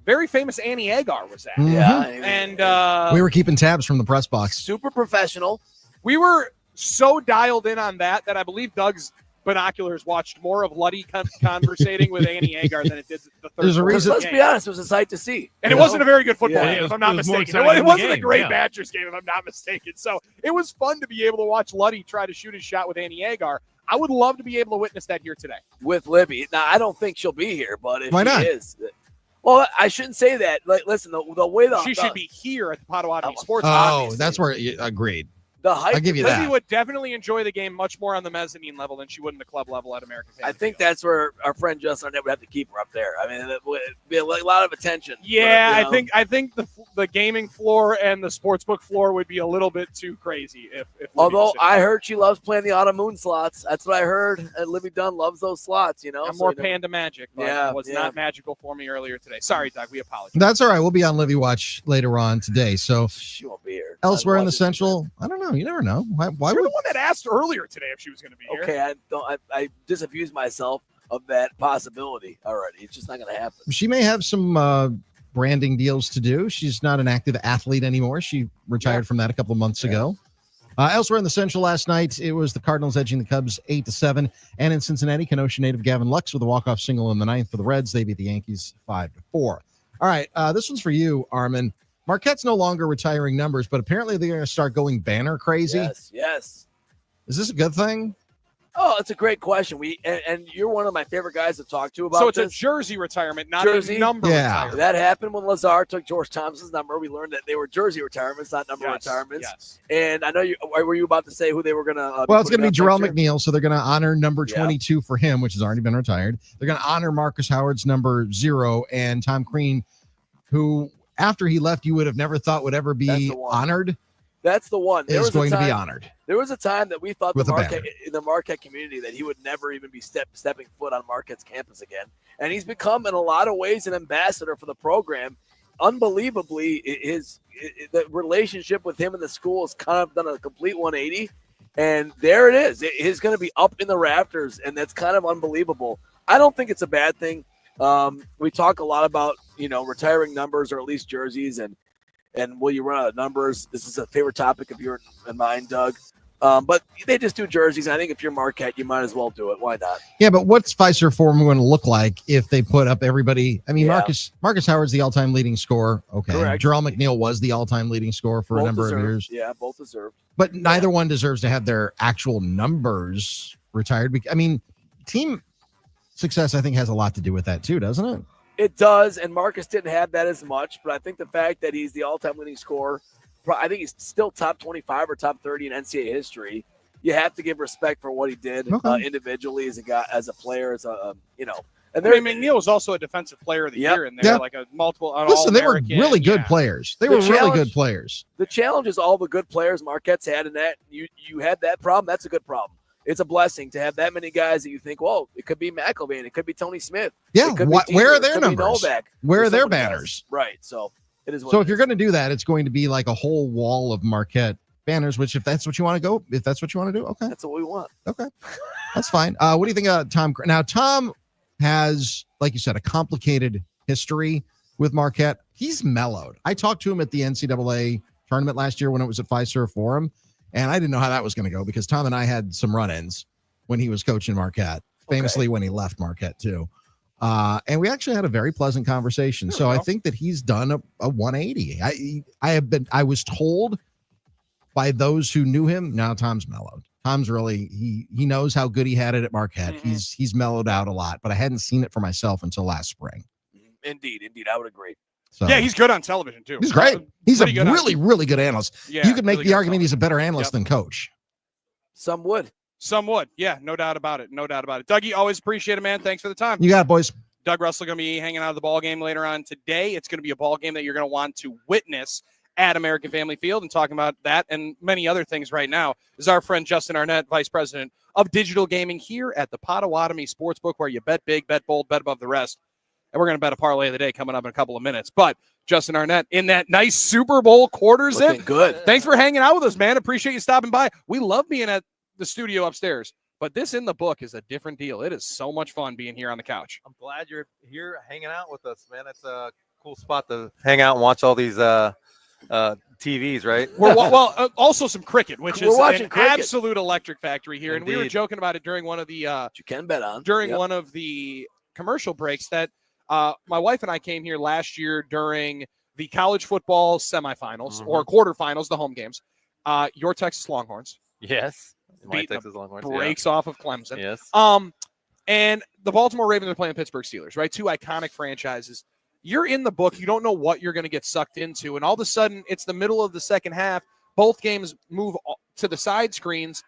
very famous Annie Agar was at. Mhm. Yeah, and we were keeping tabs from the press box. Super professional. We were so dialed in on that I believe Doug's binoculars watched more of Luddy conversating with Annie Agar than it did the third. There's a reason. Let's be honest, it was a sight to see. And it wasn't a very good football Yeah. game, if I'm not It was more mistaken. exciting It than wasn't the a game, great yeah. Badgers game, if I'm not mistaken. So it was fun to be able to watch Luddy try to shoot his shot with Annie Agar. I would love to be able to witness that here today. With Libby. Now, I don't think she'll be here, but if Why she not? is. Well, I shouldn't say that. Like, listen, the way She should be here at the Potawatomi Sports. Oh, obviously. that's where you agreed. The hype. I'll give you Libby that. would definitely enjoy the game much more on the mezzanine level than she would in the club level at American Family I think Field. that's where our friend Justin Arnett would have to keep her up there. I mean, it would be a lot of attention. Yeah, But, you know, I think the gaming floor and the sportsbook floor would be a little bit too crazy if Libby Although was I heard she loves playing the autumn moon slots. That's what I heard. And Libby Dunn loves those slots, you know. I'm so, more you know, Panda Magic, but Yeah, it was yeah. not magical for me earlier today. Sorry, Doug. We apologize. That's all right. We'll be on Livy Watch later on today. So She won't be here. elsewhere in the I'd watch it. Central, I don't know. You never know. Why You're would the one that asked earlier today if she was going to be here. Okay, I disabused myself of that possibility already. It's just not going to happen. she may have some branding deals to do? She's not an active athlete anymore. She retired from that a couple of months ago. Elsewhere in the Central last night, it was the Cardinals edging the Cubs 8-7. And in Cincinnati, Kenosha native Gavin Lux with a walk-off single in the ninth for the Reds. They beat the Yankees 5-4. All right, this one's for you, Armin. Marquette's no longer retiring numbers, but apparently they're going to start going banner crazy. Yes. Is this a good thing? Oh, it's a great question. And you're one of my favorite guys to talk to about So it's this. a jersey retirement, not Jersey? a number retirement. That happened when Lazar took George Thompson's number. We learned that they were jersey retirements, not number Yes, retirements. yes. And I know were you about to say who they were going to? Well, it's going to be Jarrell McNeil, so they're going to honor number Yeah. 22 for him, which has already been retired. They're going to honor Marcus Howard's number 0 and Tom Crean, who after he left, you would have never thought would ever That's be the one. honored. That's the one. Is going to be honored. There was a time that we thought With the a Marquette, banner. in the Marquette community that he would never even be stepping foot on Marquette's campus again. And he's become, in a lot of ways, an ambassador for the program. Unbelievably, the relationship with him and the school has kind of done a complete 180. And there it is. He's going to be up in the rafters, and that's kind of unbelievable. I don't think it's a bad thing. We talk a lot about, retiring numbers or at least jerseys and will you run out of numbers? This is a favorite topic of yours and mine, Doug. But they just do jerseys. And I think if you're Marquette, you might as well do it. Why not? Yeah, but what's Fiserv Forum going to look like if they put up everybody? I mean, Yeah. Marcus Howard's the all-time leading scorer. Okay, Correct. Jarrell McNeil was the all-time leading scorer for a Both number deserved. of years. Yeah, both deserved. But neither one deserves to have their actual numbers retired. I mean, team success, I think, has a lot to do with that too, doesn't it? It does, and Marcus didn't have that as much, but I think the fact that he's the all-time leading scorer, I think he's still top 25 or top 30 in NCAA history. You have to give respect for what he did individually as a guy, as a player, as a And I mean, McNeil was also a defensive player of the Yep. year in there, Yeah. like a multiple. Listen, they were All-American. really good Yeah. players. They The were really challenge- good players. The challenge is all the good players Marquette's had in that. You had that problem. That's a good problem. It's a blessing to have that many guys that you think, well, it could be McElvain, it could be Tony Smith. Yeah, it could be where Deaver, are their it could be numbers? Novak. Where are There's their somebody else. banners? Right. So it is what So it if you're is. going to do that, it's going to be like a whole wall of Marquette banners. Which, if that's what you want to go, if that's what you want to do, okay, That's what we want. okay, that's fine. What do you think of Tom? Now, Tom has, like you said, a complicated history with Marquette. He's mellowed. I talked to him at the NCAA tournament last year when it was at Fiserv Forum, and I didn't know how that was going to go because Tom and I had some run-ins. when he was coaching Marquette. Famously when he left Marquette too. And we actually had a very pleasant conversation. So I think that he's done a 180. I was told by those who knew him, now Tom's mellowed. Tom's really, he knows how good he had it at Marquette. He's mellowed out a lot, but I hadn't seen it for myself until last spring. Indeed, I would agree. So, yeah, he's good on television too. He's great. He's a really good analyst. Yeah, you could make really the argument he's a better analyst than coach. Some would. Yeah, no doubt about it. Dougie, always appreciate it, man. Thanks for the time. You got it, boys. Doug Russell going to be hanging out of the ball game later on today. It's going to be a ball game that you're going to want to witness at American Family Field, and talking about that and many other things right now is our friend Justin Arnett, Vice President of Digital Gaming here at the Potawatomi Sportsbook, where you bet big, bet bold, bet above the rest. And we're going to bet a parlay of the day coming up in a couple of minutes. But Justin Arnett in that nice Super Bowl quarter zip. Good. Thanks for hanging out with us, man. Appreciate you stopping by. We love being at the studio upstairs, but this in the book is a different deal. It is so much fun being here on the couch. I'm glad you're here hanging out with us, man. It's a cool spot to hang out and watch all these TVs, right? Also some cricket, which is an cricket. absolute electric factory here. Indeed. And we were joking about it during one of the you can bet on one of the commercial breaks that my wife and I came here last year during the college football semifinals or quarterfinals, the home games. Your Texas Longhorns. Yes. My Beating Texas Longhorns. breaks off of Clemson. Yes. And the Baltimore Ravens are playing Pittsburgh Steelers, right? Two iconic franchises. You're in the book. You don't know what you're going to get sucked into. And all of a sudden, it's the middle of the second half. Both games move to the side screens.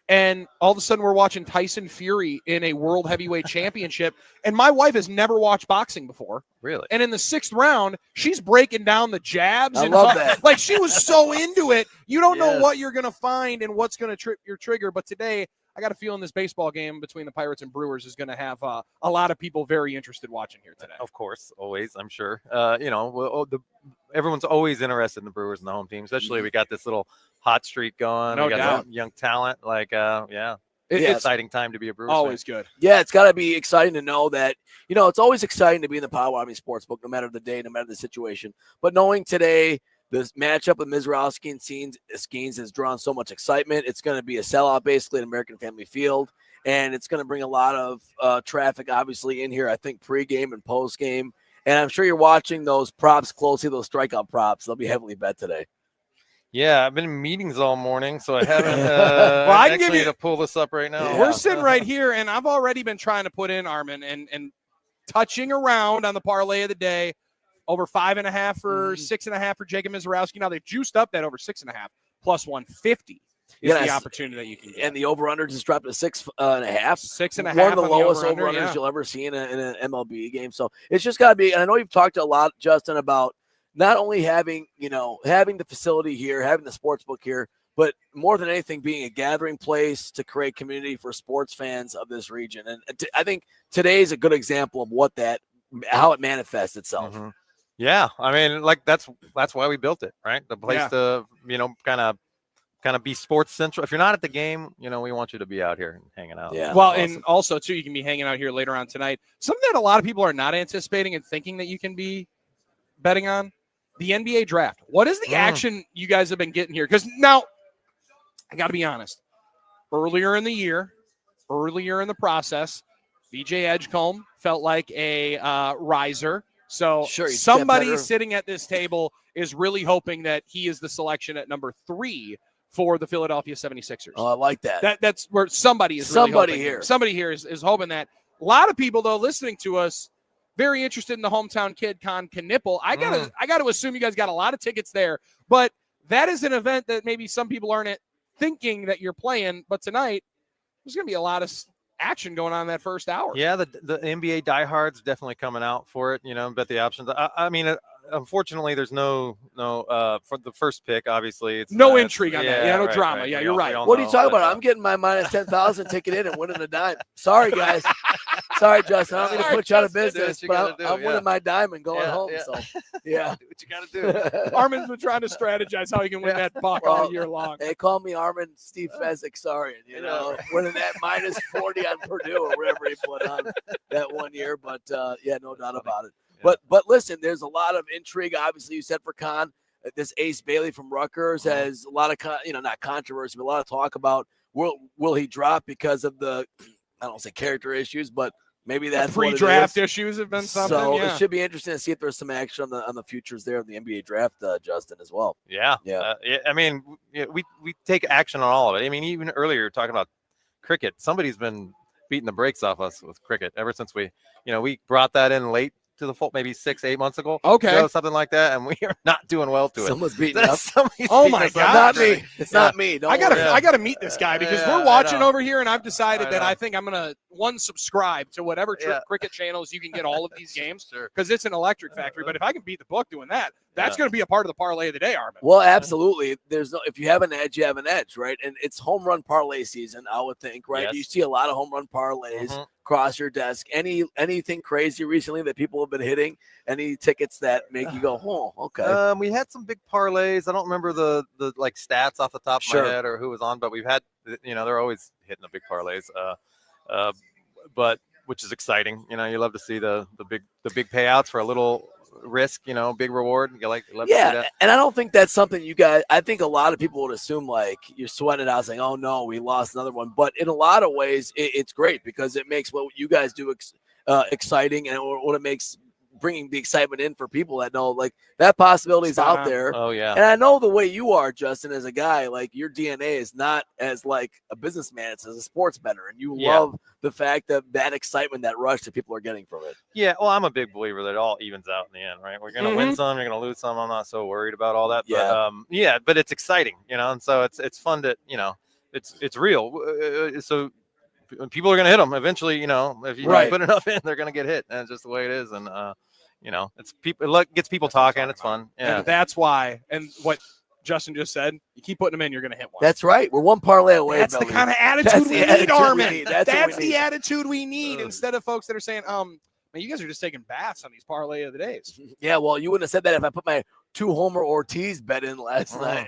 And all of a sudden, we're watching Tyson Fury in a World Heavyweight Championship. And my wife has never watched boxing before. Really? And in the sixth round, she's breaking down the jabs. I and love that. Like, she was so into it. You don't know what you're going to find and what's going to trip your trigger. But today, I got a feeling this baseball game between the Pirates and Brewers is going to have a lot of people very interested watching here today. Of course, always, I'm sure. Everyone's always interested in the Brewers and the home team, especially we got this little hot streak going. No we got doubt. some young talent. It's It's exciting time to be a Brewers always fan. good. Yeah, it's got to be exciting to know that, it's always exciting to be in the Potawatomi Sportsbook, no matter the day, no matter the situation. But knowing today, this matchup with Mizrowski and Skeens has drawn so much excitement. It's going to be a sellout, basically, at American Family Field, and it's going to bring a lot of traffic, obviously, in here, I think, pregame and postgame. And I'm sure you're watching those props closely, those strikeout props. They'll be heavily bet today. Yeah, I've been in meetings all morning, so I haven't I can give you to pull this up right now. We're sitting right here, and I've already been trying to put in Armin and touching around on the parlay of the day. Over 5.5 or 6.5 for Jacob Mizrowski. Now they've juiced up that over 6.5 plus 150 is the opportunity that you can get. And the over-under just dropped to 6.5. 6.5. One of the lowest over-under, over-unders you'll ever see in an MLB game. So it's just got to be, and I know you've talked a lot, Justin, about not only having the facility here, having the sports book here, but more than anything being a gathering place to create community for sports fans of this region. And I think today is a good example of how it manifests itself. Mm-hmm. Yeah, I mean, that's why we built it, right? The place to, kind of be sports central. If you're not at the game, we want you to be out here and hanging out. Yeah. Well, and also too, you can be hanging out here later on tonight. Something that a lot of people are not anticipating and thinking that you can be betting on, the NBA draft. What is the action you guys have been getting here? Because now, I got to be honest. Earlier in the year, earlier in the process, VJ Edgecombe felt like a riser. So somebody sitting at this table is really hoping that he is the selection at number 3 for the Philadelphia 76ers. Oh, I like that. That's where somebody is really hoping. Somebody here is hoping that. A lot of people, though, listening to us, very interested in the hometown kid, Con Knipple. I gotta assume you guys got a lot of tickets there. But that is an event that maybe some people aren't thinking that you're playing. But tonight, there's going to be a lot of action going on in that first hour. Yeah, the NBA diehards definitely coming out for it, bet the options. I mean, unfortunately, there's no for the first pick, obviously. It's no intrigue on that. Yeah, no right, drama. Right. Yeah, you're right. What are you talking about? I'm getting my minus 10,000 ticket in and winning a dime. Sorry, guys. Sorry, Justin. I don't mean to put you out of business, but I'm winning my dime and going home. Yeah. So, yeah. Do what you got to do. Armin's been trying to strategize how he can win that buck all year long. They call me Armin Steve Fezzik, sorry. Winning that minus 40 on Purdue or whatever he put on that one year. But, no doubt about it. Yeah. But listen, there's a lot of intrigue. Obviously, you said for Con, this Ace Bailey from Rutgers has a lot of, not controversy, but a lot of talk about will he drop because of the, I don't say character issues, but maybe that's pre-draft issues have been something. So yeah. it should be interesting to see if there's some action on the futures there of the NBA draft, Justin, as well. Yeah. I mean, we take action on all of it. I mean, even earlier talking about cricket, somebody's been beating the brakes off us with cricket ever since we brought that in late to the fold, maybe 6-8 months ago. Okay. Something like that. And we are not doing well to it. Someone's beating up. Oh my God. Not me. It's not me. I gotta meet this guy because we're watching over here, and I've decided that I think I'm gonna subscribe to whatever cricket channels you can get all of these games because it's an electric factory. But if I can beat the book doing that, that's gonna be a part of the parlay of the day, Armin. Well, absolutely. If you have an edge, you have an edge, right? And it's home run parlay season, I would think, right? Yes. You see a lot of home run parlays across your desk. Anything crazy recently that people have been hitting? Any tickets that make you go, oh, okay. We had some big parlays. I don't remember the like stats off the top of my head or who was on, but we've had, they're always hitting the big parlays. But which is exciting. You love to see the big payouts for a little risk, big reward. You love to see that. And I don't think that's something you guys, I think a lot of people would assume like you're sweating it out saying, oh no, we lost another one. But in a lot of ways, it's great because it makes what you guys do exciting, and what it makes bringing the excitement in for people that know like that possibility is out there. Oh yeah. And I know the way you are, Justin, as a guy, like your DNA is not as like a businessman, it's as a sports bettor, and you love the fact that excitement, that rush that people are getting from it. Yeah, well, I'm a big believer that it all evens out in the end, right? We're gonna win some, you're gonna lose some. I'm not so worried about all that. But but it's exciting, and so it's fun to, it's real. So people are gonna hit them eventually, if you put enough in, they're gonna get hit, and it's just the way it is. And it's people. It gets people talking. It's fun. Yeah, and that's why. And what Justin just said, you keep putting them in, you're going to hit one. That's right. We're one parlay away. That's the kind of attitude we need, Armin. That's the attitude we need instead of folks that are saying, man, you guys are just taking baths on these parlay of the days. Yeah, well, you wouldn't have said that if I put my 2 Homer Ortiz bet in last night.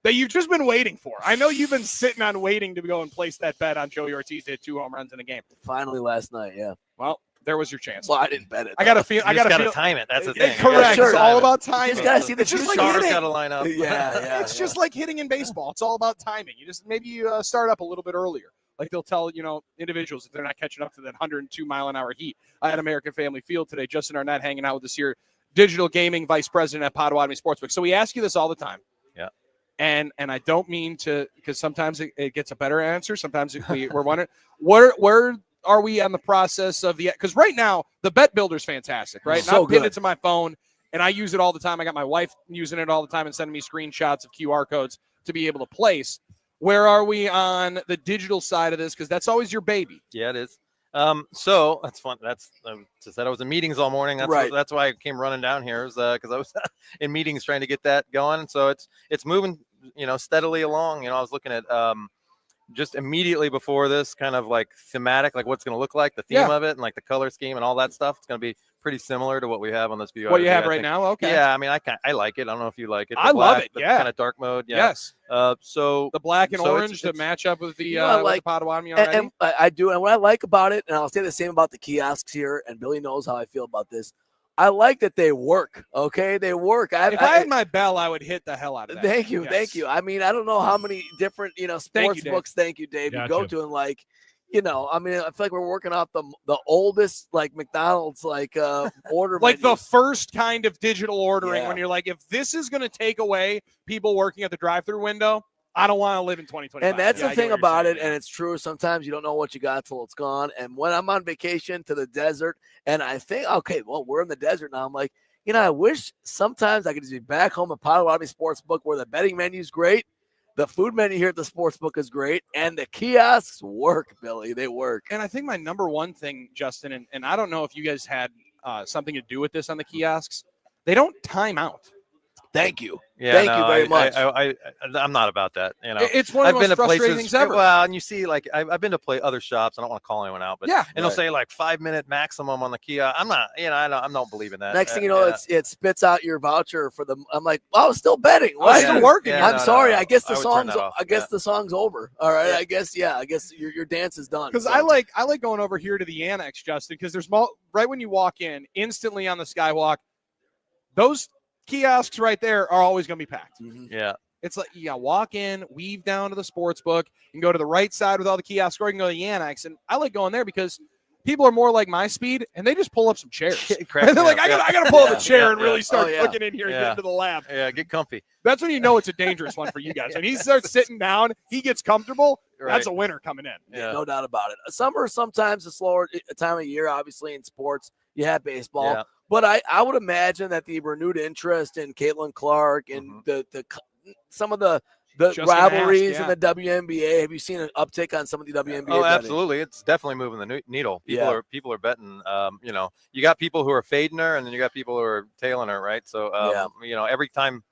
That you've just been waiting for. I know you've been sitting on waiting to go and place that bet on Joey Ortiz to hit 2 home runs in a game. Finally last night, yeah. Well, there was your chance. Well, I didn't bet it. I got to feel. I got to time it. That's the thing. Correct. It's all about timing. You just got to see the just like stars got to line up. It's just like hitting in baseball. It's all about timing. You just maybe start up a little bit earlier. Like they'll tell individuals if they're not catching up to that 102-mile-an-hour heat. I had American Family Field today. Justin Arnett hanging out with us here, digital gaming vice president at Potawatomi Sportsbook. So we ask you this all the time. Yeah. And I don't mean to, because sometimes it gets a better answer. Sometimes we're wondering where are we on the process of because right now the Bet Builder is fantastic, right? So I'm pinned it to my phone and I use it all the time. I got my wife using it all the time and sending me screenshots of QR codes to be able to place. Where are we on the digital side of this? Because that's always your baby. Yeah, it is. So that's fun. That's just that I was in meetings all morning. That's right. That's why I came running down here, because I was in meetings trying to get that going. So it's moving, steadily along. I was looking at just immediately before this, kind of like thematic, like what's going to look like, the theme of it, and like the color scheme and all that stuff. It's going to be pretty similar to what we have on this view. What you have right now? Okay. Yeah, I mean, I like it. I don't know if you like it. I love it. Yeah. Kind of dark mode. Yeah. Yes. So the black and orange to match up with the Potawatomi already. And I do. And what I like about it, and I'll say the same about the kiosks here, and Billy knows how I feel about this. I like that they work. Okay, they work. If I had my bell, I would hit the hell out of that. Thank you, thank you. I mean, I don't know how many different sports books. Thank you, Dave. You go to and I mean, I feel like we're working off the oldest like McDonald's order, like the first kind of digital ordering when you're like, if this is going to take away people working at the drive-through window, I don't want to live in 2025. And that's the thing about it, and it's true. Sometimes you don't know what you got till it's gone. And when I'm on vacation to the desert, and I think, okay, well, we're in the desert now. I'm like, I wish sometimes I could just be back home at Potawatomi Sportsbook where the betting menu is great, the food menu here at the sportsbook is great, and the kiosks work, Billy. They work. And I think my number one thing, Justin, and I don't know if you guys had something to do with this on the kiosks, they don't time out. Thank you. Yeah, Thank you very much. I'm not about that. It's one of the most frustrating things ever. Well, and you see, like I've been to play other shops. I don't want to call anyone out, but they'll say like 5-minute maximum on the kiosk. I'm not, I don't believe in that. Next thing you know, it spits out your voucher for the. I'm like, I was still betting. I was still working. I'm sorry. I guess the song's. I guess the song's over. All right. I guess your dance is done. Because I like going over here to the annex, Justin. Because there's right when you walk in, instantly on the skywalk, those kiosks right there are always going to be packed. Yeah. It's like you walk in, weave down to the sports book, and go to the right side with all the kiosks, or you can go to the Annex. And I like going there because people are more like my speed, and they just pull up some chairs. And they're like, I gotta pull up a chair and really start cooking in here and get into the lab. Yeah, get comfy. That's when you know it's a dangerous one for you guys. When he starts sitting down, he gets comfortable. That's a winner coming in. No doubt about it. Summer sometimes a slower time of year, obviously in sports. You have baseball. Yeah. But I would imagine that the renewed interest in Caitlin Clark and the some of the rivalries in the WNBA. Have you seen an uptick on some of the WNBA? Oh, absolutely. It's definitely moving the needle. People are betting. You got people who are fading her, and then you got people who are tailing her, right? So, every time,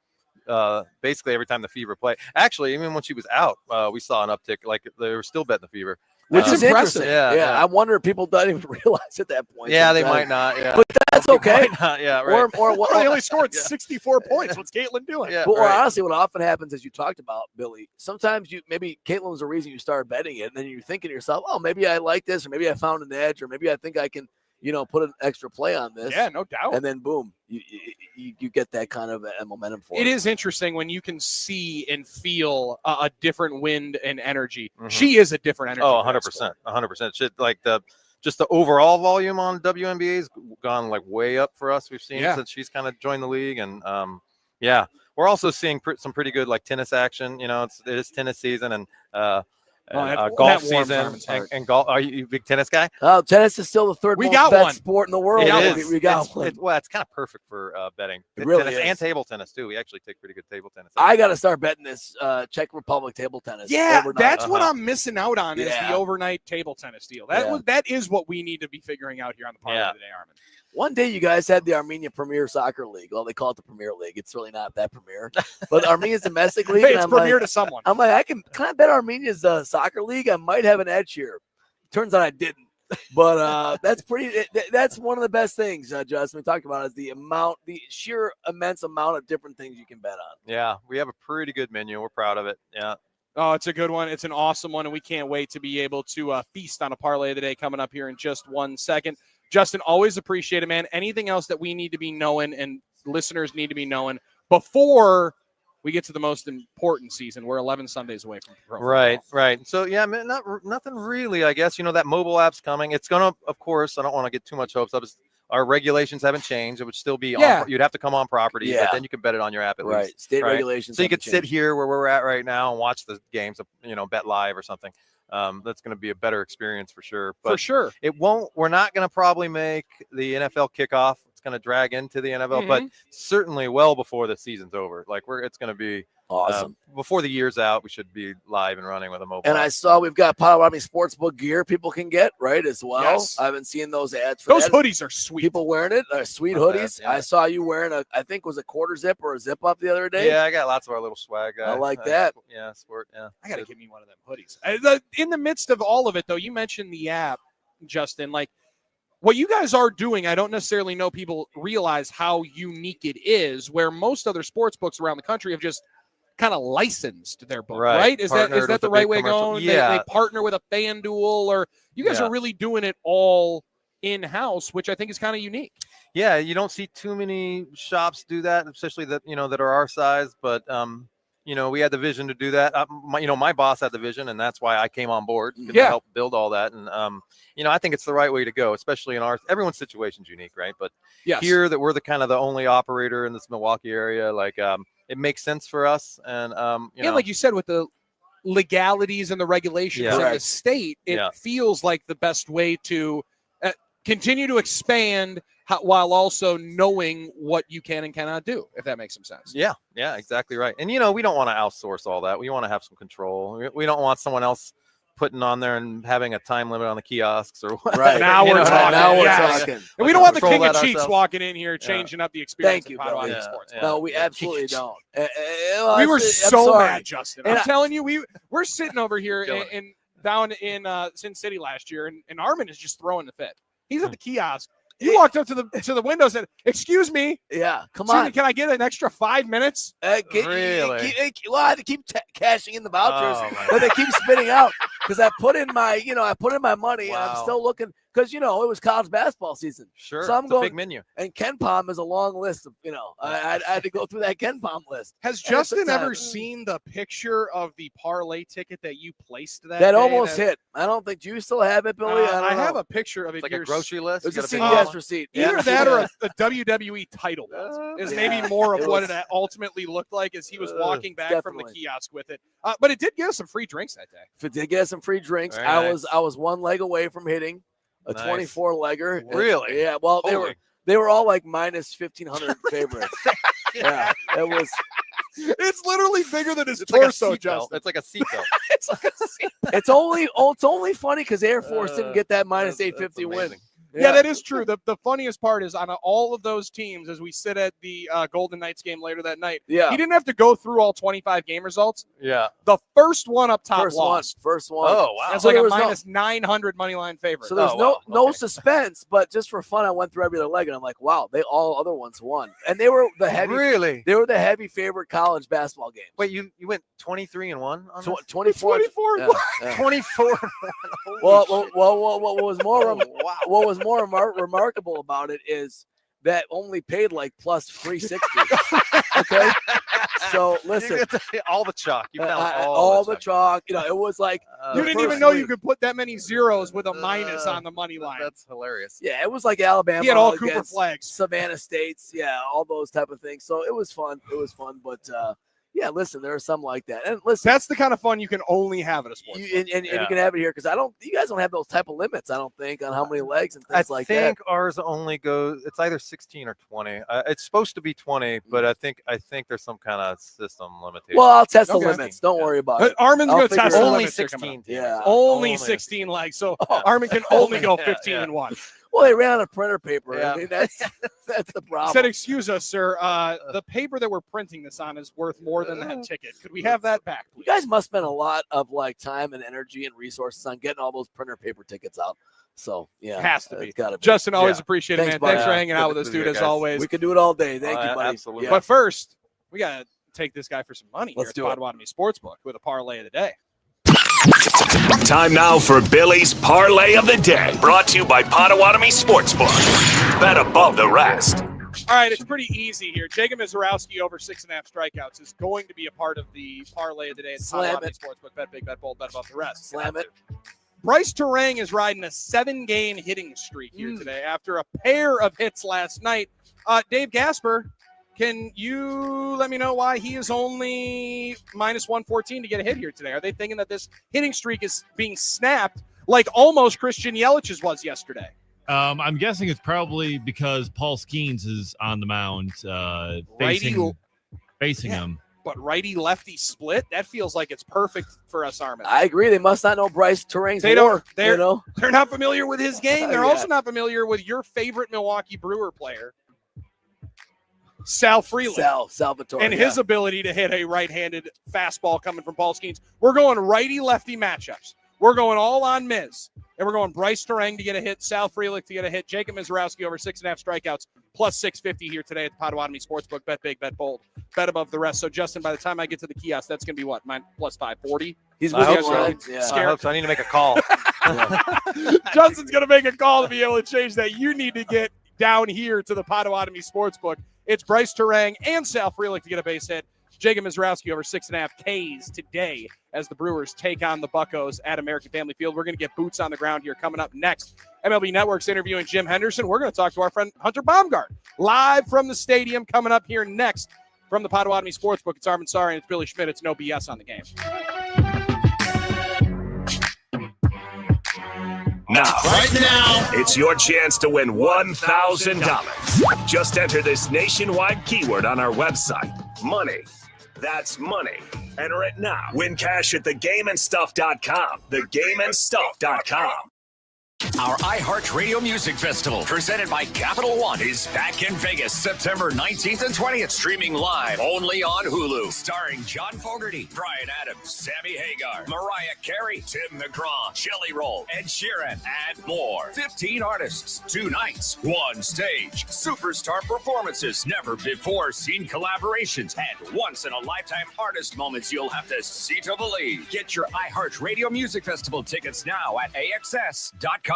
basically every time the Fever play. Actually, even when she was out, we saw an uptick. Like they were still betting the Fever. Which is interesting. Yeah. I wonder if people don't even realize at that point. Yeah, they might not. Yeah, but that's okay. Yeah, right. Or they only scored 64 points. What's Caitlin doing? Yeah, or honestly, what often happens, as you talked about, Billy, sometimes maybe Caitlin was the reason you started betting it, and then you're thinking to yourself, oh, maybe I like this, or maybe I found an edge, or maybe I think I can, put an extra play on this. Yeah, no doubt. And then boom, you get that kind of a momentum for it. It is interesting when you can see and feel a different wind and energy. Mm-hmm. She is a different energy. Oh, 100%. 100%. Shit, like just the overall volume on WNBA's gone like way up for us. We've seen since she's kind of joined the league, and we're also seeing some pretty good like tennis action. It is tennis season and golf season and golf. Are you a big tennis guy? Oh, tennis is still the third most bet sport in the world. We got one. It's kind of perfect for betting. It really tennis is. And table tennis too. We actually take pretty good table tennis. I got to start betting this Czech Republic table tennis. Yeah, overnight. that's what I'm missing out on is the overnight table tennis deal. That is what we need to be figuring out here on the parlay today, Armin. One day you guys had the Armenia Premier Soccer League. Well, they call it the Premier League. It's really not that premier. But Armenia's domestic league. Hey, it's premier to someone. I'm like, can I bet Armenia's soccer league? I might have an edge here. Turns out I didn't. But that's one of the best things, Justin, we talked about is the sheer immense amount of different things you can bet on. Yeah, we have a pretty good menu. We're proud of it. Yeah. Oh, it's a good one. It's an awesome one, and we can't wait to be able to feast on a parlay of the day coming up here in just 1 second. Justin, always appreciate it, man. Anything else that we need to be knowing and listeners need to be knowing before we get to the most important season? We're 11 Sundays away from pro football. Right. So, yeah, man, nothing really, I guess. That mobile app's coming. It's going to, of course, I don't want to get too much hopes up. Our regulations haven't changed. It would still be you'd have to come on property, but then you can bet it on your app at least. State regulations. So you could sit here where we're at right now and watch the games, bet live or something. That's going to be a better experience for sure. But for sure. We're not going to probably make the NFL kickoff. It's going to drag into the NFL, but certainly well before the season's over. Like it's going to be awesome. Before the year's out, we should be live and running with a mobile. And I saw we've got Potawatomi Sportsbook gear people can get, right, as well. Yes. I haven't seen those ads for those that. hoodies are sweet. People wearing it. Sweet hoodies. Yeah. I saw you wearing I think was a quarter zip or a zip up the other day. Yeah, I got lots of our little swag. I like that. Yeah, sport. Yeah. I got to give me one of them hoodies. In the midst of all of it, though, you mentioned the app, Justin. Like, what you guys are doing, I don't necessarily know people realize how unique it is, where most other sports books around the country have just kind of licensed their book, right? Is that the right way going? Yeah. They partner with a FanDuel, or you guys are really doing it all in-house, which I think is kind of unique. Yeah, you don't see too many shops do that, especially that are our size, but we had the vision to do that. My boss had the vision, and that's why I came on board to help build all that. And I think it's the right way to go, especially in everyone's situation's unique, right? But here that we're the kind of the only operator in this Milwaukee area, like it makes sense for us. And like you said, with the legalities and the regulations of the state, it feels like the best way to continue to expand while also knowing what you can and cannot do, if that makes some sense. Yeah, exactly right. And, we don't want to outsource all that. We want to have some control. We don't want someone else putting on there and having a time limit on the kiosks or what. Right. Now we're talking. And we don't want the king of cheats walking in here changing up the experience. Thank you, Sports. No, we absolutely don't. We were so mad, Justin. I'm telling you, we're sitting over here down in Sin City last year, and Armin is just throwing the fit. He's at the kiosk. You walked up to the window and said, "Excuse me, come on, can I get an extra 5 minutes?" Really? I had to keep cashing in the vouchers, but they keep spinning out because I put in my, money. Wow. And I'm still looking because it was college basketball season. Sure, so I'm it's going a big menu. And Ken Palm is a long list of I had to go through that Ken Palm list. Has Justin ever seen the picture of the parlay ticket that you placed that That day almost hit? I don't think. Do you still have it, Billy? I have a picture of it. It's like here. a grocery list. It's a You got CVS big receipt. Either that or a WWE title belt is maybe more of what it ultimately looked like as he was walking back from the kiosk with it. But it did give us some free drinks that day. If it did get us some free drinks, Very I nice. was one leg away from hitting a Nice. 24 legger. Really? Yeah. Well, they were all like minus 1,500 favorites. Yeah, it was. It's literally bigger than his It's like a torso, seatbelt. Justin. It's like a seatbelt. It's like a seatbelt. It's only funny because Air Force didn't get that minus 850 win. amazing. Yeah, that is true. The funniest part is on all of those teams, as we sit at the Golden Knights game later that night, Yeah. he didn't have to go through all 25 game results. Yeah. The first one up top First lost. one. Oh, wow. That's So like there a was no- minus 900 money line favorite. So there's Oh, wow. no Okay. suspense, but just for fun, I went through every other leg and I'm like, wow, all other ones won, and they were the heavy. Really? They were the heavy favorite college basketball games. Wait, you went 23-1 on this? 24. 24. Yeah, yeah. 24. Well, what was more what was more remarkable about it is that only paid like plus 360. Okay, so listen, all the chalk. You found all the chalk. It was like You the didn't even first know week. you could put that many zeros with a minus on the money line. That's hilarious. Yeah, it was like Alabama. He had all Cooper against flags. Savannah States. Yeah, all those type of things. So it was fun. But yeah, listen, there are some like that. And listen, That's the kind of fun you can only have at a sports. and you can have it here because you guys don't have those type of limits. I don't think on how many legs and things like that. I think ours only goes. It's either 16 or 20. It's supposed to be 20, but I think there's some kind of system limitation. Well, I'll test the Okay. limits. Don't worry about it. Armin's I'll going to figure test it the out. only limits. 16. Yeah. Only 16 legs. So Armin can only go 15 and 1. Well, they ran out of printer paper. Yeah. I mean, that's the problem. Said, excuse us, sir. The paper that we're printing this on is worth more than that ticket. Could we have that back, You please? guys must spend a lot of time and energy and resources on getting all those printer paper tickets out. So yeah, Has to be. It's gotta be. Justin, always Yeah. appreciate it, Thanks, man. buddy. Thanks for hanging out Good with us, to be dude, here, as guys. always. We could do it all day. Thank you, buddy. Absolutely. Yeah. But first, we got to take this guy for some money Let's here at do it. Potawatomi Sportsbook with a parlay of the day. Time now for Billy's Parlay of the Day, brought to you by Potawatomi Sportsbook. Bet above the rest. All right, it's pretty easy here. Jacob Mizorowski over 6.5 strikeouts is going to be a part of the parlay of the day at Slam Potawatomi it. Sportsbook. Bet big, bet bold, bet above the rest. Slam it. Bryce Terang is riding a 7-game hitting streak here today after a pair of hits last night. Dave Gasper, can you let me know why he is only minus 114 to get a hit here today? Are they thinking that this hitting streak is being snapped like almost Christian Yelich's was yesterday? I'm guessing it's probably because Paul Skeens is on the mound, facing him. But righty-lefty split, that feels like it's perfect for us, Armin. I agree. They must not know Bryce Terang's They war, don't. They're not familiar with his game. They're Yeah. also not familiar with your favorite Milwaukee Brewer player, Sal Freeland. Salvatore. And his ability to hit a right-handed fastball coming from Paul Skeens. We're going righty-lefty matchups. We're going all on Miz. And we're going Bryce Terang to get a hit, Sal Frelick to get a hit, Jacob Mizorowski over 6.5 strikeouts, plus 650 here today at the Potawatomi Sportsbook. Bet big, bet bold, bet above the rest. So, Justin, by the time I get to the kiosk, that's going to be what? Mine plus 540? He's I with hope you, so. right? Yeah. I hope so. I need to make a call. Justin's going to make a call to be able to change that. You need to get down here to the Potawatomi Sportsbook. It's Bryce Terang and Sal Frelick to get a base hit. Jacob Mizorowski over 6.5 Ks today as the Brewers take on the Buccos at American Family Field. We're going to get boots on the ground here coming up next. MLB Network's interviewing Jim Henderson. We're going to talk to our friend Hunter Baumgart live from the stadium coming up here next from the Potawatomi Sportsbook. It's Armin Sari and it's Billy Schmidt. It's no BS on the game. Right now, it's your chance to win $1,000. Just enter this nationwide keyword on our website, money. That's money. Enter it now. Win cash at thegameandstuff.com. Thegameandstuff.com. Our iHeartRadio Music Festival, presented by Capital One, is back in Vegas September 19th and 20th, streaming live only on Hulu. Starring John Fogerty, Bryan Adams, Sammy Hagar, Mariah Carey, Tim McGraw, Jelly Roll, Ed Sheeran, and more. 15 artists, 2 nights, 1 stage. Superstar performances, never before seen collaborations, and once-in-a-lifetime artist moments you'll have to see to believe. Get your iHeartRadio Music Festival tickets now at AXS.com.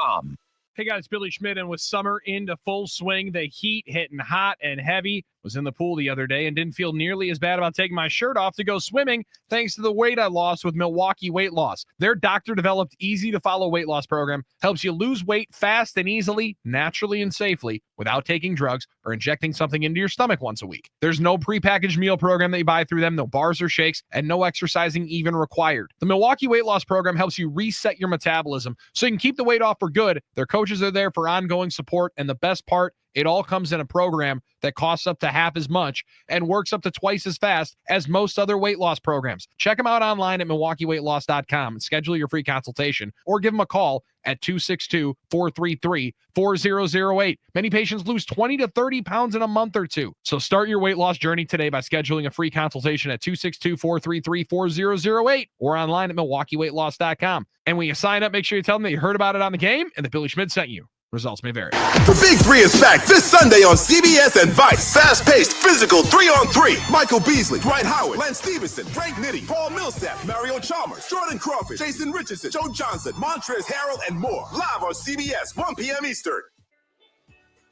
Hey guys, Billy Schmidt, and with summer into full swing, the heat hitting hot and heavy. Was in the pool the other day and didn't feel nearly as bad about taking my shirt off to go swimming thanks to the weight I lost with Milwaukee Weight Loss. Their doctor-developed, easy-to-follow weight loss program helps you lose weight fast and easily, naturally and safely, without taking drugs or injecting something into your stomach once a week. There's no prepackaged meal program that you buy through them, no bars or shakes, and no exercising even required. The Milwaukee Weight Loss program helps you reset your metabolism so you can keep the weight off for good. Their coaches are there for ongoing support, and the best part, it all comes in a program that costs up to half as much and works up to twice as fast as most other weight loss programs. Check them out online at MilwaukeeWeightLoss.com and schedule your free consultation or give them a call at 262-433-4008. Many patients lose 20 to 30 pounds in a month or two. So start your weight loss journey today by scheduling a free consultation at 262-433-4008 or online at MilwaukeeWeightLoss.com. And when you sign up, make sure you tell them that you heard about it on the game and that Billy Schmidt sent you. Results may vary. The Big Three is back this Sunday on CBS and Vice. Fast-paced, physical 3-on-3. Michael Beasley, Dwight Howard, Lance Stevenson, Frank Nitti, Paul Millsap, Mario Chalmers, Jordan Crawford, Jason Richardson, Joe Johnson, Montrezl Harrell, and more. Live on CBS, 1 p.m. Eastern.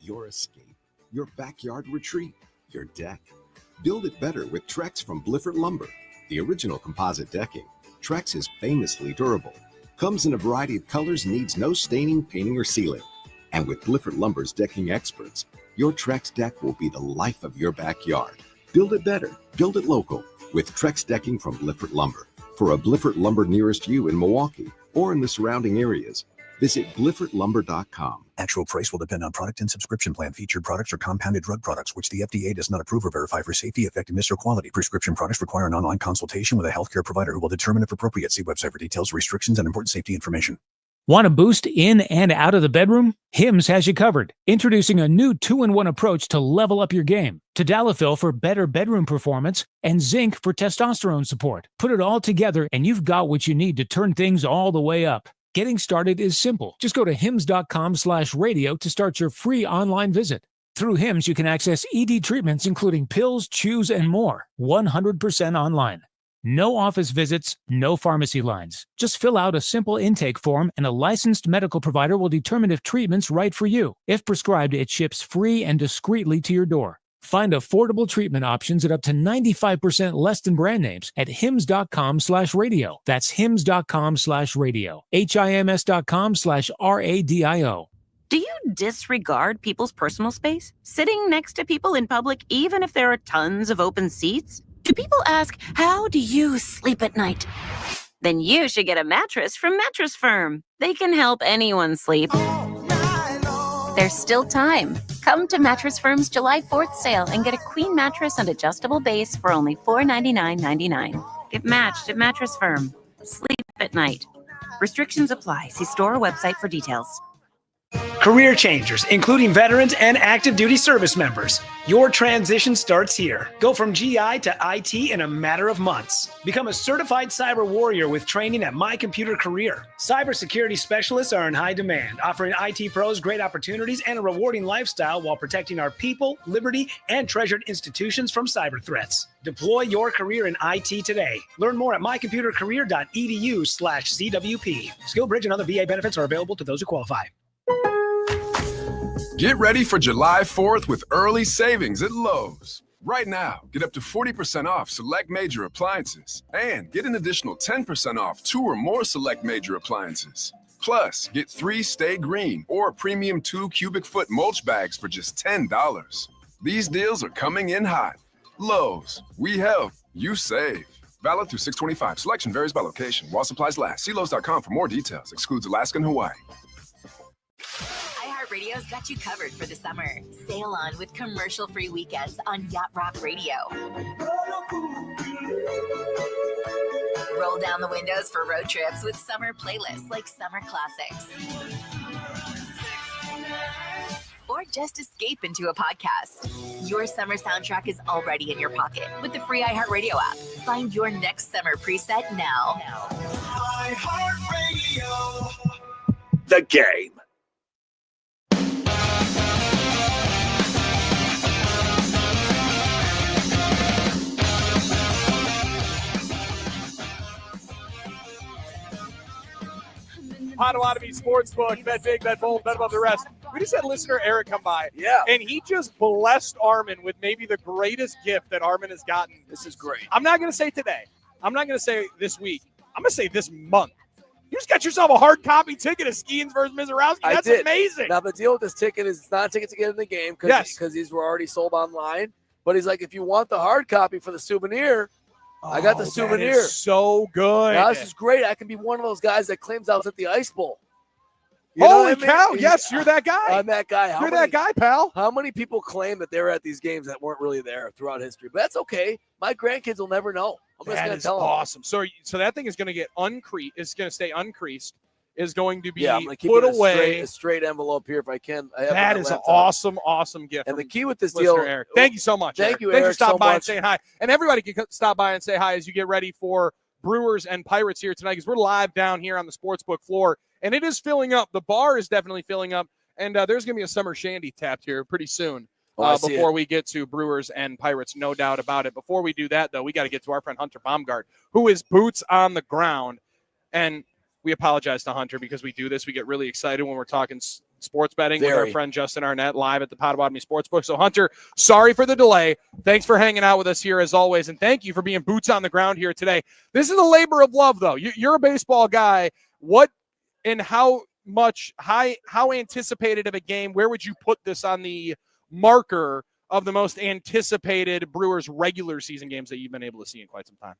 Your escape, your backyard retreat, your deck. Build it better with Trex from Blifford Lumber. The original composite decking. Trex is famously durable. Comes in a variety of colors, needs no staining, painting, or sealing. And with Blifford Lumber's decking experts, your Trex deck will be the life of your backyard. Build it better. Build it local with Trex decking from Blifford Lumber. For a Blifford Lumber nearest you in Milwaukee or in the surrounding areas, visit BliffordLumber.com. Actual price will depend on product and subscription plan. Featured products are compounded drug products, which the FDA does not approve or verify for safety, effectiveness, or quality. Prescription products require an online consultation with a healthcare provider who will determine if appropriate. See website for details, restrictions, and important safety information. Want a boost in and out of the bedroom? Hims has you covered. Introducing a new 2-in-1 approach to level up your game. Tadalafil for better bedroom performance and zinc for testosterone support. Put it all together and you've got what you need to turn things all the way up. Getting started is simple. Just go to hims.com/radio to start your free online visit. Through Hims, you can access ED treatments including pills, chews, and more. 100% online. No office visits, no pharmacy lines. Just fill out a simple intake form and a licensed medical provider will determine if treatment's right for you. If prescribed, it ships free and discreetly to your door. Find affordable treatment options at up to 95% less than brand names at hims.com/radio. That's hims.com/radio. HIMS.com/RADIO. Do you disregard people's personal space? Sitting next to people in public, even if there are tons of open seats? Do people ask, how do you sleep at night? Then you should get a mattress from Mattress Firm. They can help anyone sleep. There's still time. Come to Mattress Firm's July 4th sale and get a queen mattress and adjustable base for only $499.99. Get matched at Mattress Firm. Sleep at night. Restrictions apply. See store or website for details. Career changers, including veterans and active duty service members. Your transition starts here. Go from GI to IT in a matter of months. Become a certified cyber warrior with training at My Computer Career. Cybersecurity specialists are in high demand, offering IT pros great opportunities and a rewarding lifestyle while protecting our people, liberty, and treasured institutions from cyber threats. Deploy your career in IT today. Learn more at mycomputercareer.edu/CWP. SkillBridge and other VA benefits are available to those who qualify. Get ready for July 4th with early savings at Lowe's. Right now, get up to 40% off select major appliances and get an additional 10% off 2 or more select major appliances. Plus, get 3 Stay Green or premium 2 cubic foot mulch bags for just $10. These deals are coming in hot. Lowe's, we help, you save. Valid through 6/25. Selection varies by location. While supplies last. See Lowe's.com for more details. Excludes Alaska and Hawaii. iHeartRadio's got you covered for the summer. Sail on with commercial-free weekends on Yacht Rock Radio. Roll down the windows for road trips with summer playlists like Summer Classics. Or just escape into a podcast. Your summer soundtrack is already in your pocket with the free iHeartRadio app. Find your next summer preset now. iHeartRadio. The Game. Potawatomi Potawatomi Sportsbook. Bet big, bet bold, bet above the rest. We just had listener Eric come by. Yeah. And he just blessed Armin with maybe the greatest gift that Armin has gotten. This is great. I'm not going to say today. I'm not going to say this week. I'm going to say this month. You just got yourself a hard copy ticket of Skeens versus Mizorowski. That's amazing. Now, the deal with this ticket is it's not a ticket to get in the game because these were already sold online. But he's like, if you want the hard copy for the souvenir, I got the souvenir. That is so good. Now, this is great. I can be one of those guys that claims I was at the Ice Bowl. You know Holy what I mean? cow. Yes, you're that guy. I'm that guy. You're that guy, pal. How many people claim that they were at these games that weren't really there throughout history? But that's okay. My grandkids will never know. I'm just going to tell them. Awesome. So that thing is going to get uncreased. It's going to stay uncreased. Is going to be I'm gonna keep put it away. A straight envelope here if I can. That is an awesome gift. And the key with this listener deal, Eric. Thank you so much. Thank you, Thanks Eric, for stopping so by and much. saying hi. And everybody can stop by and say hi as you get ready for Brewers and Pirates here tonight, because we're live down here on the sportsbook floor, and it is filling up. The bar is definitely filling up, and there's going to be a summer shandy tapped here pretty soon. Before we get to Brewers and Pirates, no doubt about it. Before we do that, though, we got to get to our friend Hunter Baumgart, who is boots on the ground. And we apologize to Hunter because we do this. We get really excited when we're talking sports betting with our friend Justin Arnett live at the Potawatomi Sportsbook. So, Hunter, sorry for the delay. Thanks for hanging out with us here as always, and thank you for being boots on the ground here today. This is a labor of love, though. You're a baseball guy. What and how anticipated of a game, where would you put this on the marker of the most anticipated Brewers regular season games that you've been able to see in quite some time?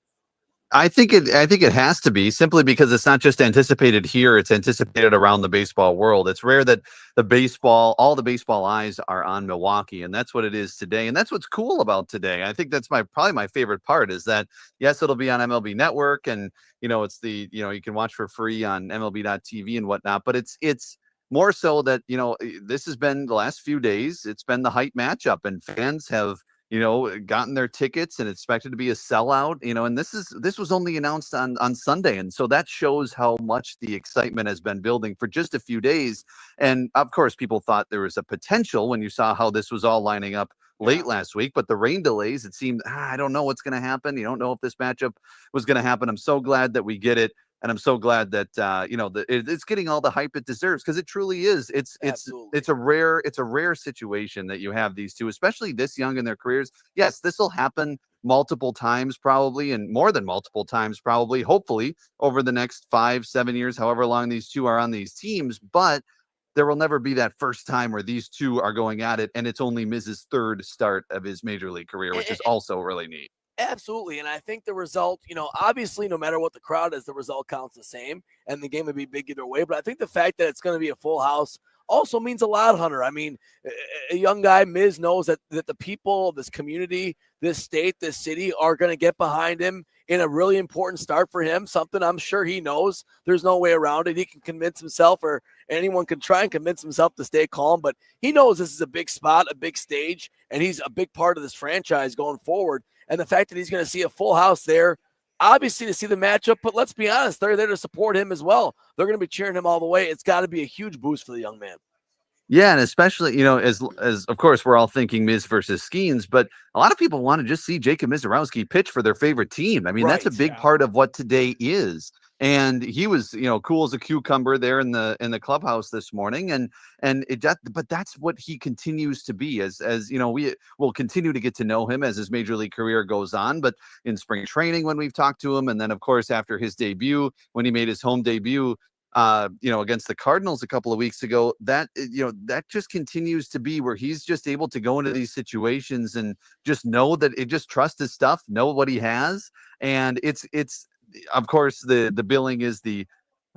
I think it has to be, simply because it's not just anticipated here, it's anticipated around the baseball world. It's rare that all the baseball eyes are on Milwaukee, and that's what it is today. And that's what's cool about today. I think that's probably my favorite part, is that yes, it'll be on MLB Network, and it's you can watch for free on MLB.TV and whatnot, but it's more so that this has been the last few days, it's been the hype matchup, and fans have gotten their tickets and expected to be a sellout, and this was only announced on Sunday. And so that shows how much the excitement has been building for just a few days. And of course, people thought there was a potential when you saw how this was all lining up late last week, but the rain delays, it seemed, I don't know what's going to happen. You don't know if this matchup was going to happen. I'm so glad that we get it. And I'm so glad that it's getting all the hype it deserves, because it truly is. It's a rare situation that you have these two, especially this young in their careers. Yes, this will happen multiple times probably, and more than multiple times probably, hopefully, over the next 5-7 years, however long these two are on these teams. But there will never be that first time where these two are going at it, and it's only Miz's third start of his major league career, which is also really neat. Absolutely. And I think the result, obviously, no matter what the crowd is, the result counts the same, and the game would be big either way. But I think the fact that it's going to be a full house also means a lot, Hunter. I mean, a young guy, Miz, knows that the people, this community, this state, this city are going to get behind him in a really important start for him, something I'm sure he knows. There's no way around it. He can convince himself, or anyone can try and convince himself to stay calm, but he knows this is a big spot, a big stage, and he's a big part of this franchise going forward. And the fact that he's going to see a full house there, obviously to see the matchup, but let's be honest, they're there to support him as well. They're going to be cheering him all the way. It's got to be a huge boost for the young man. Yeah, and especially, as of course we're all thinking Miz versus Skeens, but a lot of people want to just see Jacob Mizorowski pitch for their favorite team. I mean, that's a big part of what today is. And he was, cool as a cucumber there in the clubhouse this morning, but that's what he continues to be. As we will continue to get to know him as his major league career goes on. But in spring training, when we've talked to him, and then of course after his debut, when he made his home debut, against the Cardinals a couple of weeks ago, that just continues to be where he's just able to go into these situations and just know that just trust his stuff, know what he has, and it's. Of course, the billing is the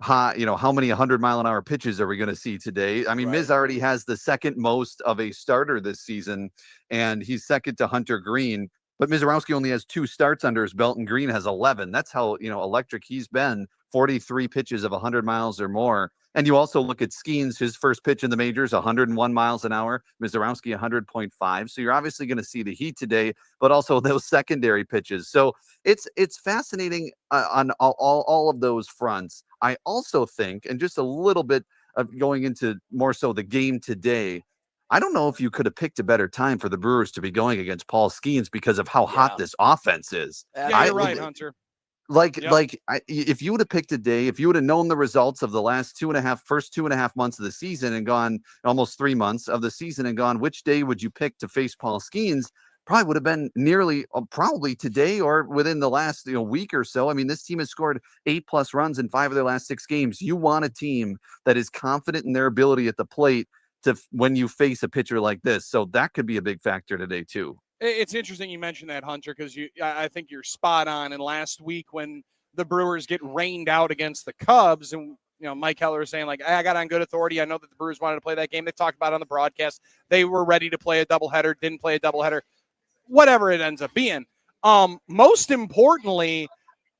high, how many 100-mile-an-hour pitches are we going to see today? I mean, Miz already has the second most of a starter this season, and he's second to Hunter Green. But Mizorowski only has 2 starts under his belt, and Green has 11. That's how, electric he's been. 43 pitches of 100 miles or more. And you also look at Skeens, his first pitch in the majors, 101 miles an hour. Mizorowski, 100.5. So you're obviously going to see the heat today, but also those secondary pitches. So it's fascinating on all of those fronts. I also think, and just a little bit of going into more so the game today, I don't know if you could have picked a better time for the Brewers to be going against Paul Skeens because of how hot this offense is. Yeah, you're right, Hunter. If you would have picked a day, if you would have known the results of the last first 2.5 months of the season and gone almost 3 months of the season and gone, which day would you pick to face Paul Skeens? Probably would have been probably today or within the last week or so. I mean, this team has scored 8+ runs in 5 of their last 6 games. You want a team that is confident in their ability at the plate when you face a pitcher like this. So that could be a big factor today too. It's interesting you mentioned that, Hunter, because I think you're spot on. And last week when the Brewers get rained out against the Cubs, and Mike Heller is saying, like, I got on good authority. I know that the Brewers wanted to play that game. They talked about it on the broadcast. They were ready to play a doubleheader, didn't play a doubleheader, whatever it ends up being. Most importantly,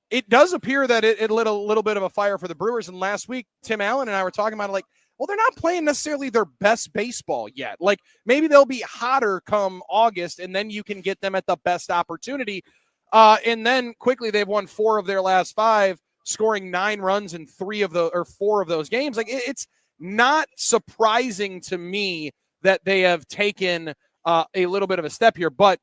it does appear that it lit a little bit of a fire for the Brewers. And last week, Tim Allen and I were talking about it, like, well, they're not playing necessarily their best baseball yet. Like, maybe they'll be hotter come August, and then you can get them at the best opportunity. And then quickly, they've won 4 of their last 5, scoring 9 runs in 4 of those games. Like, it's not surprising to me that they have taken a little bit of a step here. But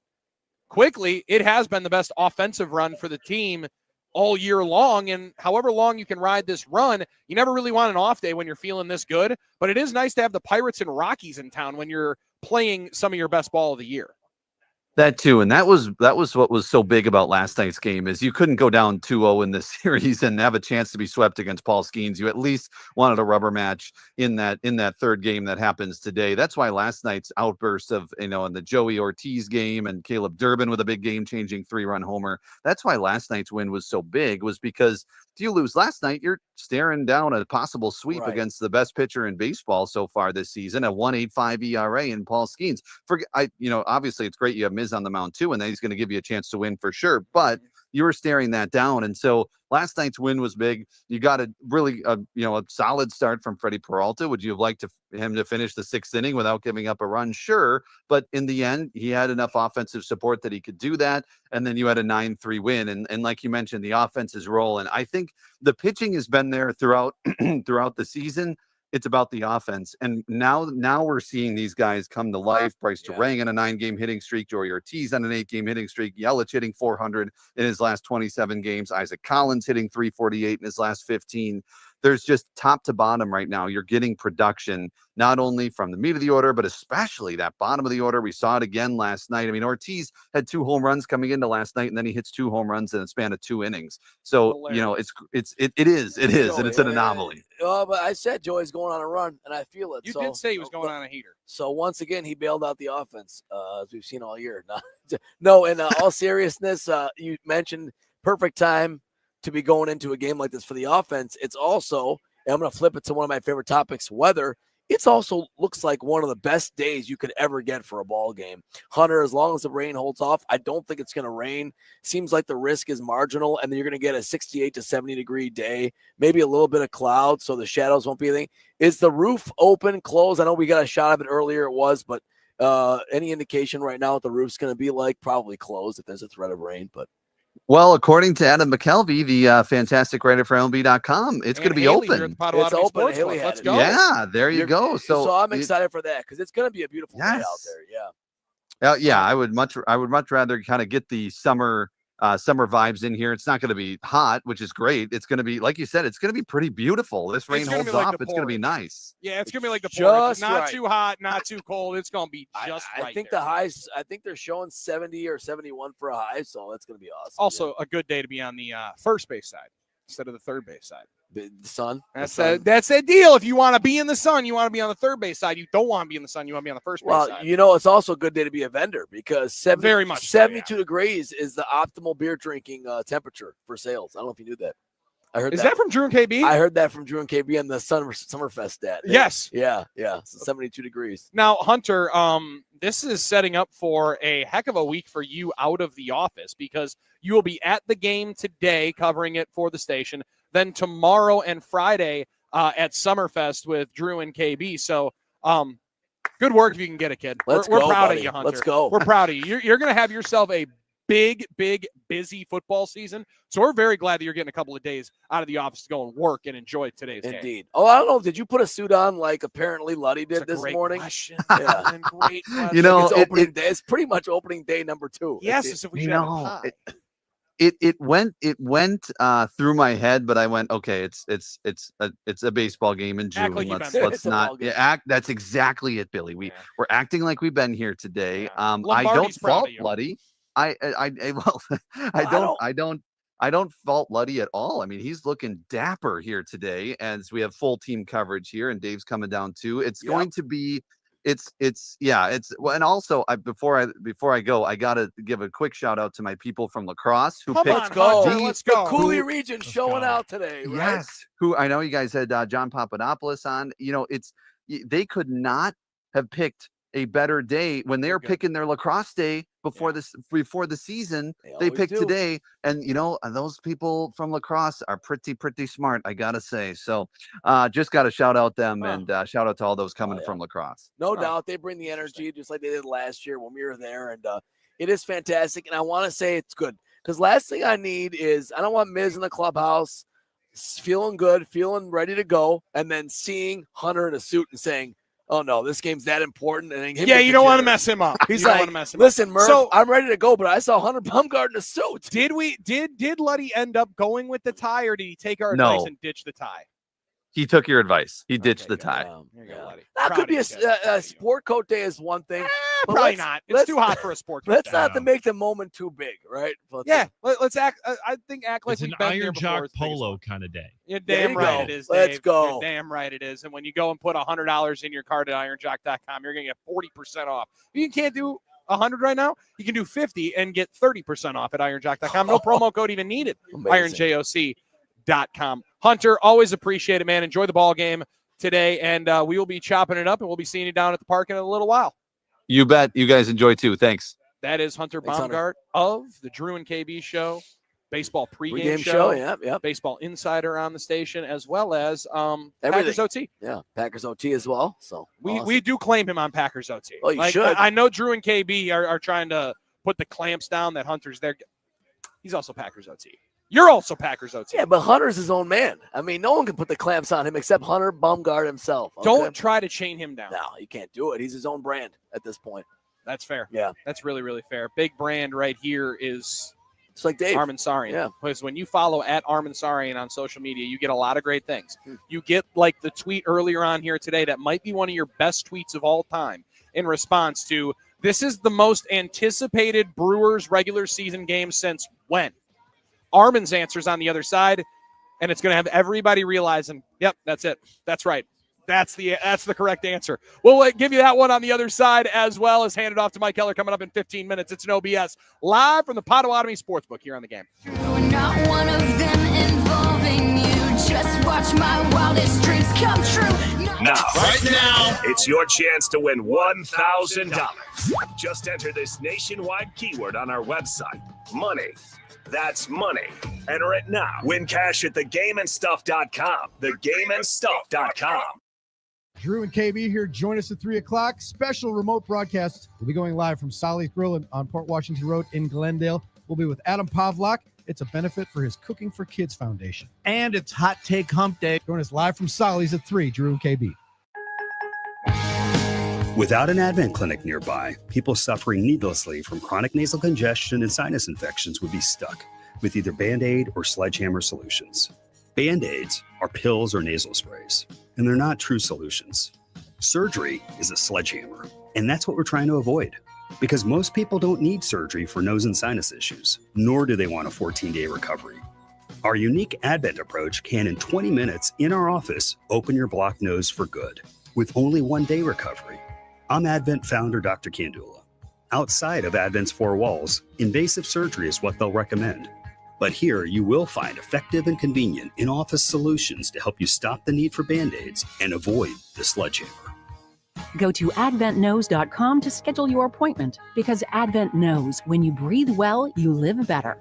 quickly, it has been the best offensive run for the team all year long, and however long you can ride this run, you never really want an off day when you're feeling this good, but it is nice to have the Pirates and Rockies in town when you're playing some of your best ball of the year. That too, and that was what was so big about last night's game is you couldn't go down 2-0 in this series and have a chance to be swept against Paul Skeens. You at least wanted a rubber match in that third game that happens today. That's why last night's outburst of in the Joey Ortiz game and Caleb Durbin with a big game-changing 3-run homer. That's why last night's win was so big, was because if you lose last night, you're staring down a possible sweep against the best pitcher in baseball so far this season, a 1.85 ERA in Paul Skeens. Obviously it's great you have Miz on the mound too, and then he's going to give you a chance to win for sure, but you were staring that down. And so last night's win was big. You got a really a solid start from Freddie Peralta. Would you have liked him to finish the 6th inning without giving up a run? Sure, but in the end he had enough offensive support that he could do that, and then you had a 9-3 win, and like you mentioned, the offense is rolling. I think the pitching has been there throughout the season. It's about the offense. And now we're seeing these guys come to life. Bryce Turang on a 9-game hitting streak, Joey Ortiz on an 8-game hitting streak, Yelich hitting 400 in his last 27 games, Isaac Collins hitting 348 in his last 15. There's just top to bottom right now. You're getting production, not only from the meat of the order, but especially that bottom of the order. We saw it again last night. I mean, Ortiz had 2 home runs coming into last night, and then he hits 2 home runs in a span of 2 innings. So, it is, and it's an anomaly. But I said Joey's going on a run, and I feel it. You did say he was going on a heater. So once again, he bailed out the offense, as we've seen all year. No, in all seriousness, you mentioned perfect time to be going into a game like this for the offense. It's also, and I'm going to flip it to one of my favorite topics, weather. It's also looks like one of the best days you could ever get for a ball game. Hunter, as long as the rain holds off, I don't think it's going to rain. Seems like the risk is marginal, and then you're going to get a 68 to 70 degree day, maybe a little bit of cloud, so the shadows won't be anything. Is the roof open, closed? I know we got a shot of it earlier. It was, but any indication right now what the roof's going to be like? Probably closed if there's a threat of rain, but. Well, according to Adam McKelvey, the fantastic writer for MLB.com, it's going to be open. It's open. Let's go. Yeah, there you go. So I'm excited for that because it's going to be a beautiful day out there. Yeah. I would much rather kind of get the summer vibes in here. It's not going to be hot, which is great. It's going to be, like you said, it's going to be pretty beautiful. This rain holds off. It's going to be nice. Yeah, it's going to be like the porridge. Not too hot, not too cold. It's going to be just right. I think the highs, I think they're showing 70 or 71 for a high, so that's going to be awesome. Also, a good day to be on the first base side instead of the third base side. The sun. That's the deal. If you want to be in the sun, you want to be on the third base side. You don't want to be in the sun. You want to be on the first base side. Well, it's also a good day to be a vendor because 72 degrees is the optimal beer drinking temperature for sales. I don't know if you knew that. I heard Is that from Drew and KB? I heard that from Drew and KB and the Summerfest stat. Yes. Yeah. So 72 degrees. Now, Hunter, this is setting up for a heck of a week for you out of the office because you will be at the game today covering it for the station. Then tomorrow and Friday at Summerfest with Drew and KB. So good work if you can get it, kid. We're proud of you, Hunter. Let's go. We're proud of you. You're going to have yourself a big, busy football season. So we're very glad that you're getting a couple of days out of the office to go and work and enjoy today's game. Indeed. Oh, I don't know. Did you put a suit on like apparently Luddy did this morning? Question. Yeah. Great question. It's opening day. It's pretty much opening day number 2. Yes, if we should have a tie. It went through my head, but I went, okay, it's a baseball game in June. Like Let's not act. That's exactly it, Billy. We're acting like we've been here today. I don't fault Luddy. I don't fault Luddy at all. I mean, he's looking dapper here today, as we have full team coverage here, and Dave's coming down too. It's going to be. And also before I go, I gotta give a quick shout out to my people from lacrosse who picked. Let's go. The Cooley region showing out today. Right? Yes, who I know you guys had John Papadopoulos on. They could not have picked a better day when they were picking their lacrosse day before the season. They picked today, and those people from lacrosse are pretty smart, I gotta say. So just gotta shout out them and shout out to all those coming from lacrosse. No doubt, they bring the energy just like they did last year when we were there, and it is fantastic. And I want to say it's good because last thing I need is I don't want Miz in the clubhouse feeling good, feeling ready to go, and then seeing Hunter in a suit and saying, oh no, this game's that important. And you don't want to mess him up. He's like, listen, Murph, I'm ready to go, but I saw Hunter Baumgart in a suit. Did Luddy end up going with the tie, or did he take our advice and ditch the tie? He took your advice. He ditched the tie. That could be a sport coat day is one thing. Probably not. It's too hot for a sport coat Let's day. not to make the moment too big, right? Let's act. I think act like it's an we've been Iron there Jock before. polo kind of day. You're damn right it is, Dave. Let's go. You're damn right it is. And when you go and put $100 in your card at ironjock.com, you're going to get 40% off. You can't do 100 right now. You can do 50 and get 30% off at ironjock.com. No promo code even needed. ironjoc.com. Hunter, always appreciate it, man. Enjoy the ball game today, and we will be chopping it up, and we'll be seeing you down at the park in a little while. You bet. You guys enjoy too. Thanks. That is Hunter Baumgart of the Drew and KB Show, baseball pregame show. Yep. Baseball Insider on the station, as well as Packers OT. Yeah, Packers OT as well. So we do claim him on Packers OT. Oh, you should. I know Drew and KB are trying to put the clamps down that Hunter's there. He's also Packers OT. You're also Packers OT. Yeah, but Hunter's his own man. I mean, no one can put the clamps on him except Hunter Baumgart himself. Okay? Don't try to chain him down. No, you can't do it. He's his own brand at this point. That's fair. Yeah. That's really, really fair. Big brand right here is it's like Dave. Armin Sarian. Yeah. Because when you follow at Armin Sarian on social media, you get a lot of great things. You get like the tweet earlier on here today that might be one of your best tweets of all time in response to, this is the most anticipated Brewers regular season game since when? Armin's answer's on the other side, and it's going to have everybody realizing, yep, that's it. That's right. That's the correct answer. We'll give you that one on the other side as well as hand it off to Mike Keller coming up in 15 minutes. It's No BS live from the Potawatomi Sportsbook here on the game. Not one of them involving you. Just watch my wildest dreams come true. Now, it's your chance to win $1,000. Just enter this nationwide keyword on our website, money. That's money. Enter it now. Win cash at thegameandstuff.com. Thegameandstuff.com. Drew and KB here. Join us at 3 o'clock. Special remote broadcast. We'll be going live from Solly's Grill on Port Washington Road in Glendale. We'll be with Adam Pavlak. It's a benefit for his Cooking for Kids Foundation. And it's Hot Take Hump Day. Join us live from Solly's at 3. Drew and KB. Without an Advent clinic nearby, people suffering needlessly from chronic nasal congestion and sinus infections would be stuck with either Band-Aid or Sledgehammer solutions. Band-Aids are pills or nasal sprays, and they're not true solutions. Surgery is a sledgehammer, and that's what we're trying to avoid. Because most people don't need surgery for nose and sinus issues, nor do they want a 14-day recovery. Our unique Advent approach can, in 20 minutes in our office, open your blocked nose for good, with only 1-day recovery. I'm Advent founder Dr. Kandula. Outside of Advent's 4 walls, invasive surgery is what they'll recommend. But here you will find effective and convenient in-office solutions to help you stop the need for Band-Aids and avoid the sledgehammer. Go to adventknows.com to schedule your appointment, because Advent knows when you breathe well, you live better.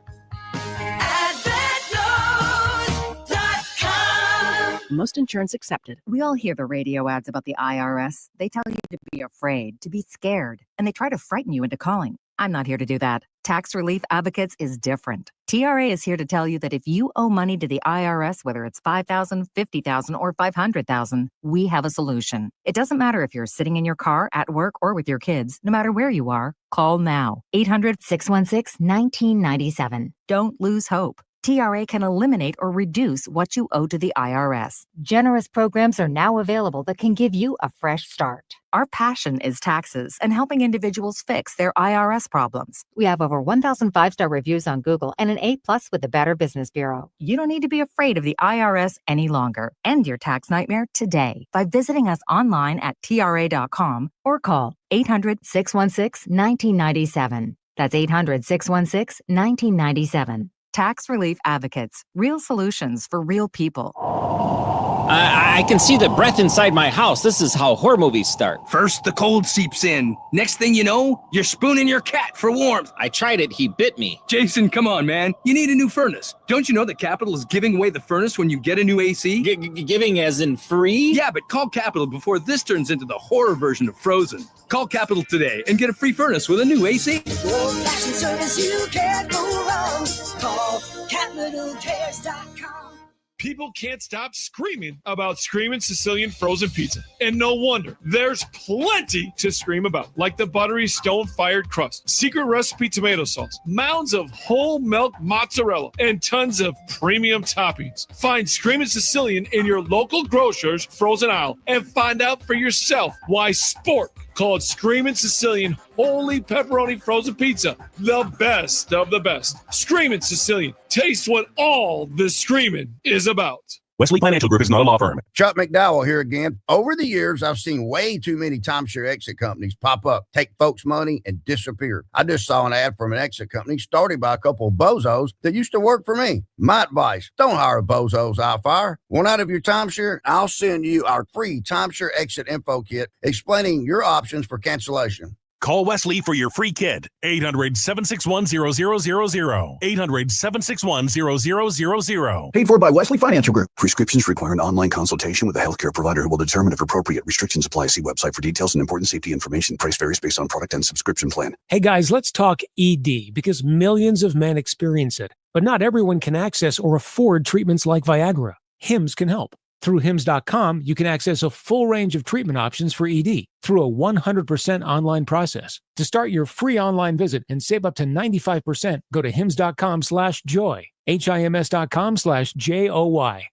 Most insurance accepted. We all hear the radio ads about the IRS. They tell you to be afraid, to be scared, and they try to frighten you into calling. I'm not here to do that. Tax Relief Advocates is different. TRA is here to tell you that if you owe money to the IRS, whether it's $5,000, $50,000, or $500,000, we have a solution. It doesn't matter if you're sitting in your car, at work, or with your kids. No matter where you are, call now. 800-616-1997. Don't lose hope. TRA can eliminate or reduce what you owe to the IRS. Generous programs are now available that can give you a fresh start. Our passion is taxes and helping individuals fix their IRS problems. We have over 1,000 5-star reviews on Google and an A+ with the Better Business Bureau. You don't need to be afraid of the IRS any longer. End your tax nightmare today by visiting us online at TRA.com or call 800-616-1997. That's 800-616-1997. Tax Relief Advocates. Real solutions for real people. I can see the breath inside my house. This is how horror movies start. First, the cold seeps in. Next thing you know, you're spooning your cat for warmth. I tried it. He bit me. Jason, come on, man. You need a new furnace. Don't you know that Capital is giving away the furnace when you get a new AC? Giving as in free? Yeah, but call Capital before this turns into the horror version of Frozen. Call Capital today and get a free furnace with a new AC. Fashion service, you can't go wrong. Call CapitalCares.com. People can't stop screaming about Screamin' Sicilian frozen pizza. And no wonder. There's plenty to scream about, like the buttery stone-fired crust, secret recipe tomato sauce, mounds of whole milk mozzarella, and tons of premium toppings. Find Screamin' Sicilian in your local grocer's frozen aisle and find out for yourself why Sport called Screamin' Sicilian Holy Pepperoni Frozen Pizza the best of the best. Screamin' Sicilian. Taste what all the screaming is about. Wesley Financial Group is not a law firm. Chuck McDowell here again. Over the years, I've seen way too many timeshare exit companies pop up, take folks' money, and disappear. I just saw an ad from an exit company started by a couple of bozos that used to work for me. My advice, don't hire bozos I fire. Want out of your timeshare? I'll send you our free timeshare exit info kit explaining your options for cancellation. Call Wesley for your free kit. 800-761-0000. 800-761-0000. Paid for by Wesley Financial Group. Prescriptions require an online consultation with a healthcare provider who will determine if appropriate. Restrictions apply. See website for details and important safety information. Price varies based on product and subscription plan. Hey guys, let's talk ED because millions of men experience it, but not everyone can access or afford treatments like Viagra. Hims can help. Through Hims.com, you can access a full range of treatment options for ED through a 100% online process. To start your free online visit and save up to 95%, go to Hims.com/joy. HIMS.com/JOY.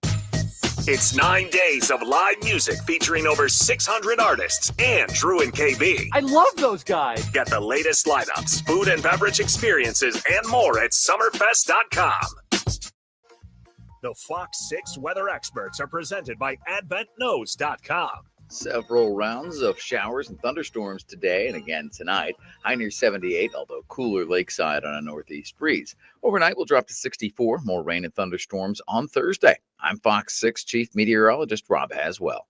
It's 9 days of live music featuring over 600 artists and Drew and KB. I love those guys. Get the latest lineups, food and beverage experiences, and more at summerfest.com. The Fox 6 weather experts are presented by AdventKnows.com. Several rounds of showers and thunderstorms today and again tonight. High near 78, although cooler lakeside on a northeast breeze. Overnight will drop to 64. More rain and thunderstorms on Thursday. I'm Fox 6 Chief Meteorologist Rob Haswell.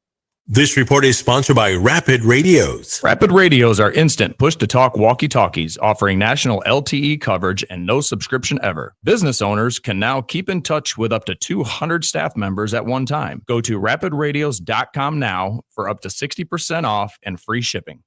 This report is sponsored by Rapid Radios. Rapid Radios are instant push-to-talk walkie-talkies offering national LTE coverage and no subscription ever. Business owners can now keep in touch with up to 200 staff members at one time. Go to rapidradios.com now for up to 60% off and free shipping.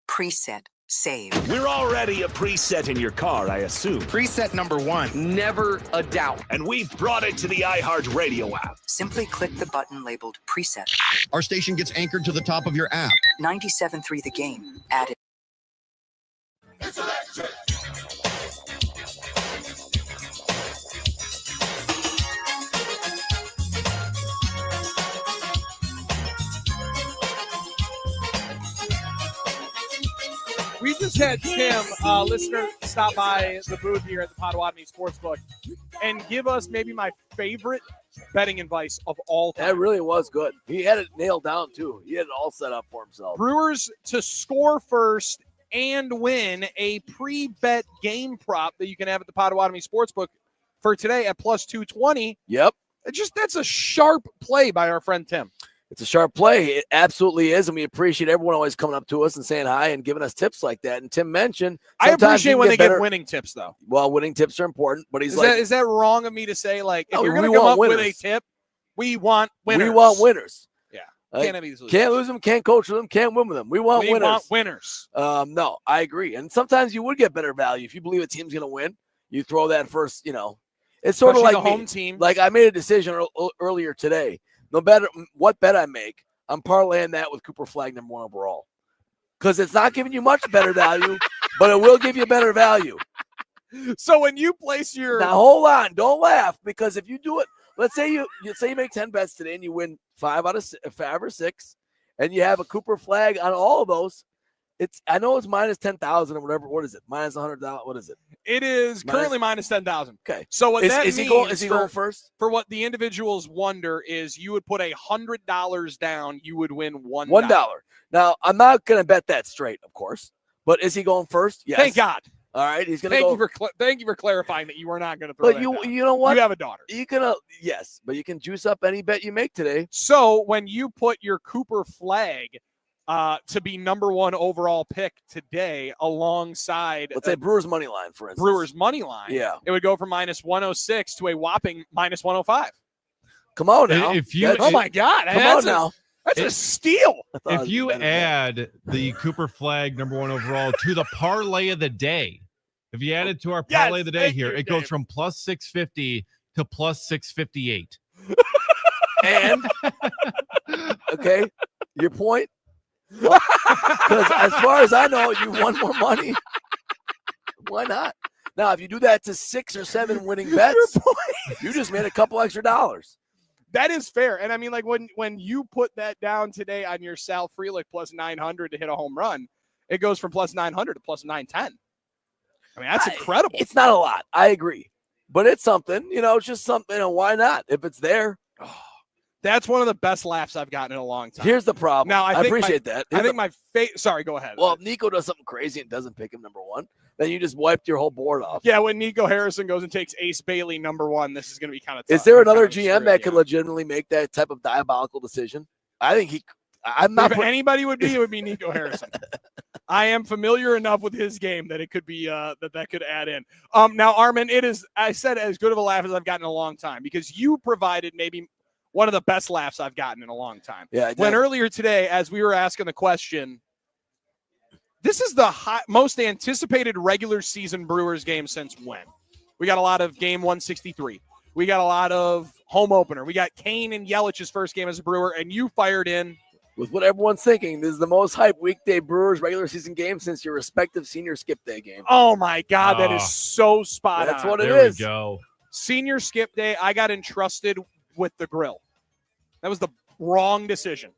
Preset. Save. We're already a preset in your car, I assume. Preset number 1. Never a doubt. And we've brought it to the iHeartRadio app. Simply click the button labeled Preset. Our station gets anchored to the top of your app. 97.3 The Game. Added. It's electric. We just had Tim, listener, stop by the booth here at the Potawatomi Sportsbook and give us maybe my favorite betting advice of all time. That really was good. He had it nailed down, too. He had it all set up for himself. Brewers to score first and win, a pre-bet game prop that you can have at the Potawatomi Sportsbook for today at plus 220. Yep. That's a sharp play by our friend Tim. It's a sharp play. It absolutely is, and we appreciate everyone always coming up to us and saying hi and giving us tips like that. And Tim mentioned, I appreciate when they give winning tips, though. Well, winning tips are important, but is that wrong of me to say? Like, if you're going to come up with a tip, we want winners. We want winners. Yeah. Can't have these losers. Can't lose them, can't coach them, can't win with them. We want winners. Want winners. No, I agree. And sometimes you would get better value. If you believe a team's going to win, you throw that first, It's sort Especially of like the home team. Like I made a decision earlier today. No matter what bet I make, I'm parlaying that with Cooper Flagg #1 overall. Because it's not giving you much better value, but it will give you better value. So when you place your Now hold on, don't laugh, because if you do it, let's say you make 10 bets today and you win 5 or 6, and you have a Cooper Flagg on all of those. I know it's minus 10,000 or whatever. What is it? Minus 100,000. What is it? It is currently minus 10,000. Okay. So what that is means he going first? For what the individuals wonder is you would put $100 down, you would win $1. $1. Now, I'm not going to bet that straight, of course, but is he going first? Yes. Thank God. All right, he's going to go. Thank you for clarifying that you were not going to throw But you know what? You have a daughter. Yes, but you can juice up any bet you make today. So when you put your Cooper Flagg to be #1 overall pick today alongside, let's say Brewers money line, for instance. Brewers money line. Yeah. It would go from minus 106 to a whopping minus 105. Come on now. Oh my God. Come on now. That's a steal. If you add the Cooper Flagg #1 overall to the parlay of the day, if you add it to our parlay of the day here, it goes from plus 650 to plus 658. And okay, your point. Because as far as I know, you won more money. Why not? Now, if you do that to 6 or 7 winning bets, you just made a couple extra dollars. That is fair. And I mean, like when you put that down today on your Sal Frelick plus 900 to hit a home run, it goes from plus 900 to plus 910. I mean, that's incredible. It's not a lot. I agree. But it's something, it's just something. Why not? If it's there. That's one of the best laughs I've gotten in a long time. Here's the problem. Now, I appreciate that. I think my sorry, go ahead. Well, if Nico does something crazy and doesn't pick him #1, then you just wiped your whole board off. Yeah, when Nico Harrison goes and takes Ace Bailey #1, this is going to be kind of tough. Is there another GM that could legitimately make that type of diabolical decision? I think I'm not. If anybody would be, it would be Nico Harrison. I am familiar enough with his game that it could be that could add in. Now, Armin, it is, I said, as good of a laugh as I've gotten in a long time because you provided maybe one of the best laughs I've gotten in a long time. Yeah. When earlier today, as we were asking the question, this is the most anticipated regular season Brewers game since when? We got a lot of game 163. We got a lot of home opener. We got Kane and Yelich's first game as a Brewer, and you fired in. With what everyone's thinking, this is the most hyped weekday Brewers regular season game since your respective senior skip day game. Oh, my God. That is so spot That's on. what it There is. we go. Senior skip day, I got entrusted with the grill. That was the wrong decision.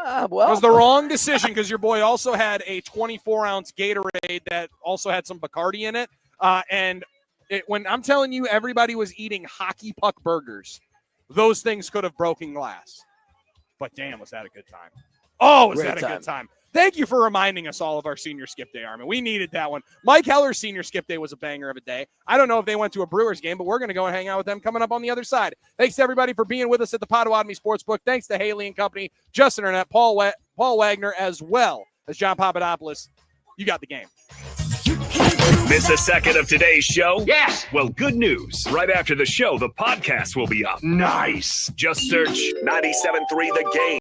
It was the wrong decision because your boy also had a 24-ounce Gatorade that also had some Bacardi in it. And when I'm telling you everybody was eating hockey puck burgers, those things could have broken glass. But damn, was that a good time. Oh, was that a good time. Thank you for reminding us all of our senior skip day, Armin. We needed that one. Mike Heller's senior skip day was a banger of a day. I don't know if they went to a Brewers game, but we're going to go and hang out with them coming up on the other side. Thanks to everybody for being with us at the Potawatomi Sportsbook. Thanks to Haley and Company, Justin Arnett, Paul Wagner, as well as John Papadopoulos. You got the game. Miss a second of today's show? Yes. Well, good news. Right after the show, the podcast will be up. Nice. Just search 97.3 The Game.